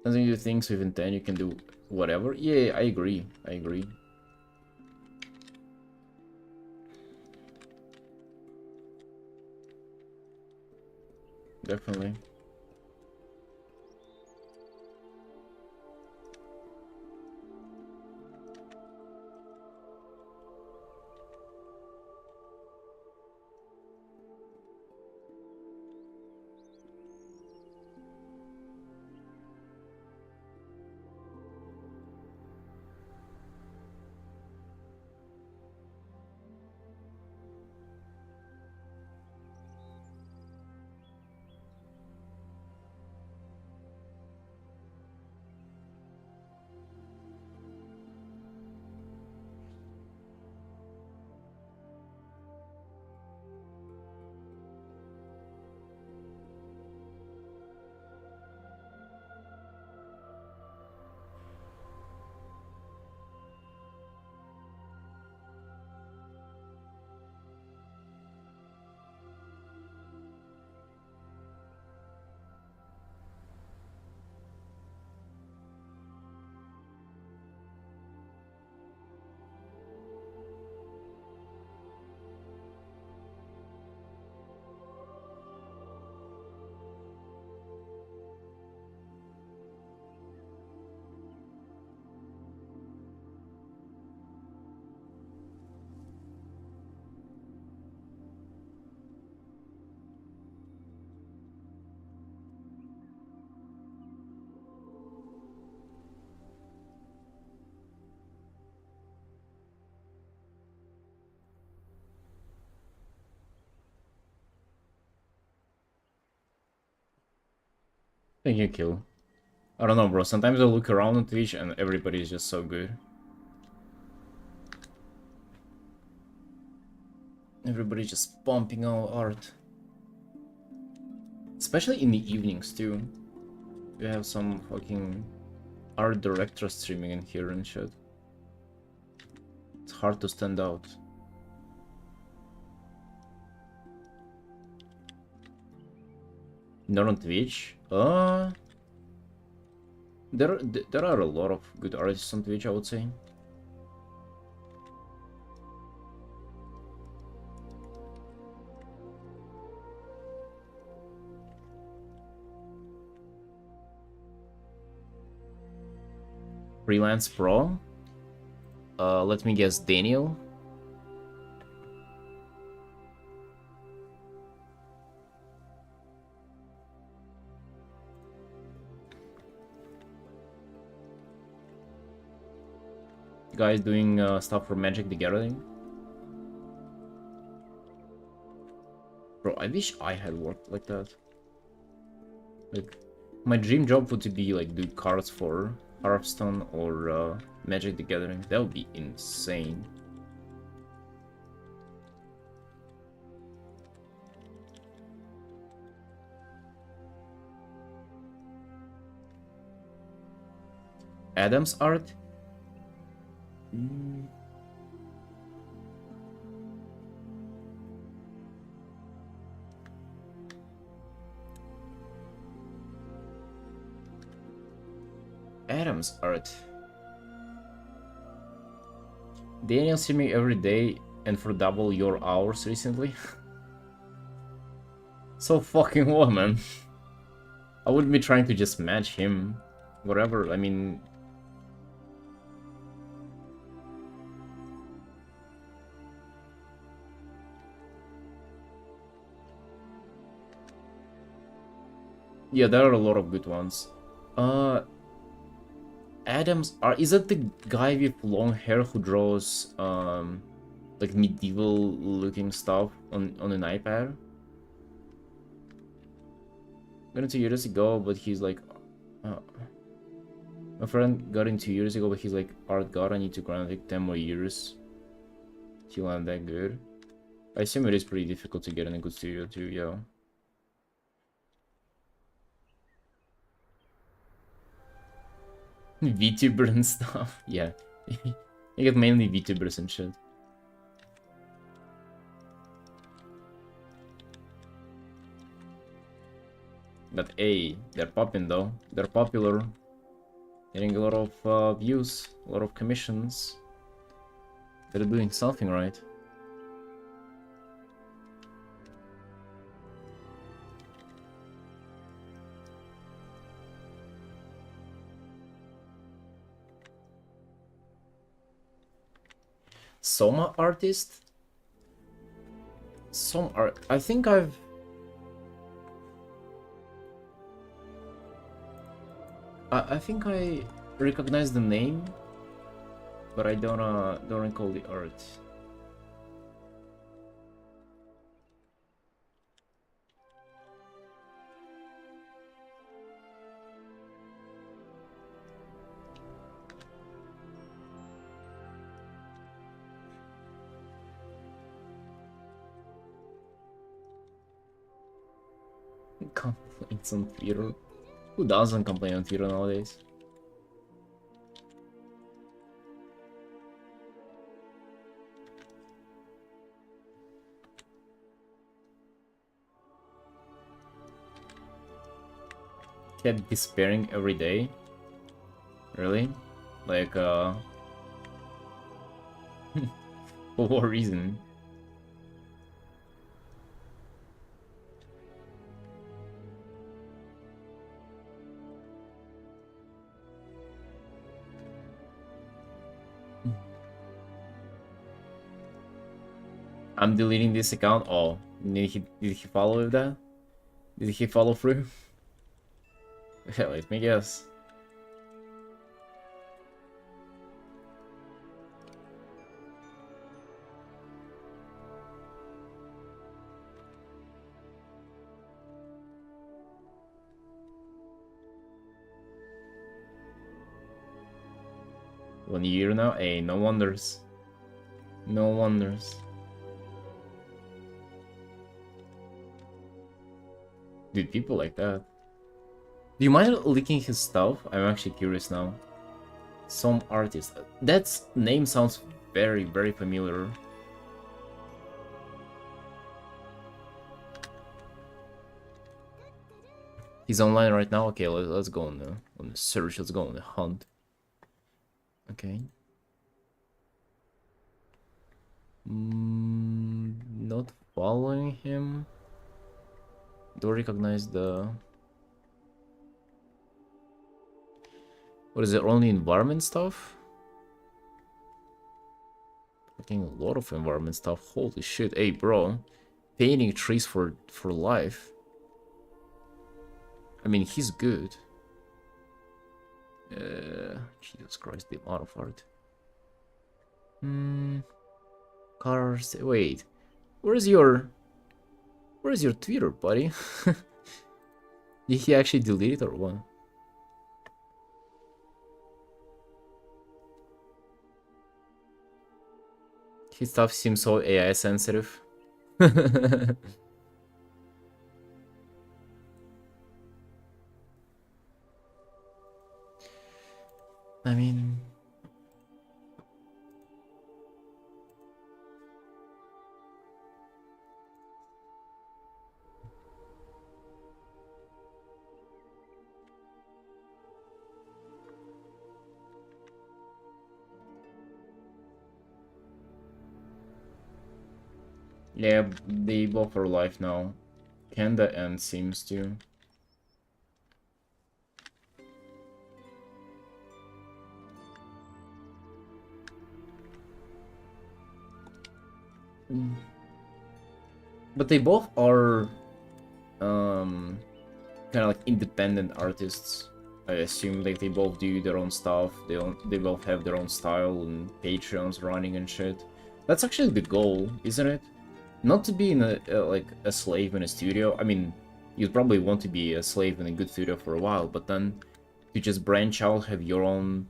As you do things with intent, you can do whatever. Yeah, I agree. I agree. Definitely. Thank you, Kill. I don't know, bro. Sometimes I look around on Twitch and everybody is just so good. Everybody's just pumping out art. Especially in the evenings, too. We have some fucking art director streaming in here and shit. It's hard to stand out. Not on Twitch? There are a lot of good artists on Twitch, I would say. Freelance Pro? Let me guess, Daniel? Guys doing stuff for Magic the Gathering? Bro, I wish I had worked like that. Like, my dream job would be like do cards for Hearthstone or Magic the Gathering. That would be insane. Adam's art? Adam's art. Daniel see me every day and for double your hours recently. So fucking what, man? I wouldn't be trying to just match him. Whatever, I mean... Yeah, there are a lot of good ones. Adam's art, is that the guy with long hair who draws like medieval looking stuff on an iPad? Got in 2 years ago, but he's like my friend got in 2 years ago, but he's like, art god, I need to grind like 10 more years till I'm that good. I assume it is pretty difficult to get in a good studio too, yeah. VTuber and stuff, yeah. You get mainly VTubers and shit. But hey, they're popping though. They're popular. Getting a lot of views, a lot of commissions. They're doing something right. Soma artist? Some art. I think I think I recognize the name, but I don't recall the art. Complaints on Twitter. Who doesn't complain on Twitter nowadays? Kept despairing every day. Really? Like, for what reason? I'm deleting this account. Oh, did he follow with that? Did he follow through? Let me guess. 1 year now? Hey, no wonders. No wonders. Dude, people like that. Do you mind leaking his stuff? I'm actually curious now. Some artist. That name sounds very, very familiar. He's online right now? Okay, let's go on the search. Let's go on the hunt. Okay. Not following him. Don't recognize the... What is it? Only environment stuff? Fucking a lot of environment stuff. Holy shit. Hey, bro. Painting trees for life. I mean, he's good. Jesus Christ, the amount of art. Cars. Wait. Where's your Twitter, buddy? Did he actually delete it or what? His stuff seems so AI sensitive. I mean... Yeah, they both are alive now. Kenda and seems to. But they both are kind of like independent artists. I assume like they both do their own stuff. They both have their own style and Patreons running and shit. That's actually the goal, isn't it? Not to be in like a slave in a studio. I mean, you'd probably want to be a slave in a good studio for a while, but then to just branch out, have your own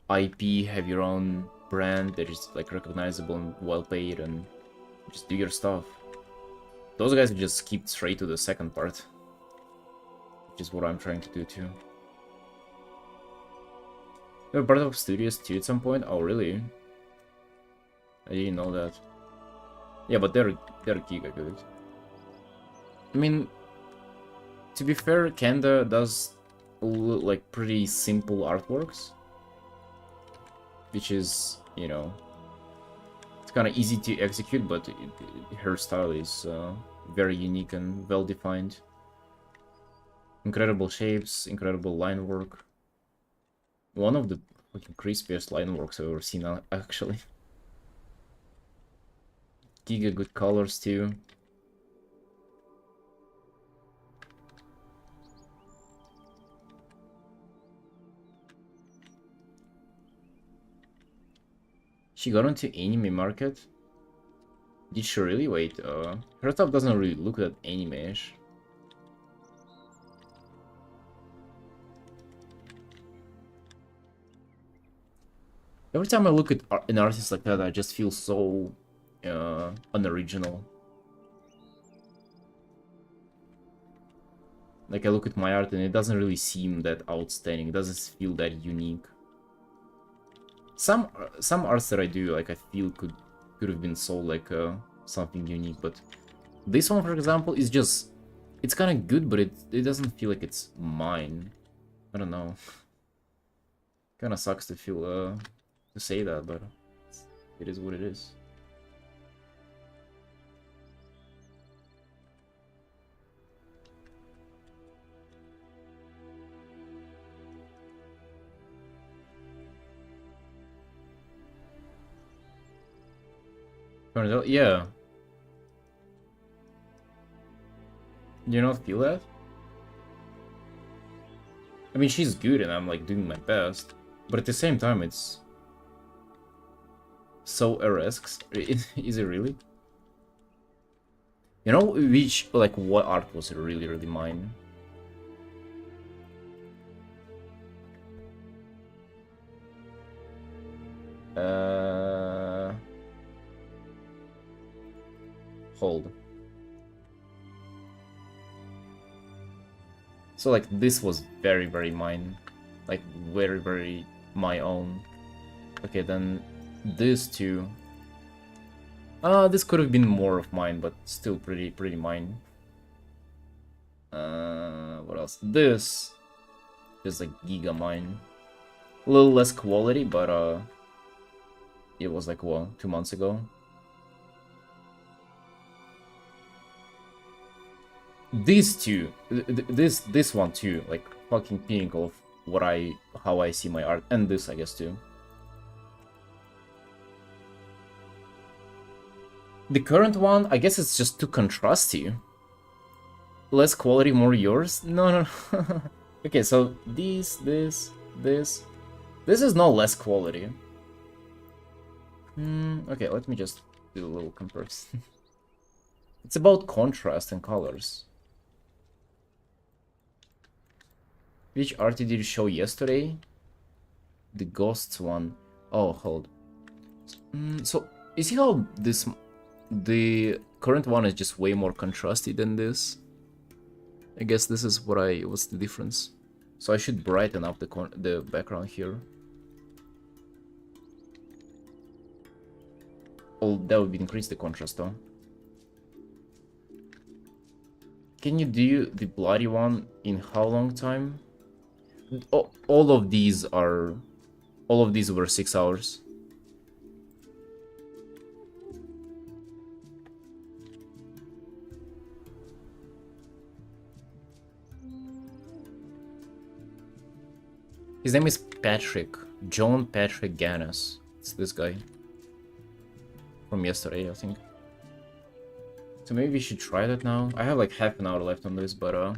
IP, have your own brand that is like recognizable and well paid, and just do your stuff. Those guys just skipped straight to the second part, which is what I'm trying to do too. They're part of studios too at some point. Oh really? I didn't know that. Yeah, but they're giga good. I mean, to be fair, Kenda does like pretty simple artworks, which is, you know, it's kind of easy to execute, but her style is very unique and well defined. Incredible shapes, incredible line work. One of the fucking crispiest line works I've ever seen, actually. Giga good colors too. She got into anime market? Did she really? Wait, her stuff doesn't really look that anime-ish. Every time I look at an artist like that, I just feel so unoriginal. Like I look at my art and it doesn't really seem that outstanding. It doesn't feel that unique. Some arts that I do, like I feel could have been sold like something unique, but this one, for example, is just, it's kind of good, but it doesn't feel like it's mine. I don't know. Kind of sucks to feel to say that, but it is what it is. Yeah. Do you not feel that? I mean, she's good and I'm like doing my best, but at the same time, it's so Eresque. Is it really? You know, which, like, what art was really, really mine? Hold. So like this was very, very mine. Like very, very my own. Okay, then this too. This could have been more of mine, but still pretty mine. What else? This is like giga mine. A little less quality, but it was like, well, 2 months ago. These two, this one too, like fucking pinnacle of what how I see my art, and this I guess too. The current one, I guess it's just too contrasty. Less quality, more yours? No. Okay, so this is not less quality. Okay, let me just do a little comparison. It's about contrast and colors. Which art did you show yesterday? The ghosts one. Oh, hold. So, you see how the current one is just way more contrasty than this? I guess this is what's the difference. So I should brighten up the background here. Oh, that would increase the contrast though. Can you do the bloody one in how long time? All of these were 6 hours. His name is Patrick. John Patrick Gannis. It's this guy. From yesterday, I think. So maybe we should try that now. I have like half an hour left on this, but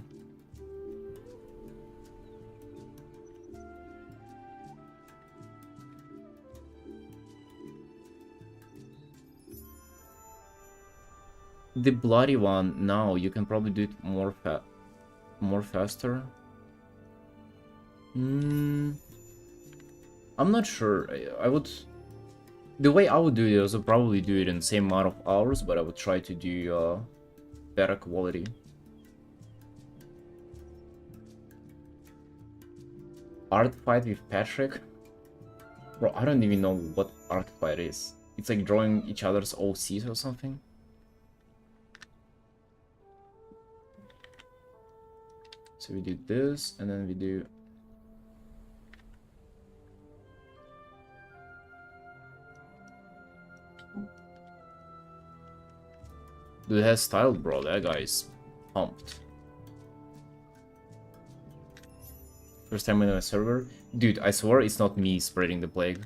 the bloody one now, you can probably do it more faster. I'm not sure. The way I would do it is I'd probably do it in the same amount of hours, but I would try to do better quality. Art fight with Patrick? Bro, I don't even know what art fight is. It's like drawing each other's OCs or something. So we do this, and then we do... Dude has style, bro. That guy is pumped. First time in a server? Dude, I swear it's not me spreading the plague.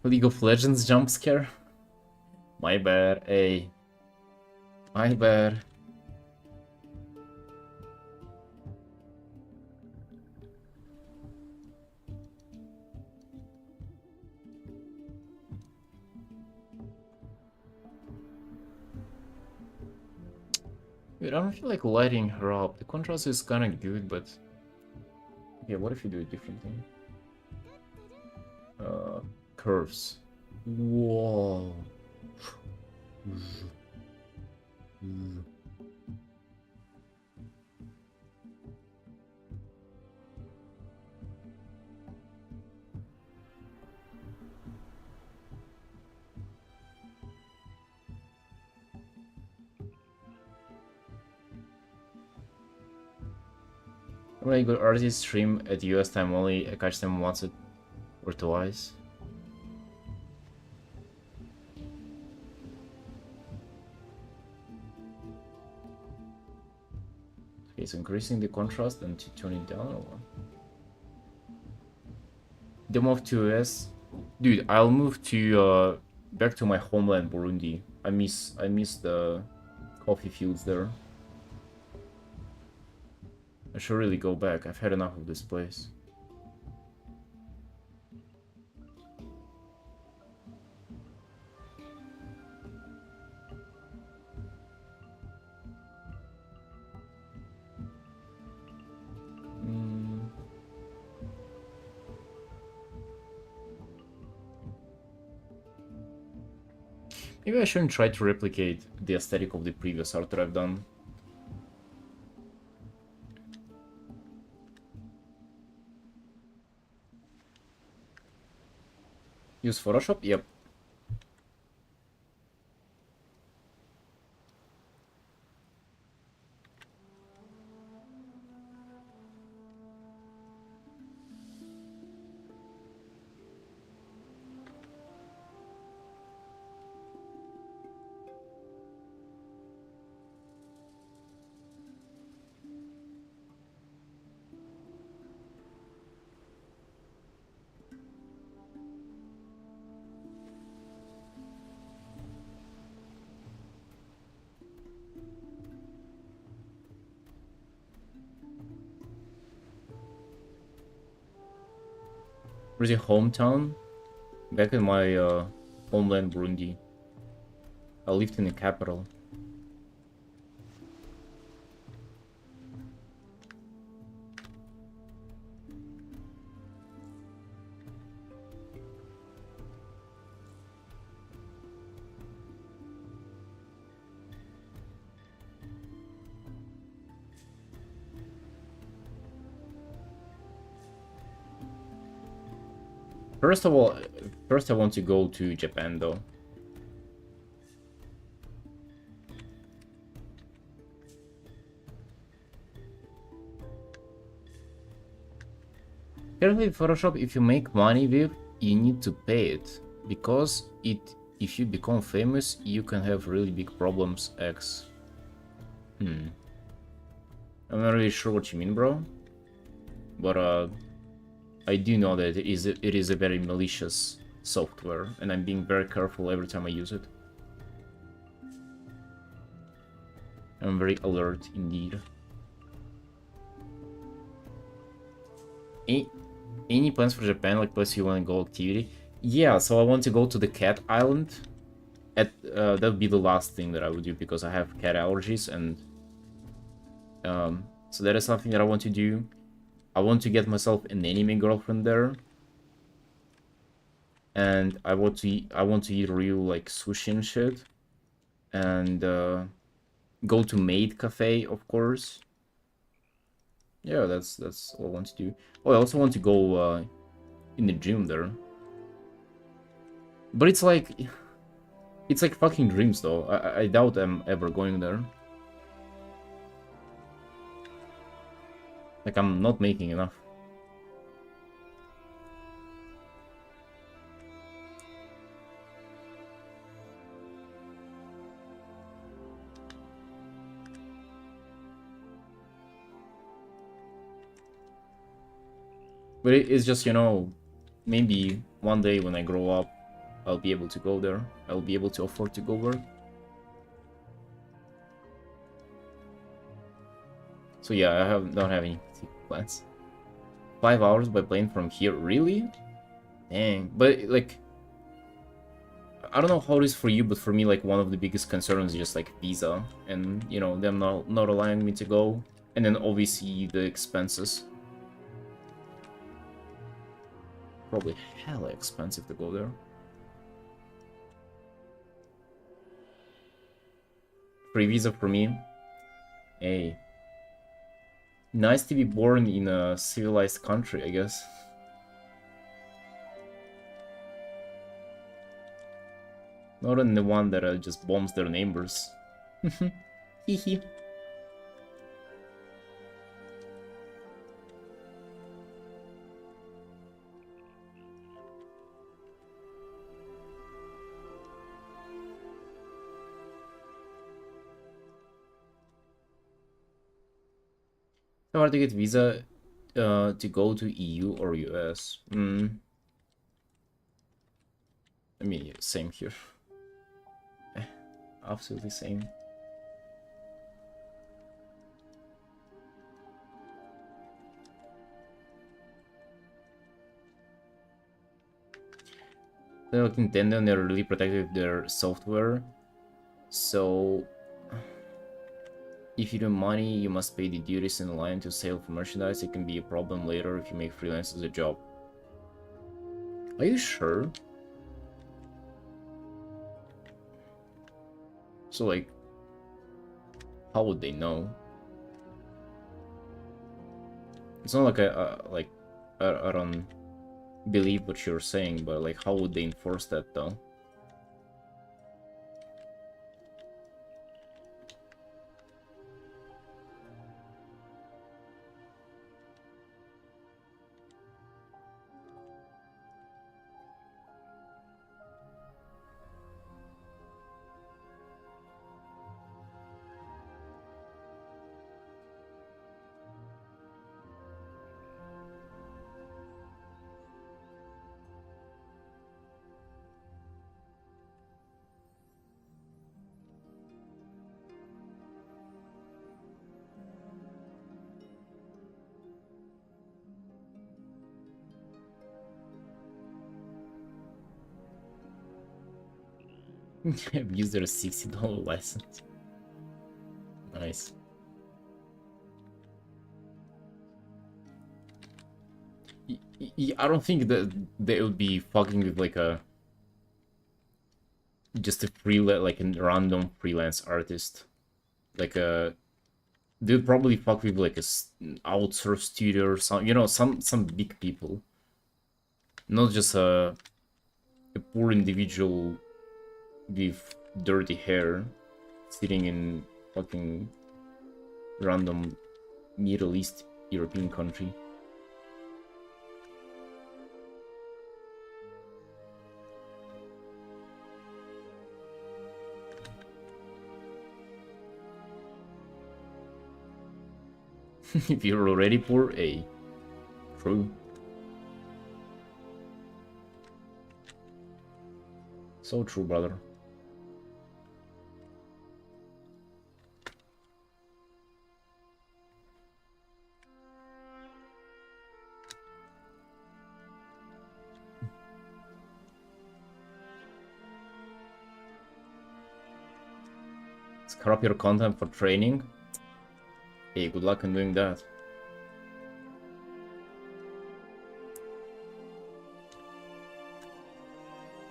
League of Legends jump scare? My bad, hey. My bad. Dude, I don't feel like lighting her up. The contrast is kinda good, but... Okay, what if you do it differently? Curves. Whoa. When I go artist stream at US time only, I catch them once or twice. Okay, so increasing the contrast and tuning down or what? Demo of 2S. Dude, I'll move to back to my homeland, Burundi. I miss the coffee fields there. should really go back. I've had enough of this place. Maybe I shouldn't try to replicate the aesthetic of the previous art that I've done. Use Photoshop? Yep. Where's your hometown? Back in my homeland, Burundi. I lived in the capital. First of all, first I want to go to Japan though. Currently, Photoshop, if you make money with, you need to pay it. Because if you become famous, you can have really big problems, X. I'm not really sure what you mean, bro. But, I do know that it is a very malicious software, and I'm being very careful every time I use it. I'm very alert indeed. Any plans for Japan, like place you want to go activity? Yeah, so I want to go to the cat island. That would be the last thing that I would do because I have cat allergies, and so that is something that I want to do. I want to get myself an anime girlfriend there, and I want to eat real like sushi and shit, and go to Maid Cafe, of course. Yeah, that's all I want to do. Oh, I also want to go in the gym there, but it's like fucking dreams though. I doubt I'm ever going there. Like, I'm not making enough. But it's just, you know, maybe one day when I grow up, I'll be able to go there. I'll be able to afford to go there. So yeah, don't have any plans. 5 hours by plane from here, really? Dang. But like, I don't know how it is for you, but for me, like, one of the biggest concerns is just like visa, and you know, them not allowing me to go, and then obviously the expenses. Probably hella expensive to go there. Free visa for me. Hey. Nice to be born in a civilized country, I guess. Not in the one that just bombs their neighbors. Hehe. How hard to get visa to go to EU or US? I mean, yeah, same here. Absolutely same. they're like Nintendo and they're really protective of their software. So if you do money, you must pay the duties in line to sale for merchandise. It can be a problem later if you make freelance as a job. Are you sure? So like, how would they know? It's not like I don't believe what you're saying, but like, how would they enforce that though? I've used their $60 license. Nice. I don't think that they would be fucking with like a just a like a random freelance artist. Like a they'd probably fuck with like a outsourced studio or some, you know, some big people, not just a poor individual with dirty hair sitting in fucking random Middle East European country. If you're already poor, a true. So true, brother. Scrap your content for training. Hey, good luck in doing that.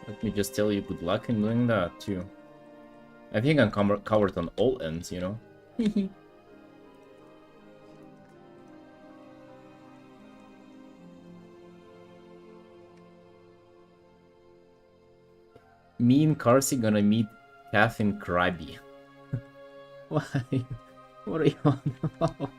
Let me just tell you, good luck in doing that too. I think I'm covered on all ends, you know? Me and Carsey gonna meet Catherine Krabby. Why? What are you on about?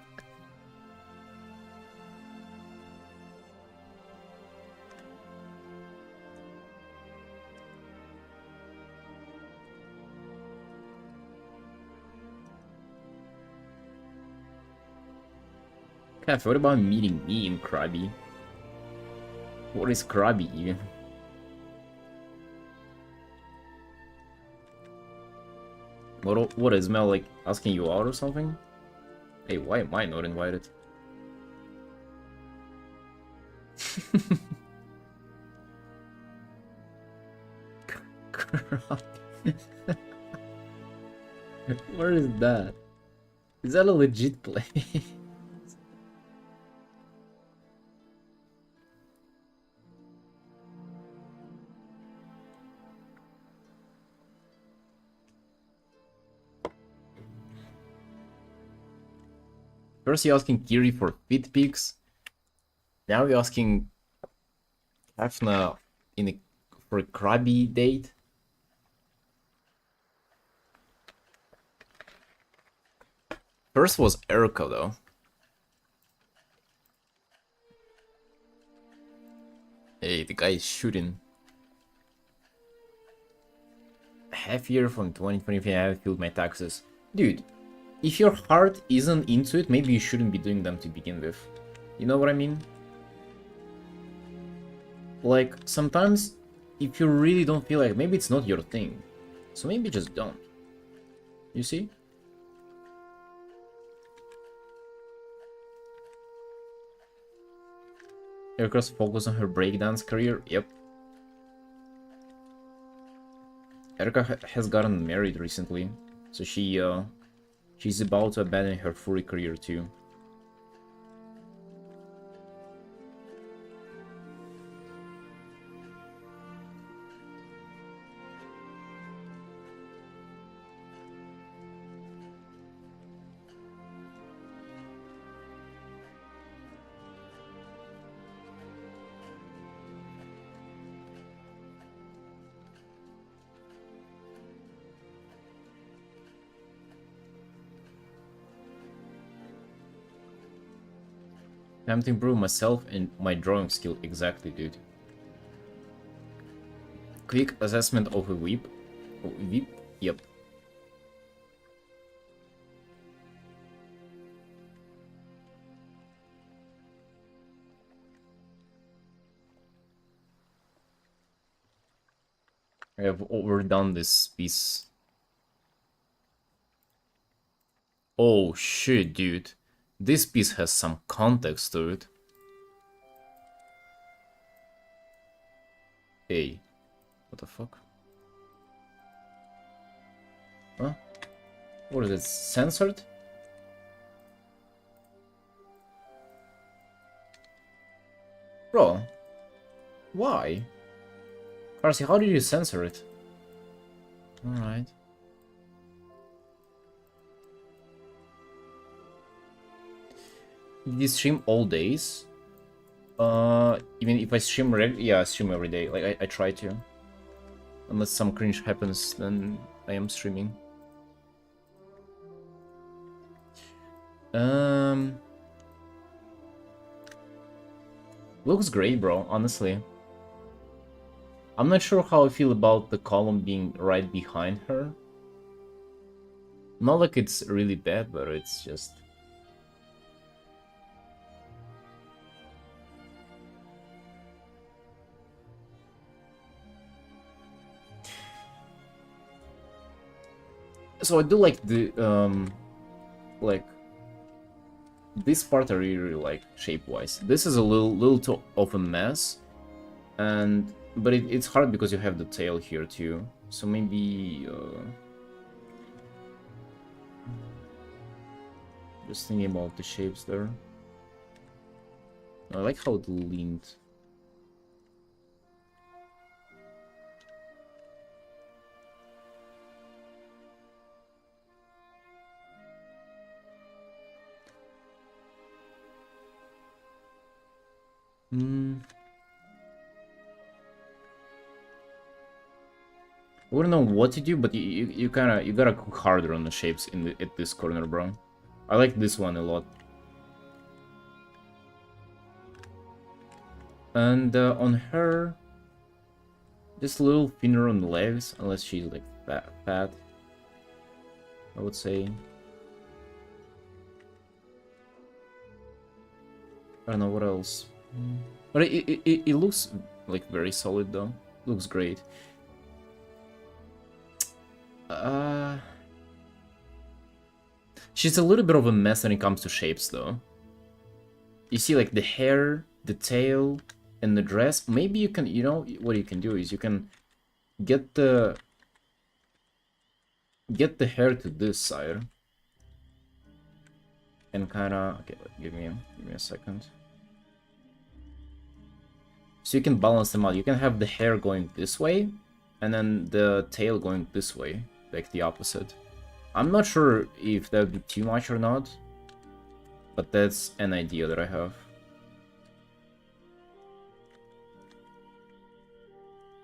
Cafe, what about meeting me and Krabby? What is Krabby even? What is Mel like asking you out or something? Hey, why am I not invited? Where is that? Is that a legit place? First you're asking Kiri for fit pics. Now you're asking Kafna for a Krabby date. First was Erica though. Hey, the guy is shooting. Half year from 2023, I haven't filled my taxes. Dude, if your heart isn't into it, maybe you shouldn't be doing them to begin with. You know what I mean? Like, sometimes, if you really don't feel like, maybe it's not your thing. So maybe just don't. You see? Erica's focus on her breakdance career? Yep. Erica has gotten married recently, so she's about to abandon her furry career too. Time to improve myself and my drawing skill. Exactly, dude. Quick assessment of a whip. Oh, whip? Yep. I have overdone this piece. Oh shit, dude. This piece has some context to it. Hey. What the fuck? Huh? What is it? Censored? Bro. Why? Carsey, how did you censor it? Alright. Did you stream all days? Even if I stream yeah, I stream every day. Like, I try to. Unless some cringe happens, then I am streaming. Looks great, bro, honestly. I'm not sure how I feel about the column being right behind her. Not like it's really bad, but it's just... So I do like the, like, this part I really like shape-wise. This is a little too of a mess, but it's hard because you have the tail here too. So maybe, just thinking about the shapes there. I like how it leaned. I wouldn't know what to do, but you gotta cook harder on the shapes at this corner, bro. I like this one a lot. And on her, just a little thinner on the legs, unless she's like fat. I would say. I don't know what else. But it looks like very solid though. Looks great. She's a little bit of a mess when it comes to shapes though. You see like the hair, the tail, and the dress. Maybe you can, you know, what you can do is you can get the hair to this side. And kinda, okay, give me a second. So you can balance them out. You can have the hair going this way, and then the tail going this way, like the opposite. I'm not sure if that would be too much or not, but that's an idea that I have.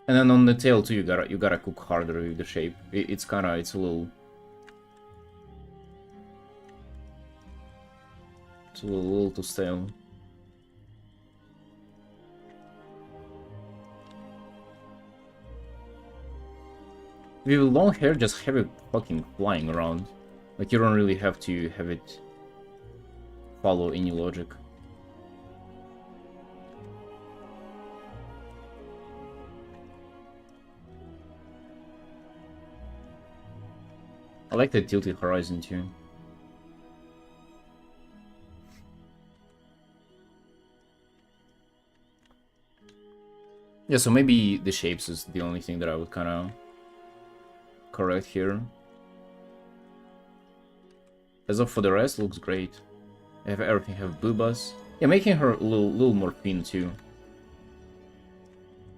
And then on the tail too, you gotta cook harder with the shape. It's a little too stale. With long hair, just have it fucking flying around. Like, you don't really have to have it follow any logic. I like the tilted horizon too. Yeah, so maybe the shapes is the only thing that I would kind of correct here. As of for the rest, looks great. Have everything have boobas. Yeah, making her a little more thin too.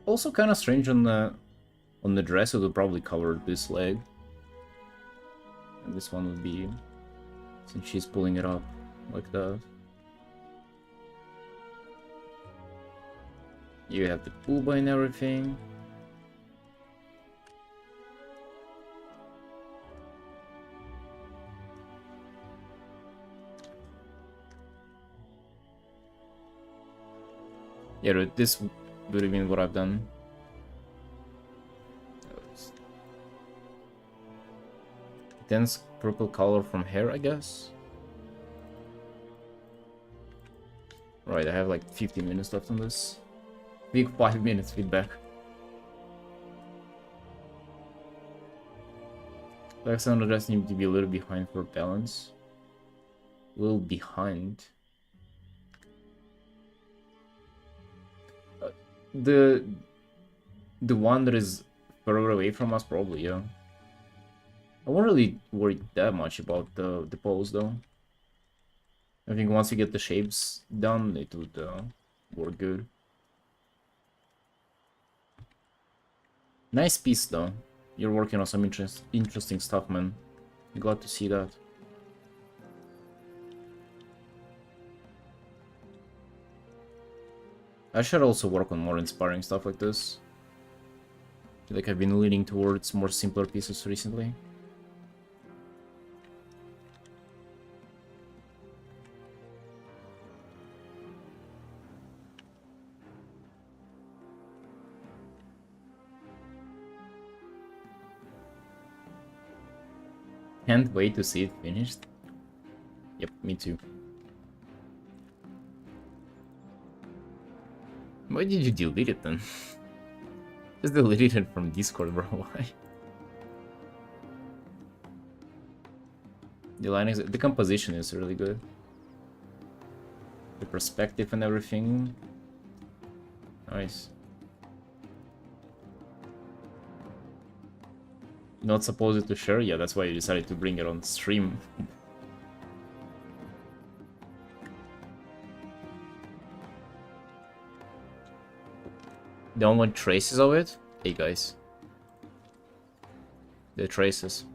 Also kind of strange on the dress. It would probably cover this leg. And this one would be, since she's pulling it up like that. You have the booba and everything. Yeah, dude, this would have been what I've done. Dense purple color from hair, I guess. Right, I have like 15 minutes left on this. Big 5 minutes feedback. Legs on the dress need to be a little behind for balance. A little behind. The one that is further away from us, probably, yeah. I won't really worry that much about the pose, though. I think once you get the shapes done, it would work good. Nice piece, though. You're working on some interesting stuff, man. Glad to see that. I should also work on more inspiring stuff like this. I feel like I've been leaning towards more simpler pieces recently. Can't wait to see it finished. Yep, me too. Why did you delete it then? Just delete it from Discord, bro. Why? The composition is really good. The perspective and everything. Nice. Not supposed to share? Yeah, that's why you decided to bring it on stream. Don't want traces of it? Hey guys. The traces.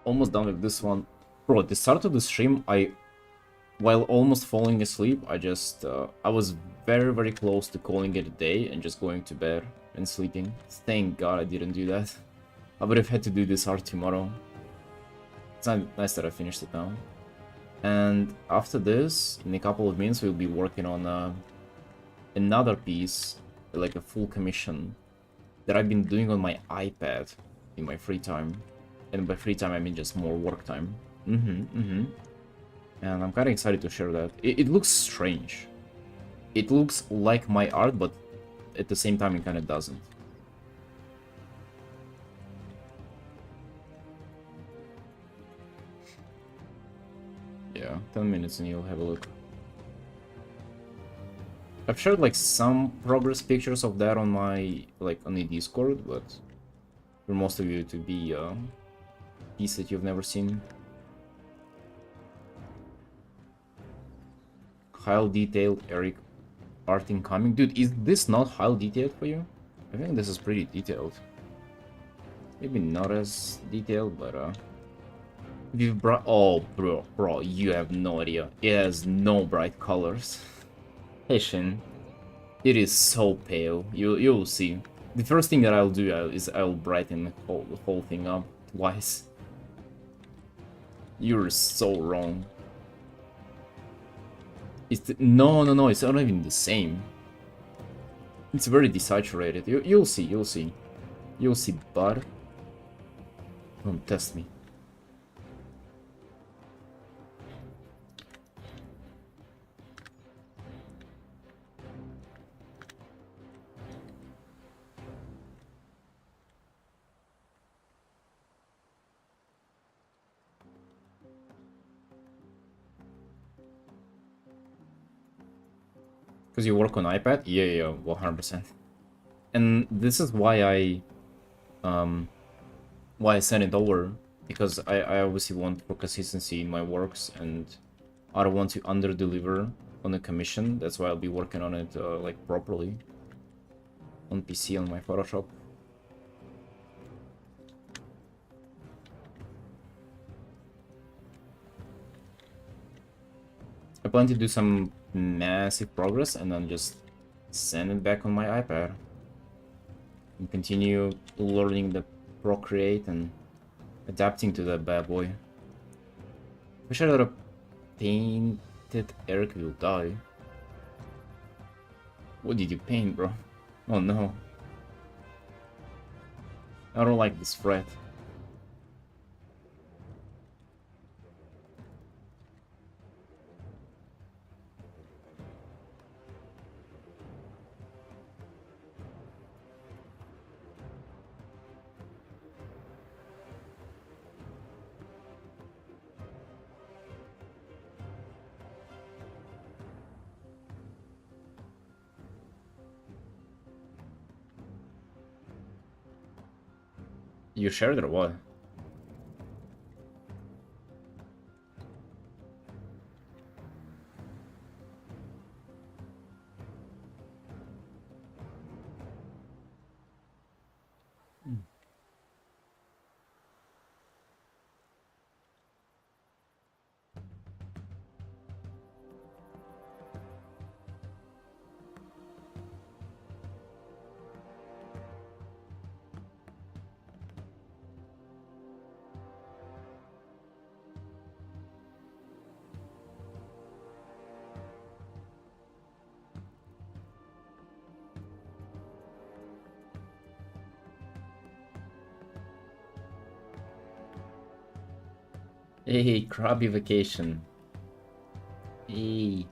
Almost done with this one. Bro, at the start of the stream, while almost falling asleep, I was very close to calling it a day and just going to bed and sleeping. Thank God I didn't do that. I would have had to do this art tomorrow. It's nice that I finished it now. And after this, in a couple of minutes, we'll be working on another piece, like a full commission, that I've been doing on my iPad in my free time. And by free time, I mean just more work time. And I'm kind of excited to share that. It looks strange. It looks like my art, but at the same time, it kind of doesn't. Yeah, 10 minutes and you'll have a look. I've shared like some progress pictures of that on my, on the Discord, but for most of you to be a piece that you've never seen. Highly detailed Eric art incoming. Dude, is this not highly detailed for you? I think this is pretty detailed. Maybe not as detailed, but We've brought. Oh, bro, you have no idea. It has no bright colors. Hey, Shin. It is so pale. You'll see. The first thing that I'll do is I'll brighten the whole thing up twice. You're so wrong. No, it's not even the same. It's very desaturated. You'll see, you'll see. You'll see, bud. Don't test me. Because you work on iPad? Yeah, 100%. And this is why I sent it over, because I obviously want for consistency in my works, and I don't want to under-deliver on the commission. That's why I'll be working on it like properly on PC on my Photoshop. I plan to do some massive progress and then just send it back on my iPad and continue learning the Procreate and adapting to that bad boy. Wish I had a painted Eric will die. What did you paint, bro? Oh no. I don't like this fret. You shared it or what? Hey, Krabby Vacation. Hey.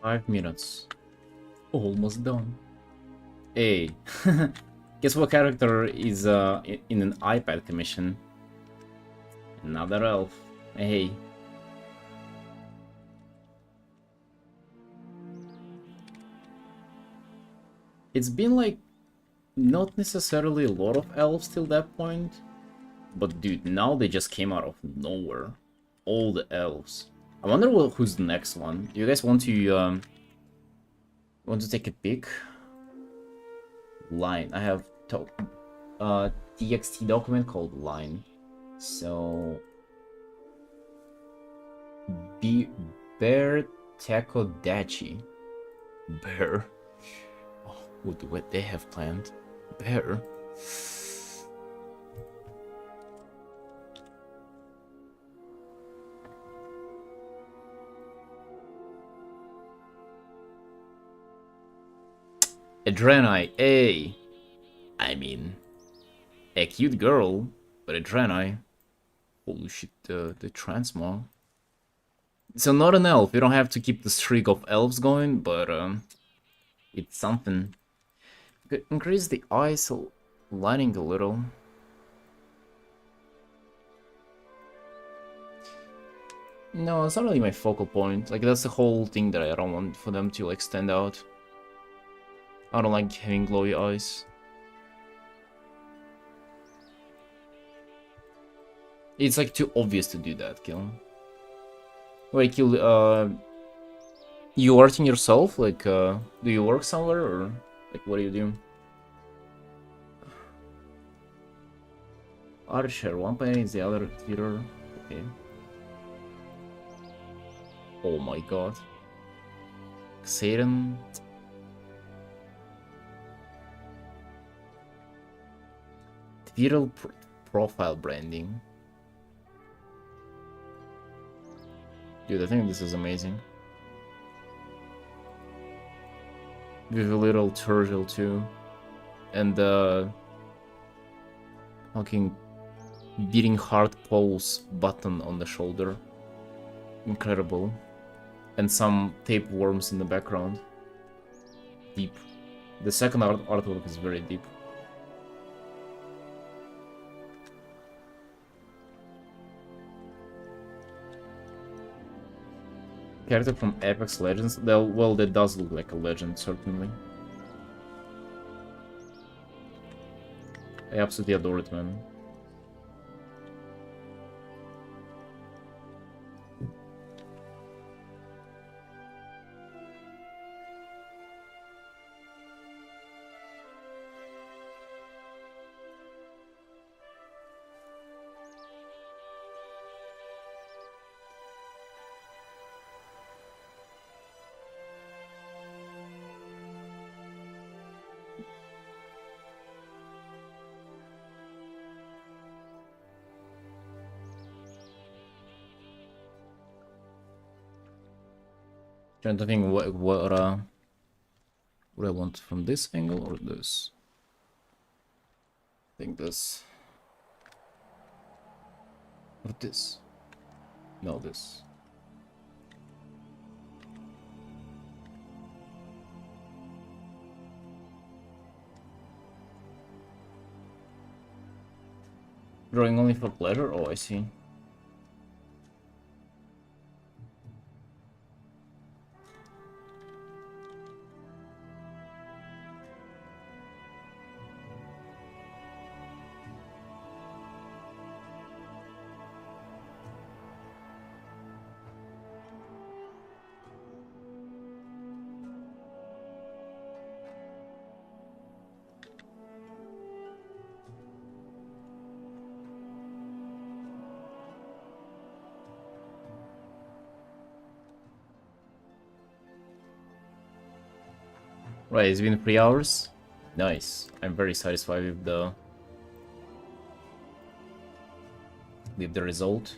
5 minutes. Almost done. Hey, guess what character is in an iPad commission? Another elf. Hey. It's been like not necessarily a lot of elves till that point, but dude, now they just came out of nowhere. All the elves. I wonder who's the next one. Do you guys want to take a pick? Line. I have txt document called line. So Bear Takodachi. Bear. Oh, what they have planned. Bear. Adrenai, A. I mean, a cute girl, but Adrenai. Holy shit, the transmog. So not an elf. You don't have to keep the streak of elves going, but it's something. Increase the eyes lining a little. No, it's not really my focal point. Like, that's the whole thing that I don't want for them to, like, stand out. I don't like having glowy eyes. It's, like, too obvious to do that, Kill. Wait, Kill, you working yourself? Like, do you work somewhere, or, like, what do you do? Archer, one painting is the other theater. Okay. Oh my god. Satan. Viral profile branding. Dude, I think this is amazing. With a little turtle too. And fucking beating heart pulse button on the shoulder. Incredible. And some tapeworms in the background. Deep. The second artwork is very deep. Character from Apex Legends? Well, that does look like a legend, certainly. I absolutely adore it, man. Trying to think what I want from this angle or this. I think this. Or this. No, this. Drawing only for pleasure? Oh, I see. Right, it's been 3 hours. Nice. I'm very satisfied with the result.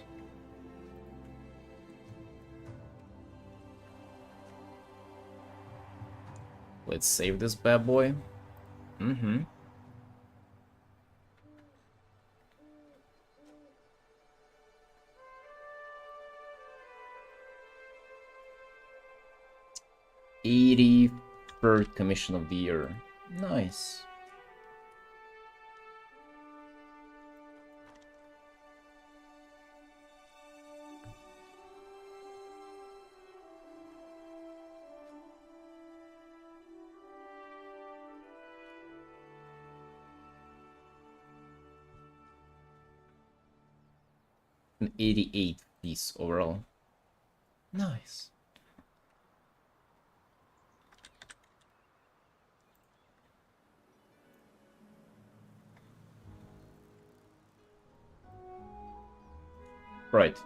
Let's save this bad boy. 83rd commission of the year. Nice. An 88 piece overall. Nice. Right.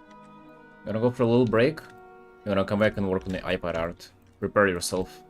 I'm gonna go for a little break. I'm gonna come back and work on the iPad art. Prepare yourself.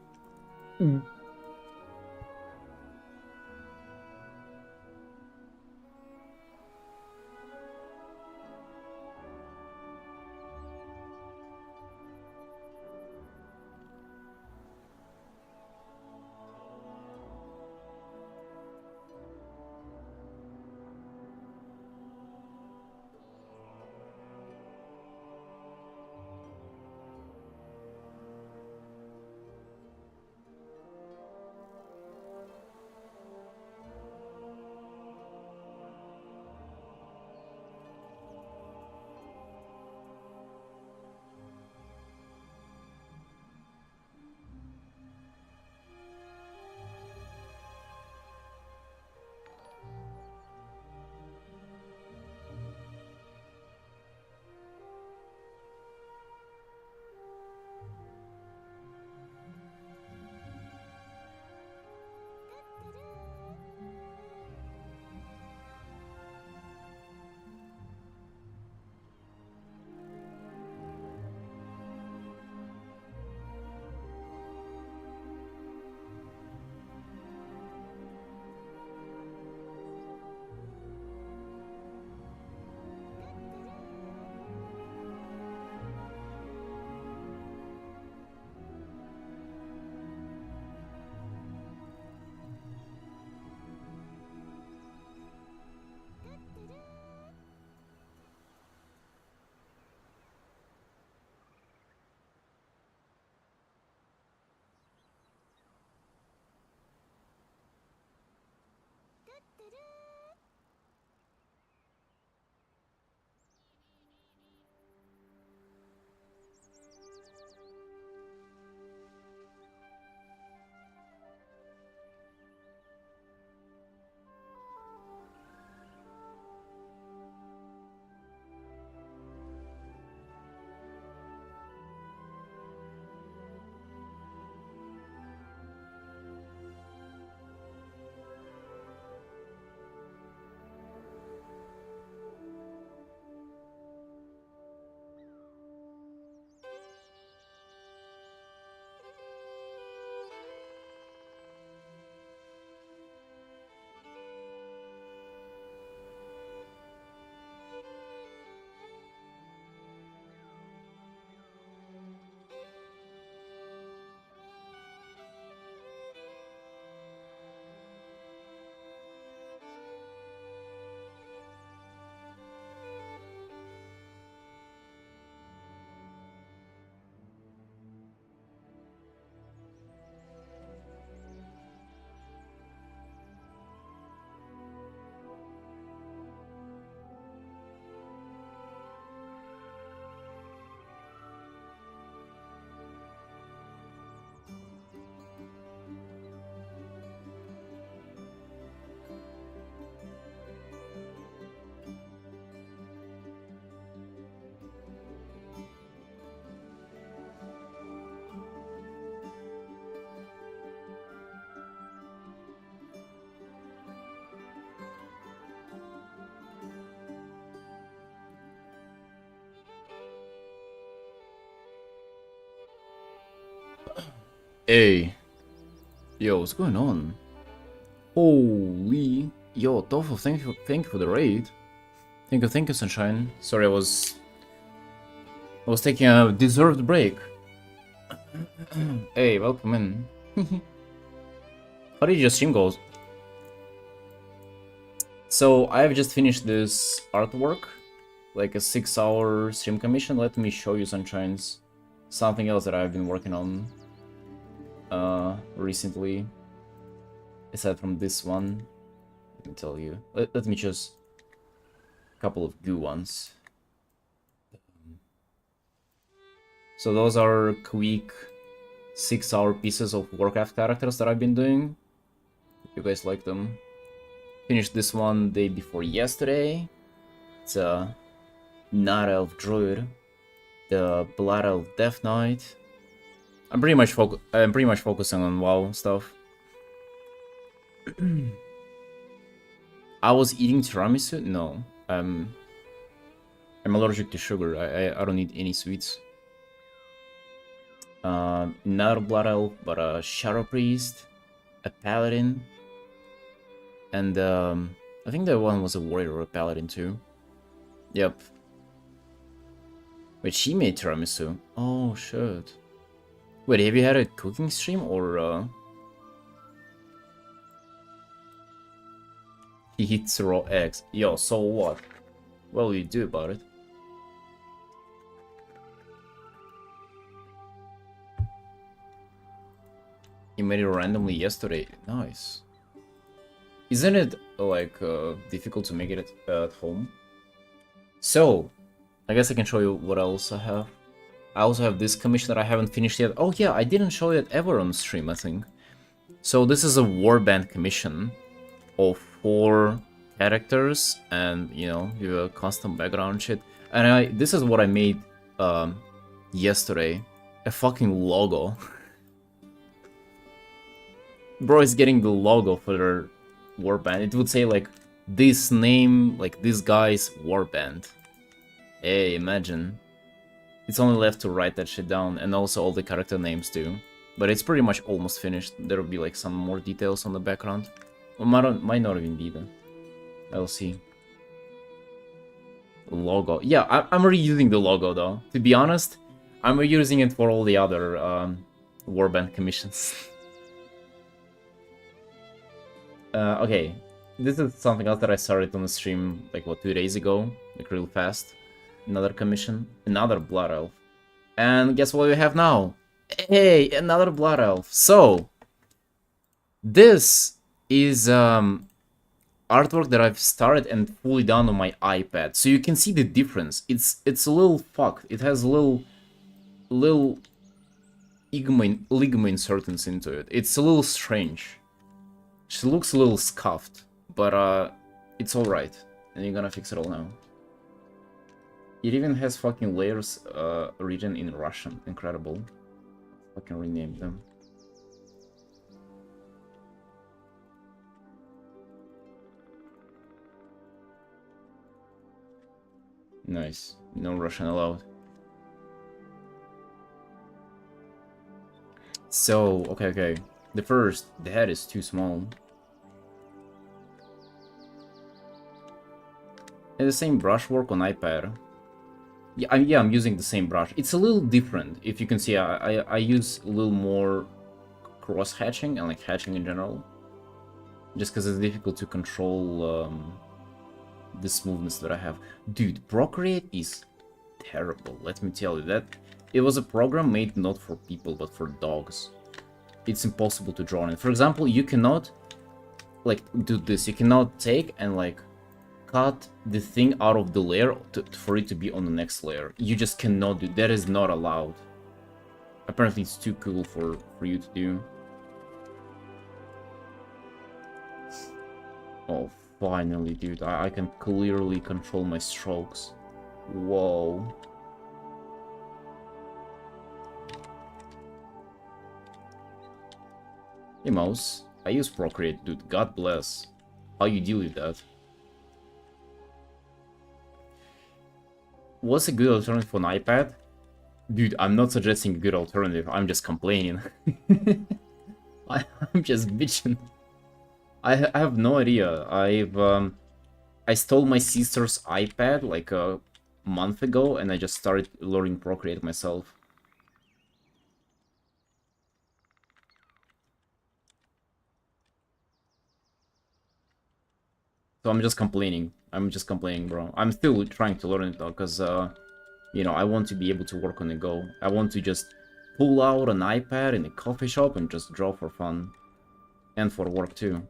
Hey. Yo, what's going on? Holy. Yo, Tofu, thank you for the raid. Thank you, Sunshine. Sorry, I was taking a deserved break. Hey, welcome in. How did your stream go? So, I've just finished this artwork, like a 6-hour stream commission. Let me show you, Sunshine's something else that I've been working on. recently. Aside from this one, let me tell you. Let me choose a couple of good ones. So those are quick 6-hour pieces of Warcraft characters that I've been doing. If you guys like them. Finished this one day before yesterday. It's a Night Elf Druid, the Blood Elf Death Knight. I'm pretty much focusing on WoW stuff. I was eating tiramisu? No. I'm allergic to sugar. I don't eat any sweets. Not a Blood Elf, but a Shadow Priest, a Paladin, and I think that one was a Warrior or a Paladin too. Yep. Wait, she made tiramisu. Oh shit. Wait, have you had a cooking stream or He eats raw eggs. Yo, so what? What will you do about it? You made it randomly yesterday. Nice. Isn't it, like, difficult to make it at home? So, I guess I can show you what else I have. I also have this commission that I haven't finished yet. Oh yeah, I didn't show it ever on stream, I think. So this is a warband commission of 4 characters, and, you know, you have a custom background shit. And this is what I made yesterday. A fucking logo. Bro is getting the logo for their warband. It would say, like, this name, like, this guy's warband. Hey, imagine. It's only left to write that shit down, and also all the character names too. But it's pretty much almost finished. There will be, like, some more details on the background. Or might not even be there. I'll see. Logo. Yeah, I'm reusing the logo, though. To be honest, I'm reusing it for all the other warband commissions. Okay, this is something else that I started on the stream, like, what, 2 days ago? Like, real fast. Another commission. Another Blood Elf. And guess what we have now? Hey, another Blood Elf. So, this is artwork that I've started and fully done on my iPad. So you can see the difference. It's a little fucked. It has little ligma insertions into it. It's a little strange. She looks a little scuffed, but it's alright. And you're gonna fix it all now. It even has fucking layers written in Russian. Incredible. Fucking rename them. Nice. No Russian allowed. So, okay. The head is too small. And the same brushwork on iPad. Yeah, I'm using the same brush. It's a little different. If you can see, I use a little more cross-hatching and, like, hatching in general. Just because it's difficult to control the smoothness that I have. Dude, Procreate is terrible, let me tell you that. It was a program made not for people, but for dogs. It's impossible to draw on it. For example, you cannot, like, do this. You cannot take and, like, cut the thing out of the layer for it to be on the next layer. You just cannot do that. Is not allowed. Apparently it's too cool for you to do. Oh, finally, dude. I can clearly control my strokes. Whoa. Hey, mouse. I use Procreate, dude. God bless. How you deal with that? What's a good alternative for an iPad? Dude, I'm not suggesting a good alternative. I'm just complaining. I'm just bitching. I have no idea. I stole my sister's iPad like a month ago, and I just started learning Procreate myself. So I'm just complaining. Bro. I'm still trying to learn it though, because, you know, I want to be able to work on the go. I want to just pull out an iPad in a coffee shop and just draw for fun. And for work too.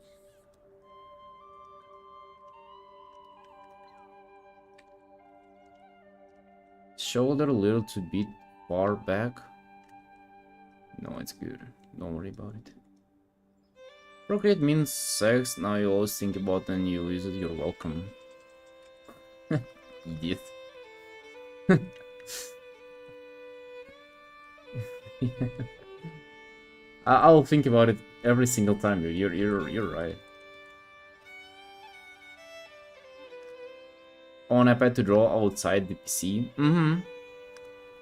Shoulder a little too bit far back. No, it's good. Don't worry about it. Procreate means sex. Now you always think about it and you use it. You're welcome. Idiot. I'll think about it every single time. You're right. On iPad to draw outside the PC.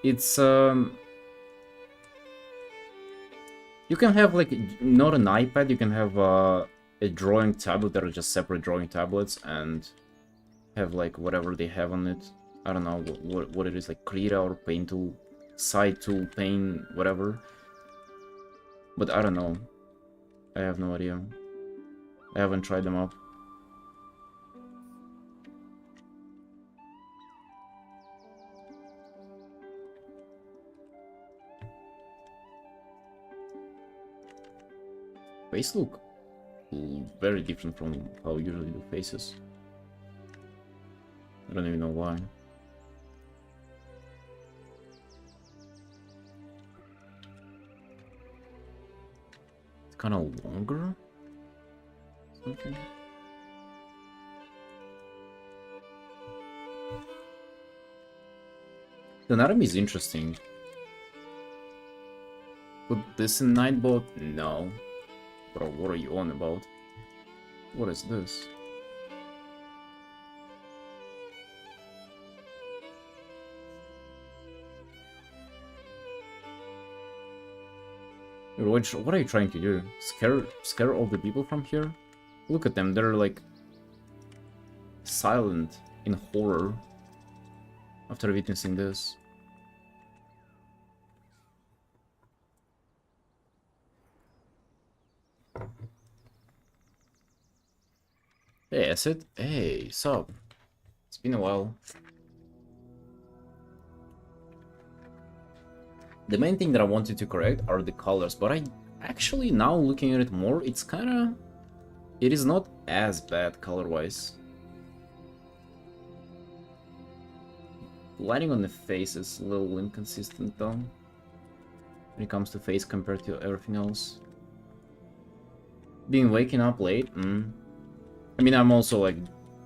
It's you can have like not an iPad. You can have a drawing tablet that are just separate drawing tablets and have like whatever they have on it. I don't know what it is, like Krita or Paint Tool, Side Tool, Paint, whatever. But I don't know. I have no idea. I haven't tried them up. Face look very different from how I usually do faces. I don't even know why. It's kind of longer. Something. The anatomy is interesting. Put this in Nightbot? No. Bro, what are you on about? What is this? What are you trying to do? Scare all the people from here? Look at them, they're like silent in horror after witnessing this. Hey, Acid. Hey, sup? It's been a while. The main thing that I wanted to correct are the colors, but I actually, now looking at it more, it's kinda... It is not as bad color-wise. Lighting on the face is a little inconsistent though, when it comes to face compared to everything else. Being waking up late? I mean, I'm also like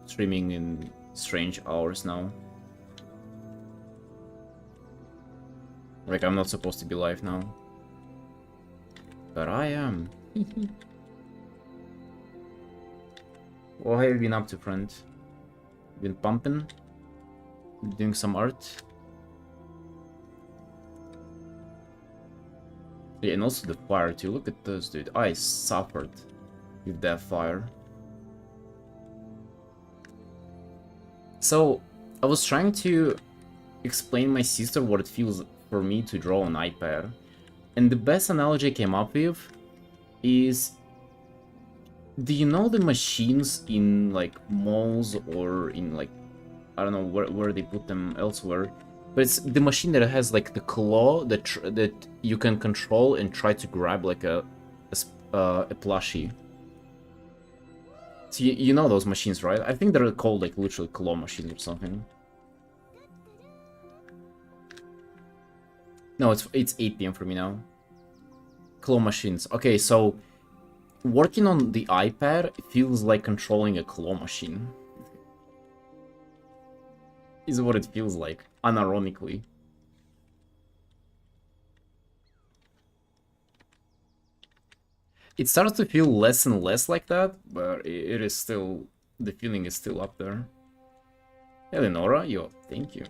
streaming in strange hours now. Like, I'm not supposed to be live now. But I am. What have you been up to, friend? Been pumping? Doing some art? Yeah, and also the fire too. Look at this, dude. I suffered with that fire. So, I was trying to explain my sister what it feels for me to draw on iPad. And the best analogy I came up with is... Do you know the machines in, like, malls or in, like, I don't know where they put them elsewhere, but it's the machine that has, like, the claw that you can control and try to grab, like, a plushie. So you know those machines, right? I think they're called, like, literally claw machines or something. No, it's 8 PM for me now. Claw machines. Okay, so working on the iPad feels like controlling a claw machine. Is what it feels like, unironically. It starts to feel less and less like that, but it is still... The feeling is still up there. Eleonora, yo, thank you.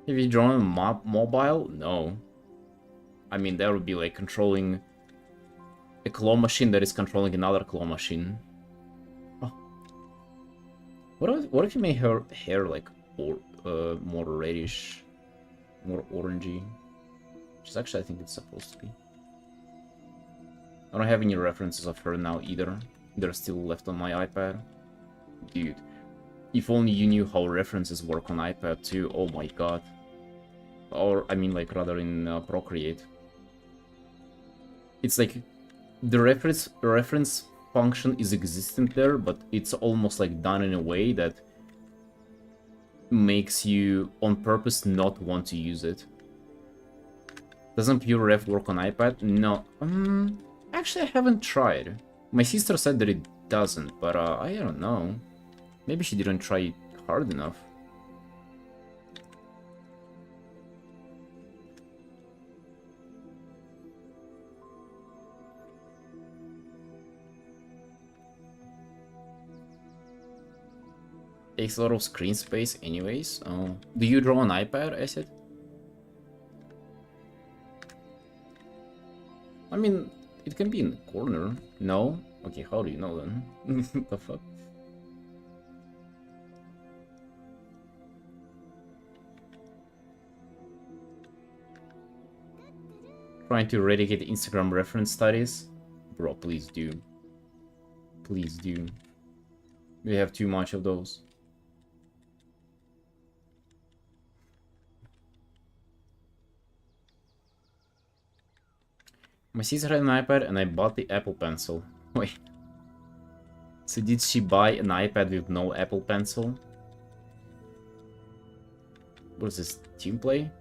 Have you drawn a mobile? No. I mean, that would be like controlling a claw machine that is controlling another claw machine. Oh. What if you made her hair like more reddish, more orangey? Which is actually, I think it's supposed to be. I don't have any references of her now either. They're still left on my iPad. Dude. If only you knew how references work on iPad too. Oh my god. Or, I mean, like, rather in Procreate. It's like, the reference function is existent there, but it's almost like done in a way that makes you on purpose not want to use it. Doesn't pure ref work on iPad? No. Actually, I haven't tried. My sister said that it doesn't, but I don't know. Maybe she didn't try it hard enough. Takes a lot of screen space anyways. Oh. Do you draw on iPad, Acid? I mean, it can be in the corner. No? Okay, how do you know then? The fuck? Trying to eradicate Instagram reference studies? Bro, please do. Please do. We have too much of those. My sister had an iPad and I bought the Apple Pencil. Wait. So did she buy an iPad with no Apple Pencil? What is this? Team play?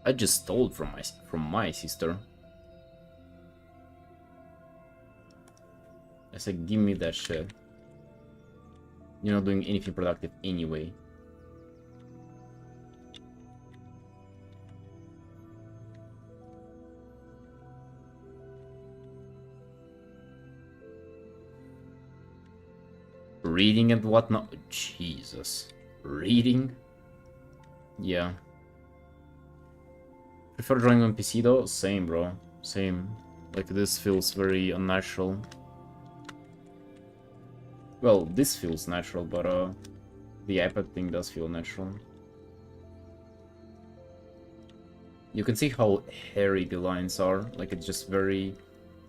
I just stole it from my sister. I said, give me that shit. You're not doing anything productive anyway. Reading and whatnot? Jesus. Reading? Yeah. Prefer drawing on PC though? Same, bro. Same. Like, this feels very unnatural. Well, this feels natural, but the iPad thing does feel natural. You can see how hairy the lines are. Like, it's just very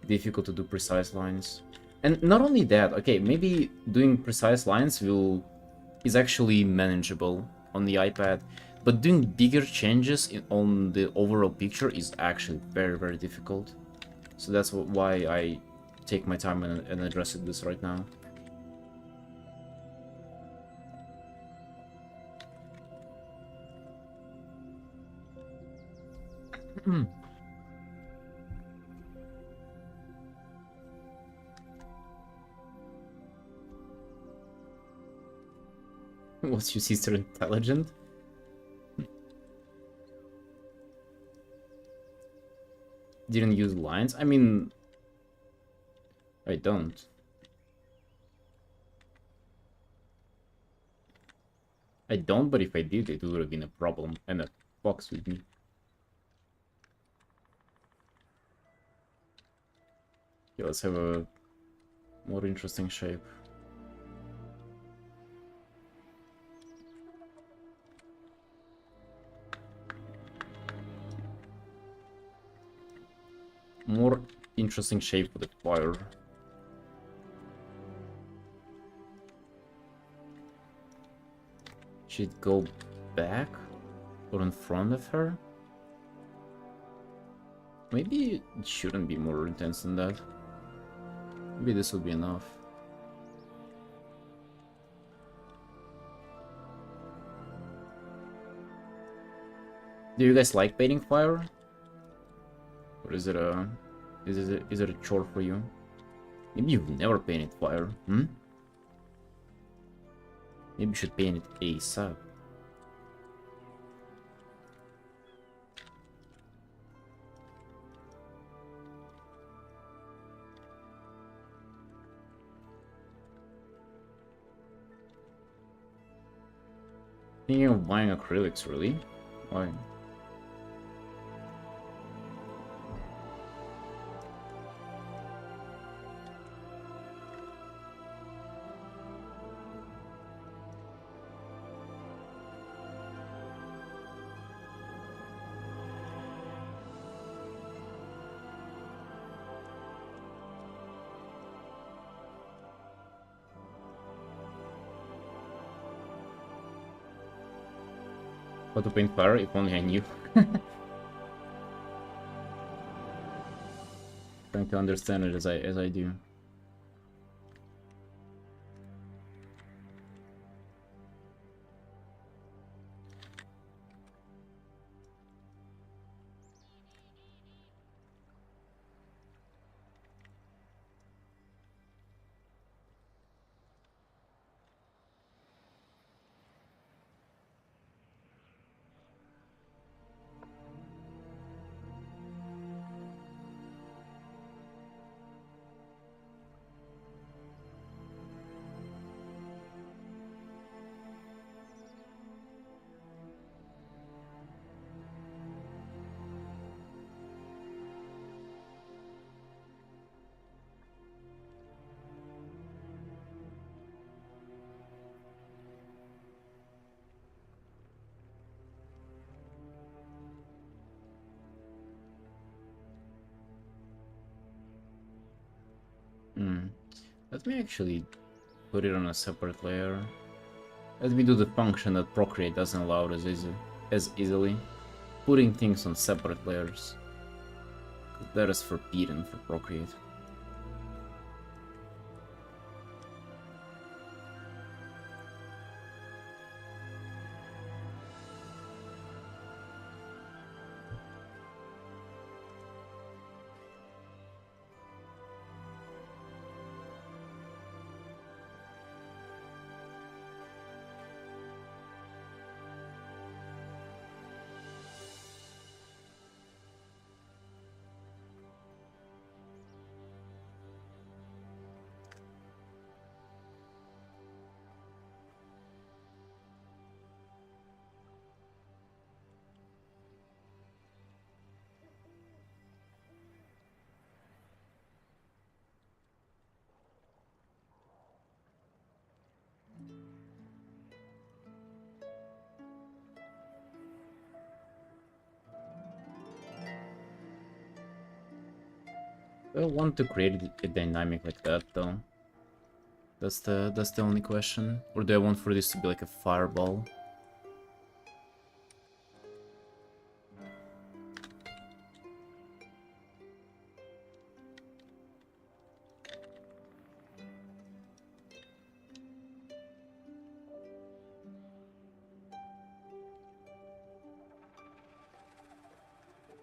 difficult to do precise lines. And not only that, okay, maybe doing precise lines is actually manageable on the iPad, but doing bigger changes on the overall picture is actually very, very difficult. So that's why I take my time and address this right now. Was your sister intelligent? Didn't use lines? I mean, I don't. I don't, but if I did, it would have been a problem, and that fucks with me. Okay, let's have a more interesting shape. More interesting shape for the fire. Should it go back or in front of her? Maybe it shouldn't be more intense than that. Maybe this will be enough. Do you guys like painting fire? Or is it a chore for you? Maybe you've never painted fire, hmm? Maybe you should paint it ASAP. Thinking of buying acrylics, really? Why? How to paint fire, if only I knew. Trying to understand it as I do. Let me actually put it on a separate layer. Let me do the function that Procreate doesn't allow as easily. Putting things on separate layers. That is forbidden for Procreate. I don't want to create a dynamic like that though. That's the only question. Or do I want for this to be like a fireball?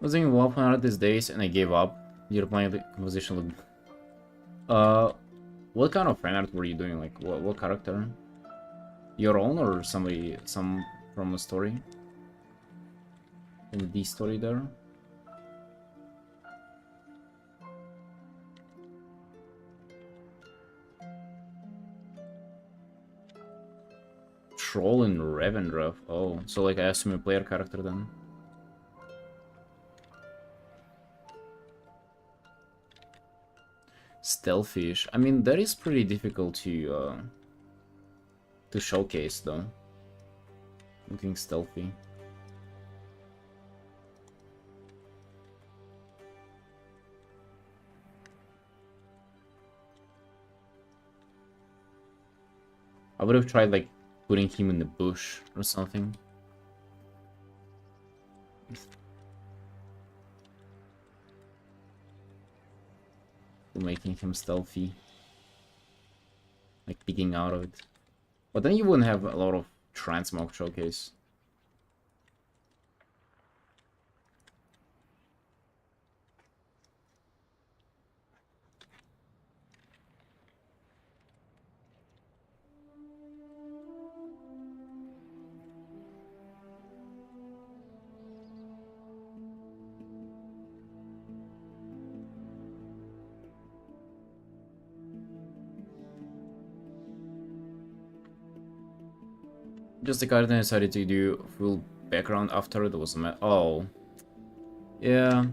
I was doing 100 these days and I gave up. You're playing the composition. What kind of fan art were you doing? Like, what character? Your own or some from a story? From the story there? Troll in Revendreth. Oh, so like I assume a player character then. Stealthish. I mean, that is pretty difficult to showcase though. Looking stealthy. I would have tried like putting him in the bush or something. Making him stealthy. Like peeking out of it. But then you wouldn't have a lot of transmog showcase. Just the card I decided to do full background after there was a oh. Yeah.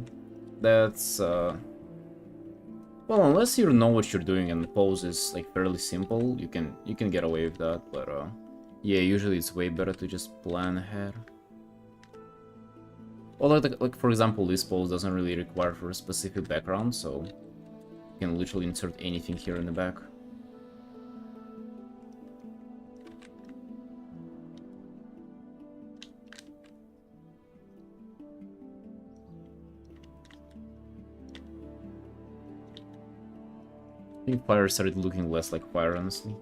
That's well, unless you know what you're doing and the pose is like fairly simple, you can get away with that, but yeah, usually it's way better to just plan ahead. Well, like for example, this pose doesn't really require for a specific background, so you can literally insert anything here in the back. think fire started looking less like fire, honestly.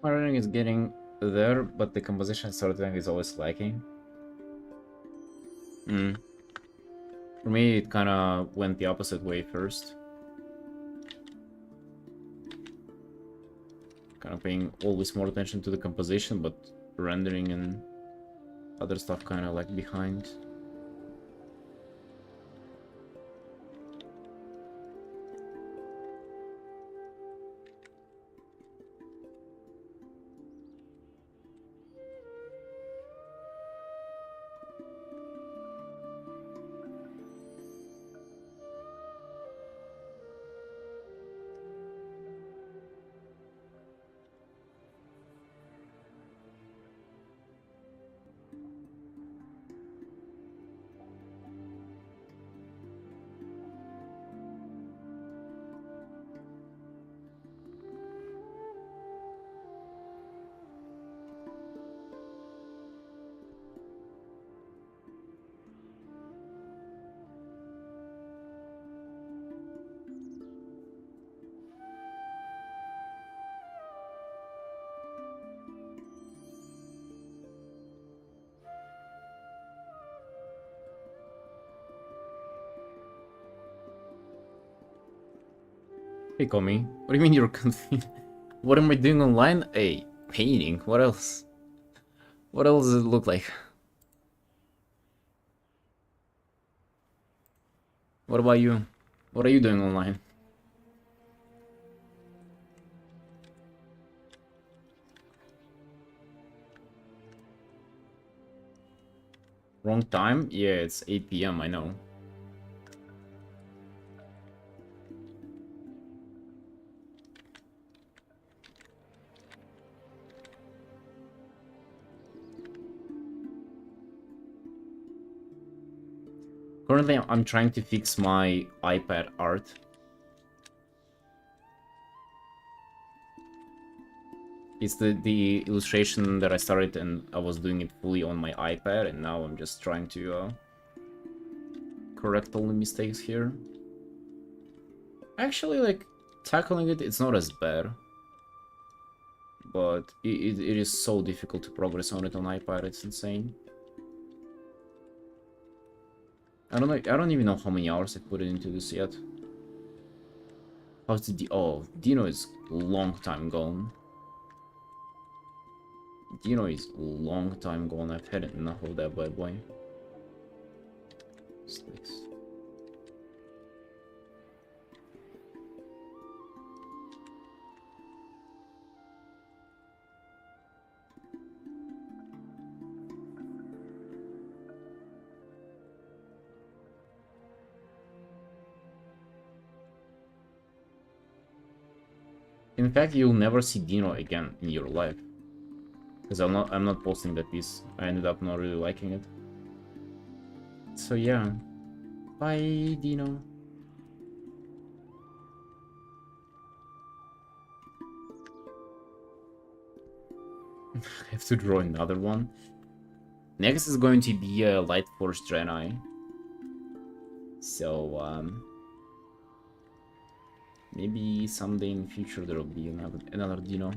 My running is getting there, but the composition sorting is always lacking. For me, it kind of went the opposite way first. Kind of paying always more attention to the composition, but rendering and other stuff kind of like behind. Hey, Komi. What do you mean you're confused? What am I doing online? Hey, painting. What else? What else does it look like? What about you? What are you doing online? Wrong time? Yeah, it's 8 p.m. I know. Currently, I'm trying to fix my iPad art. It's the illustration that I started and I was doing it fully on my iPad, and now I'm just trying to correct all the mistakes here. Actually, like, tackling it, it's not as bad. But it is so difficult to progress on it on iPad, it's insane. I don't even know how many hours I put into this yet. How's the oh, Dino is long time gone. Dino is long time gone. I've had enough of that bad boy. Sticks. In fact, you'll never see Dino again in your life. Because I'm not posting that piece. I ended up not really liking it. So yeah. Bye, Dino. I have to draw another one. Next is going to be a Light Force Draenei. So maybe someday in the future there will be another Dino.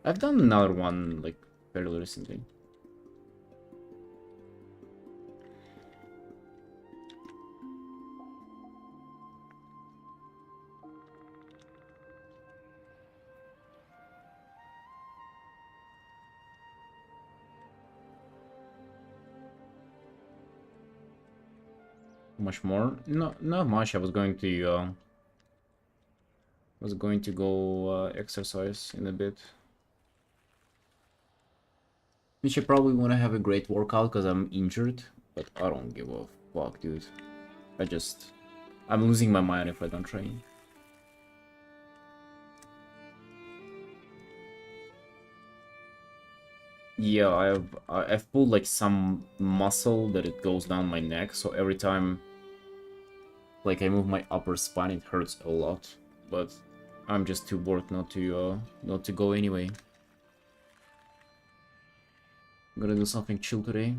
I've done another one like fairly recently. Much more? No, not much. I was going to go exercise in a bit. Which I probably want to have a great workout because I'm injured, but I don't give a fuck, dude. I'm losing my mind if I don't train. Yeah, I've pulled like some muscle that it goes down my neck, so every time like I move my upper spine, it hurts a lot. But I'm just too bored not to go anyway. I'm gonna do something chill today.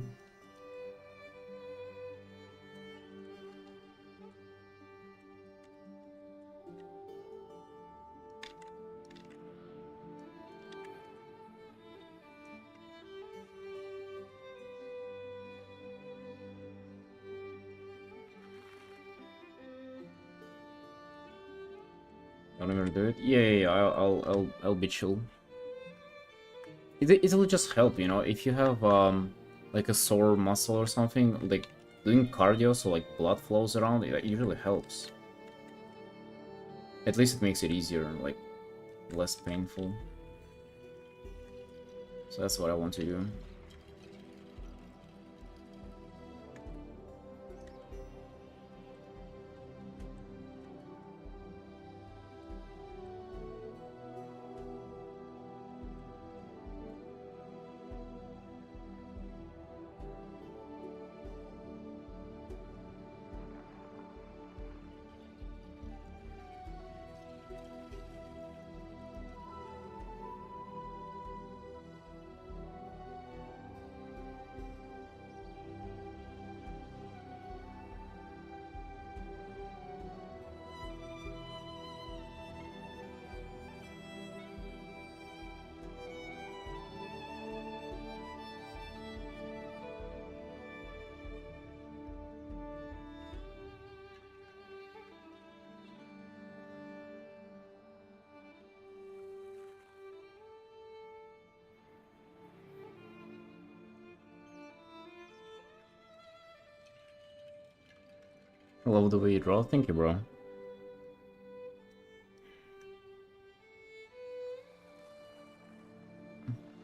Don't ever do it. Yeah. I'll be chill. It'll just help, you know, if you have like a sore muscle or something, like doing cardio so like blood flows around, it usually helps. At least it makes it easier, like less painful. So that's what I want to do. I love the way you draw. Thank you, bro.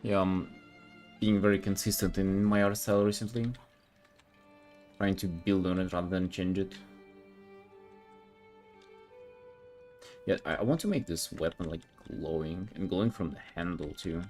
Yeah, I'm being very consistent in my art style recently. Trying to build on it rather than change it. Yeah, I want to make this weapon like glowing, and glowing from the handle too.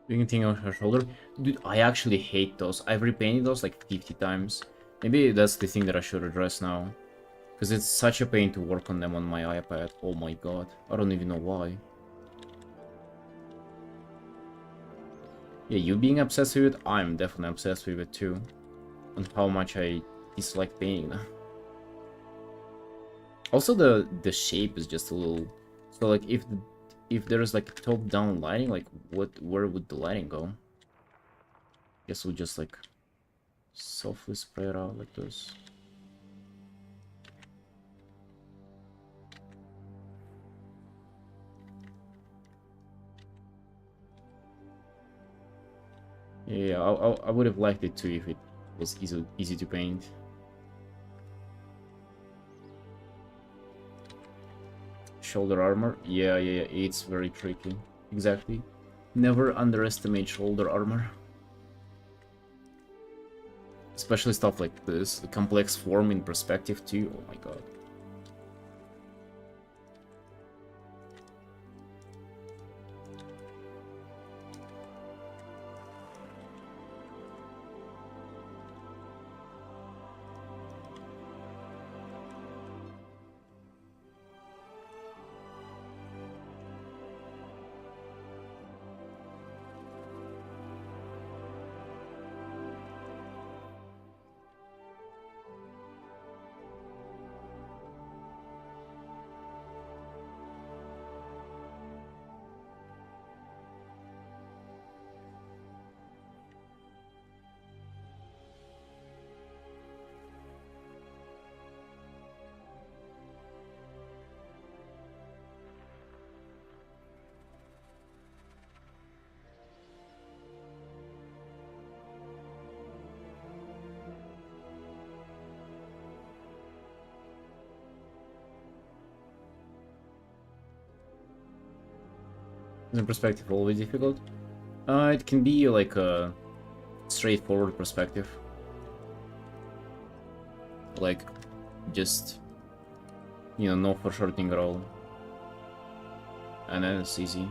Anything on her shoulder? Dude, I actually hate those. I've repainted those like 50 times. Maybe that's the thing that I should address now. Because it's such a pain to work on them on my iPad. Oh my god. I don't even know why. Yeah, you being obsessed with it, I'm definitely obsessed with it too. And how much I dislike painting them. Also, the shape is just a little... So, like, if there's, like, top-down lighting, like, where would the lighting go? Guess we'll just, like, softly spread it out like this. Yeah, I would have liked it too if it was easy to paint. Shoulder armor? Yeah, it's very tricky. Exactly. Never underestimate shoulder armor. Especially stuff like this, the complex form in perspective too, oh my god. In perspective always difficult? It can be like a straightforward perspective. Like, just, you know, no foreshortening at all. And then it's easy.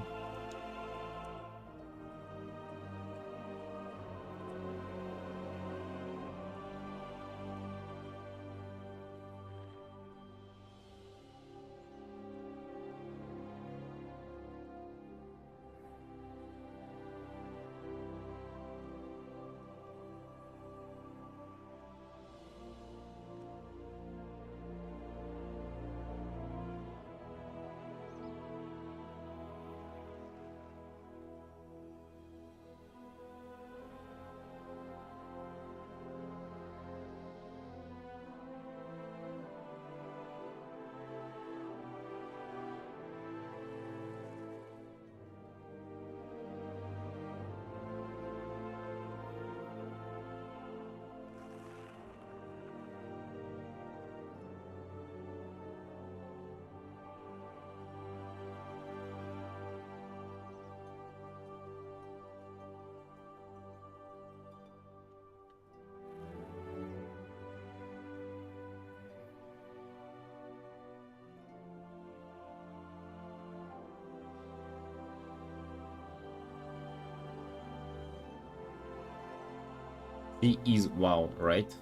She is WoW, right?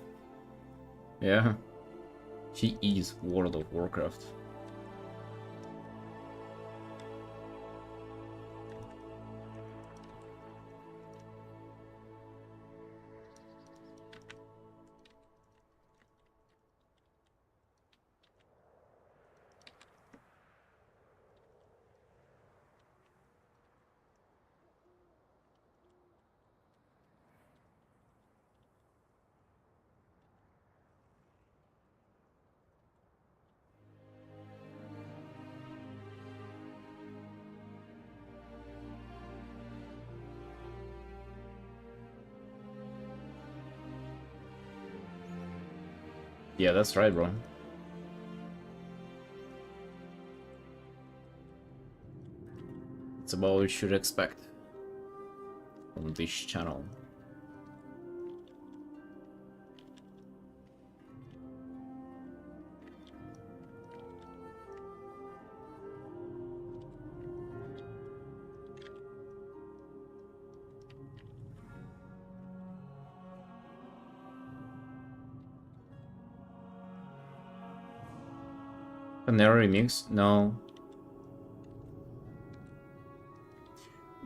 Yeah. She is World of Warcraft. Yeah, that's right, bro. It's about what you should expect on this channel. Panera remix? No.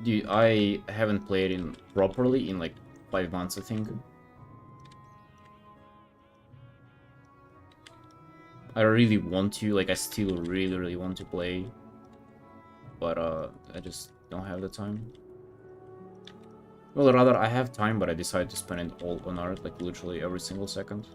Dude, I haven't played it properly in like 5 months, I think. I really want to, like I still really want to play. But I just don't have the time. Well, rather, I have time, but I decide to spend it all on art, like literally every single second.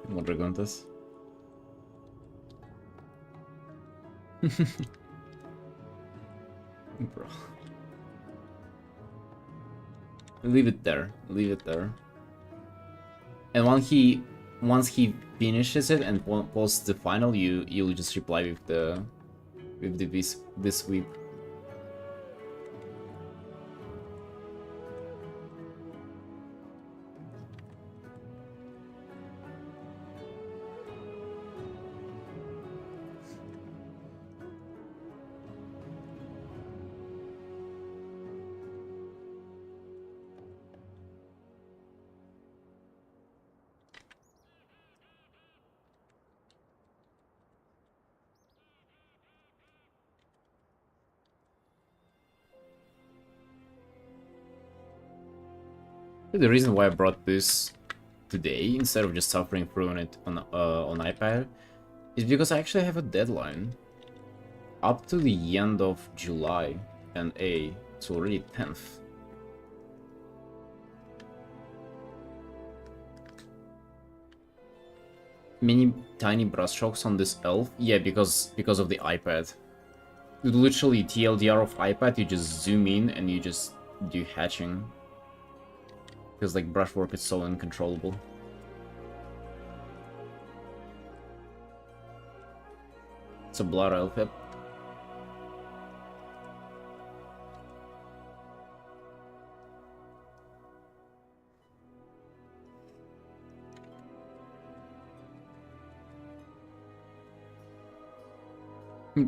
Mondragontas. Bro. Leave it there. Leave it there. And once he finishes it and posts the final, you'll just reply with this sweep. The reason why I brought this today instead of just suffering through it on iPad is because I actually have a deadline up to the end of July, and it's already 10th. Many tiny brushstrokes on this elf, yeah, because of the iPad. Literally TLDR of iPad, you just zoom in and you just do hatching. Because like brushwork is so uncontrollable. It's a blood elf, yep.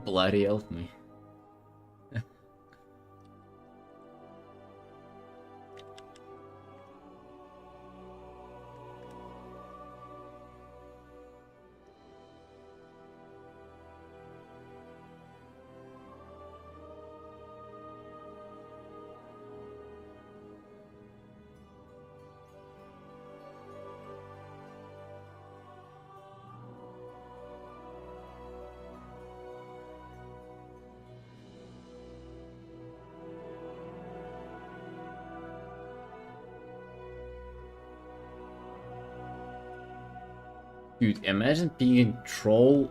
Bloody elf me. Dude, imagine being troll,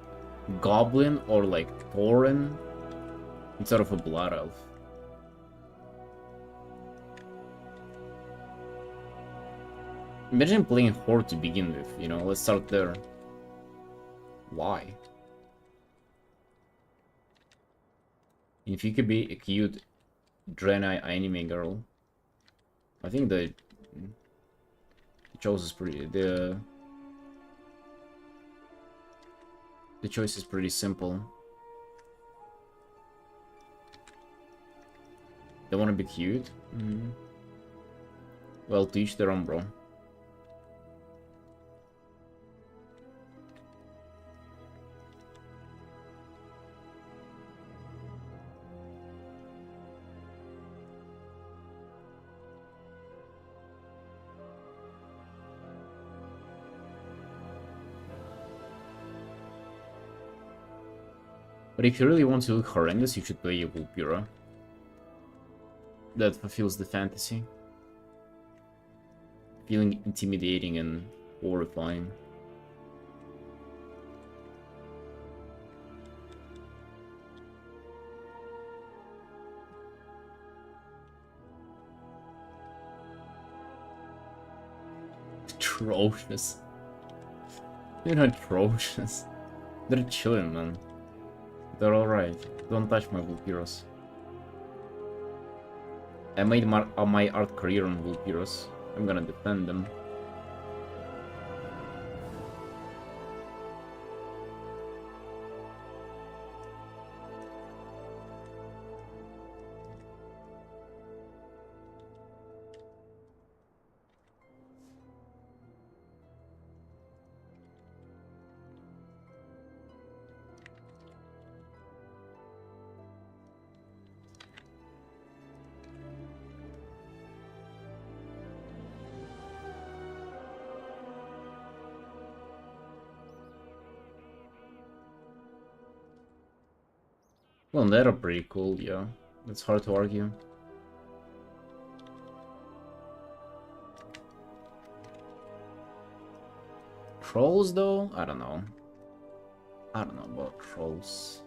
goblin, or like Thorin instead of a blood elf. Imagine playing Horde to begin with, you know, let's start there. Why? If you could be a cute Draenei anime girl, I think the choice is pretty the choice is pretty simple. They want to be cute? Well, to each their own, bro. But if you really want to look horrendous, you should play a Vulpira. That fulfills the fantasy. Feeling intimidating and horrifying. Atrocious. They're not atrocious. They're chilling, man. They're alright. Don't touch my Vulpiros. I made my art career on Vulpiros. I'm gonna defend them. Well, they're pretty cool, yeah. It's hard to argue. trolls, though? I don't know. I don't know about trolls.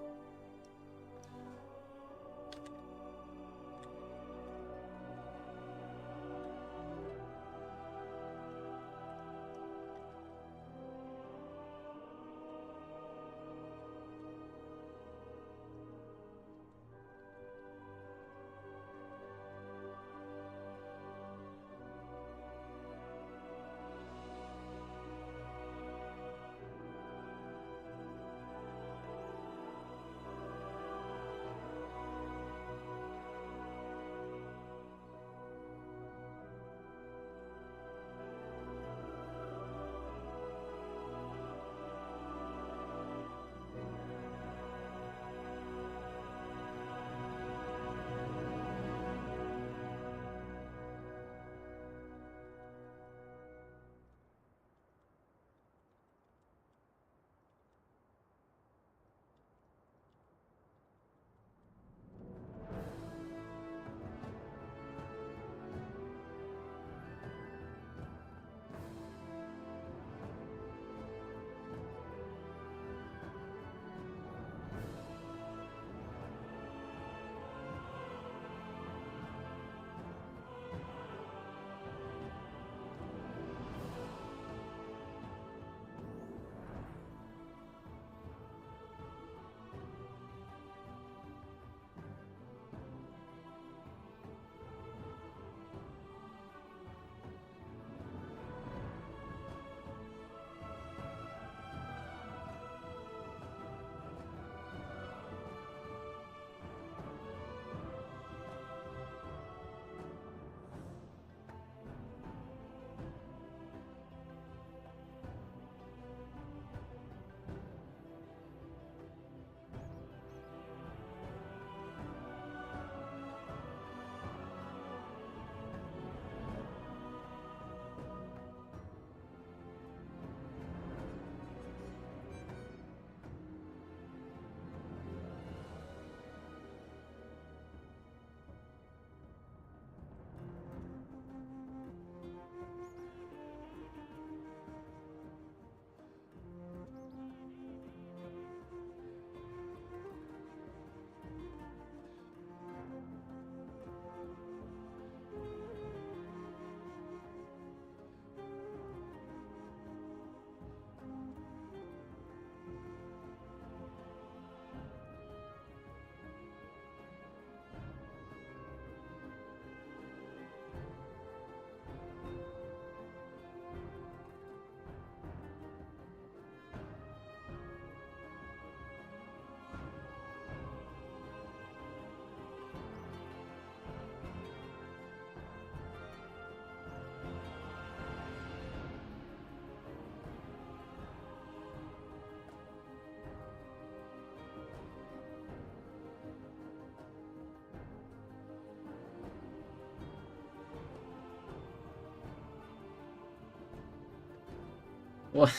What?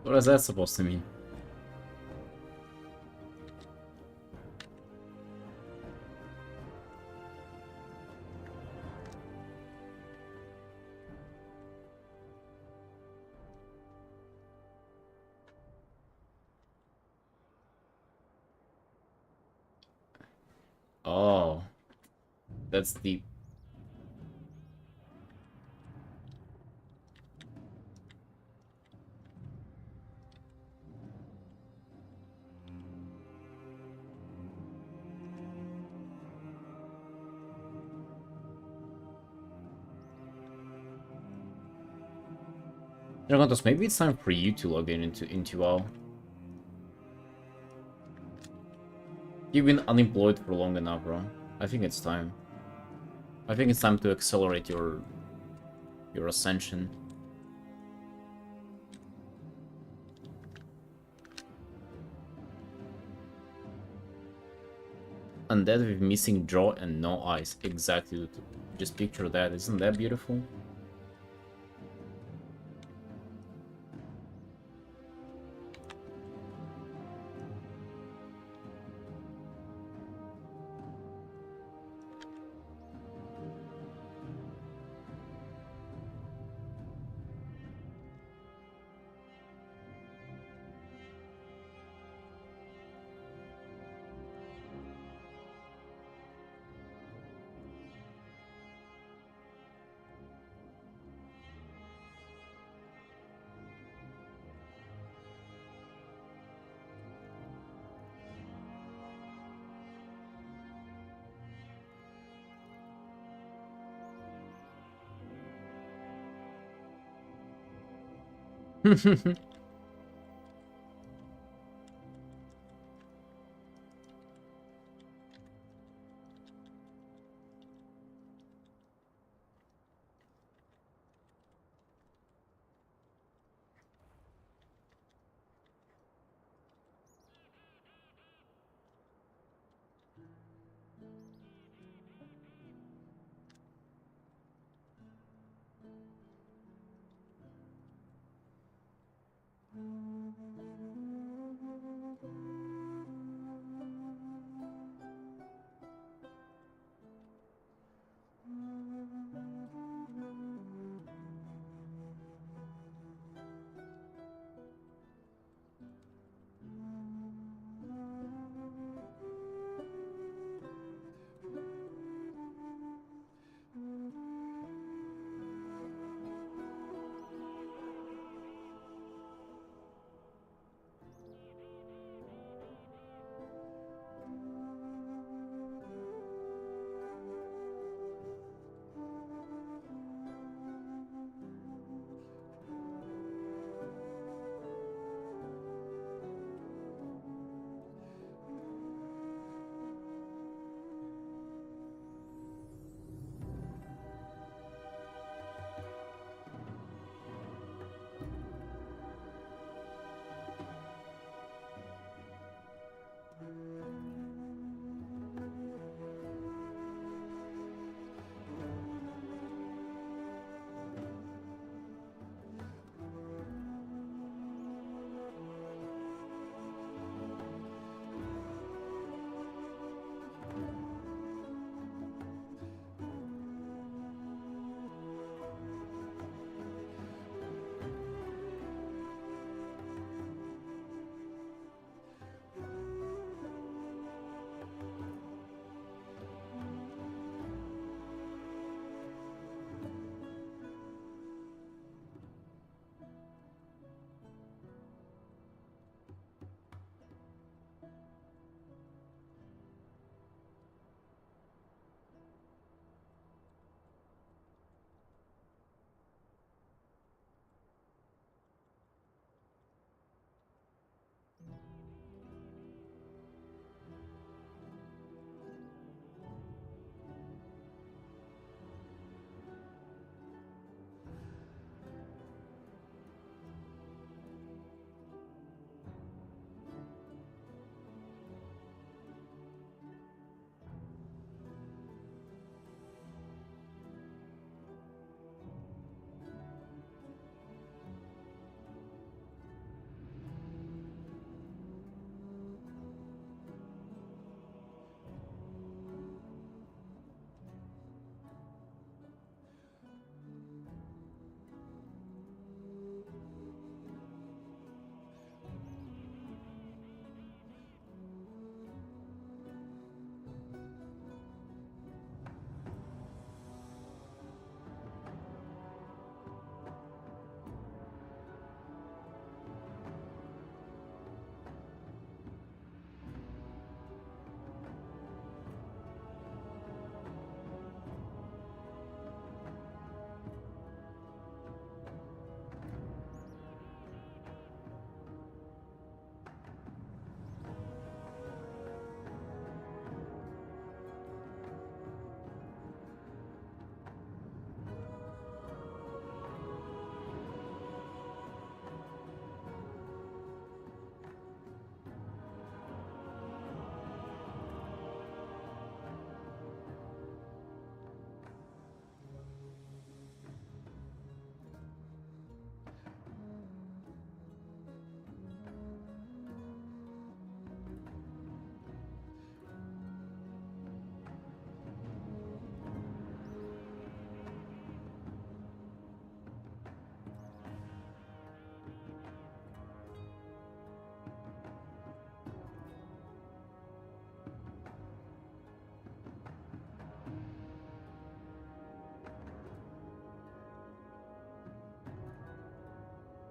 What is that supposed to mean? Oh, that's deep. Dragontos, maybe it's time for you to log in into WoW. You've been unemployed for long enough, bro. I think it's time. I think it's time to accelerate your ascension. Undead with missing jaw and no eyes. Exactly. Just picture that. Isn't that beautiful?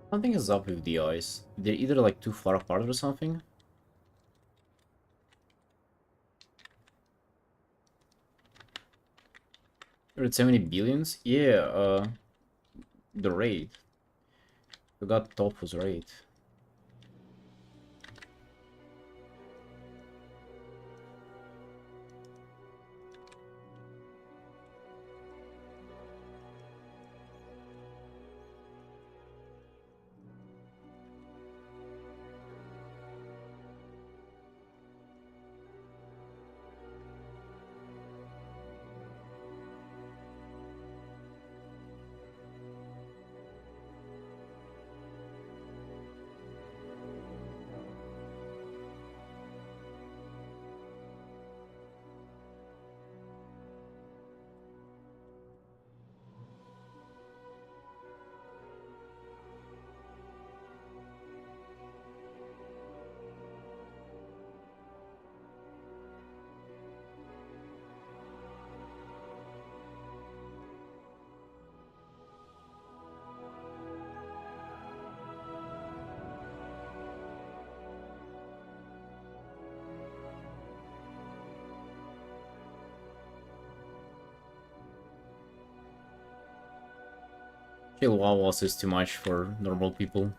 Something is up with the eyes. They're either like too far apart or something. You're at 70 billions? Yeah, the rate. Forgot top was right. Kill Wawas is too much for normal people.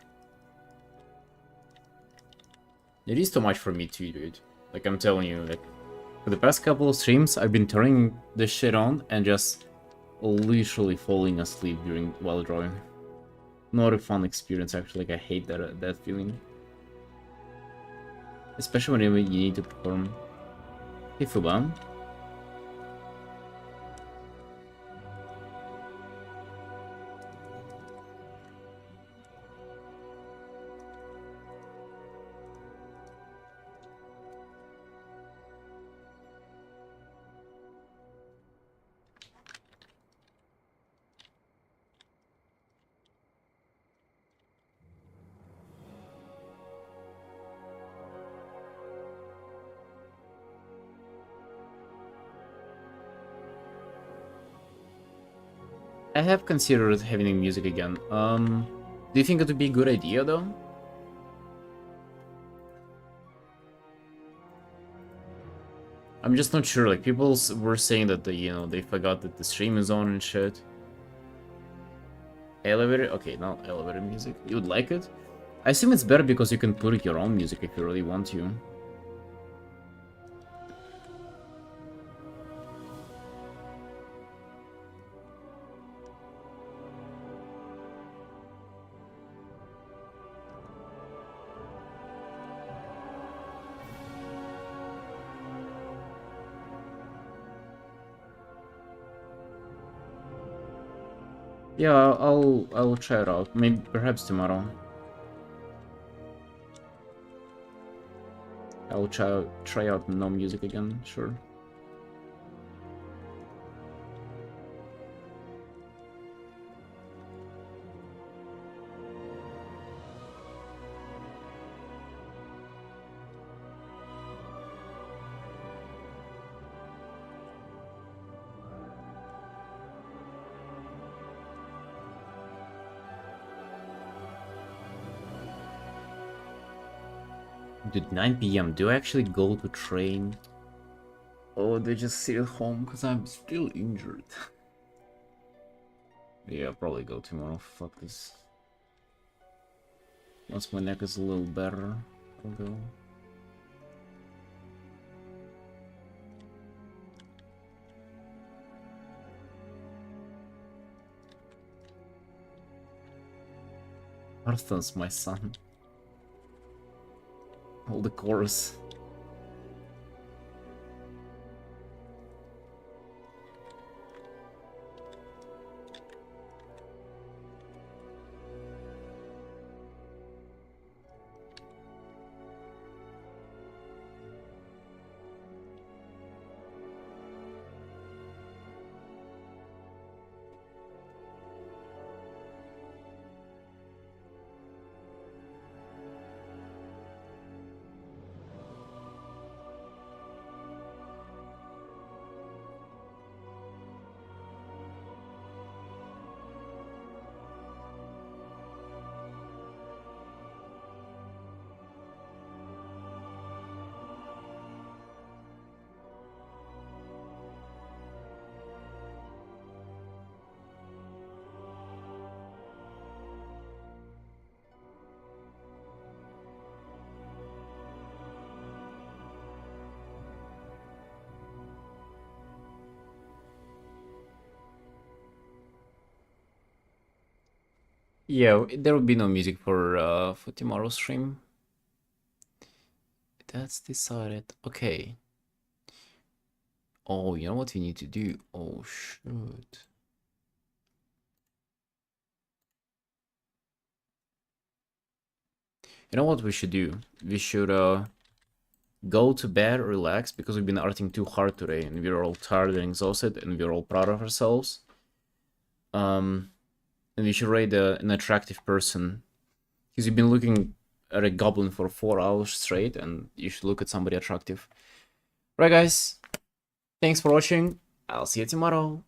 It is too much for me too, dude. Like, I'm telling you, like, for the past couple of streams, I've been turning this shit on and just literally falling asleep while drawing. Not a fun experience, actually. Like, I hate that feeling. Especially whenever you need to perform. Hey, Fuban. I have considered having music again. Do you think it would be a good idea, though? I'm just not sure. Like, people were saying that they forgot that the stream is on and shit. Elevator? Okay, not elevator music. You would like it? I assume it's better because you can put your own music if you really want to. Yeah, I'll try it out. Maybe perhaps tomorrow. I'll try out no music again. Sure. Dude, 9 p.m. Do I actually go to train? Or do I just sit at home because I'm still injured? Yeah, I'll probably go tomorrow. Fuck this. Once my neck is a little better, I'll go. Arthur's my son. All the chorus. Yeah, there will be no music for tomorrow's stream. That's decided. Okay. Oh, you know what we need to do? Oh, shoot. You know what we should do? We should go to bed, relax, because we've been arting too hard today, and we're all tired and exhausted, and we're all proud of ourselves. And we should rate an attractive person, because you've been looking at a goblin for 4 hours straight, and you should look at somebody attractive. Right, guys? Thanks for watching. I'll see you tomorrow.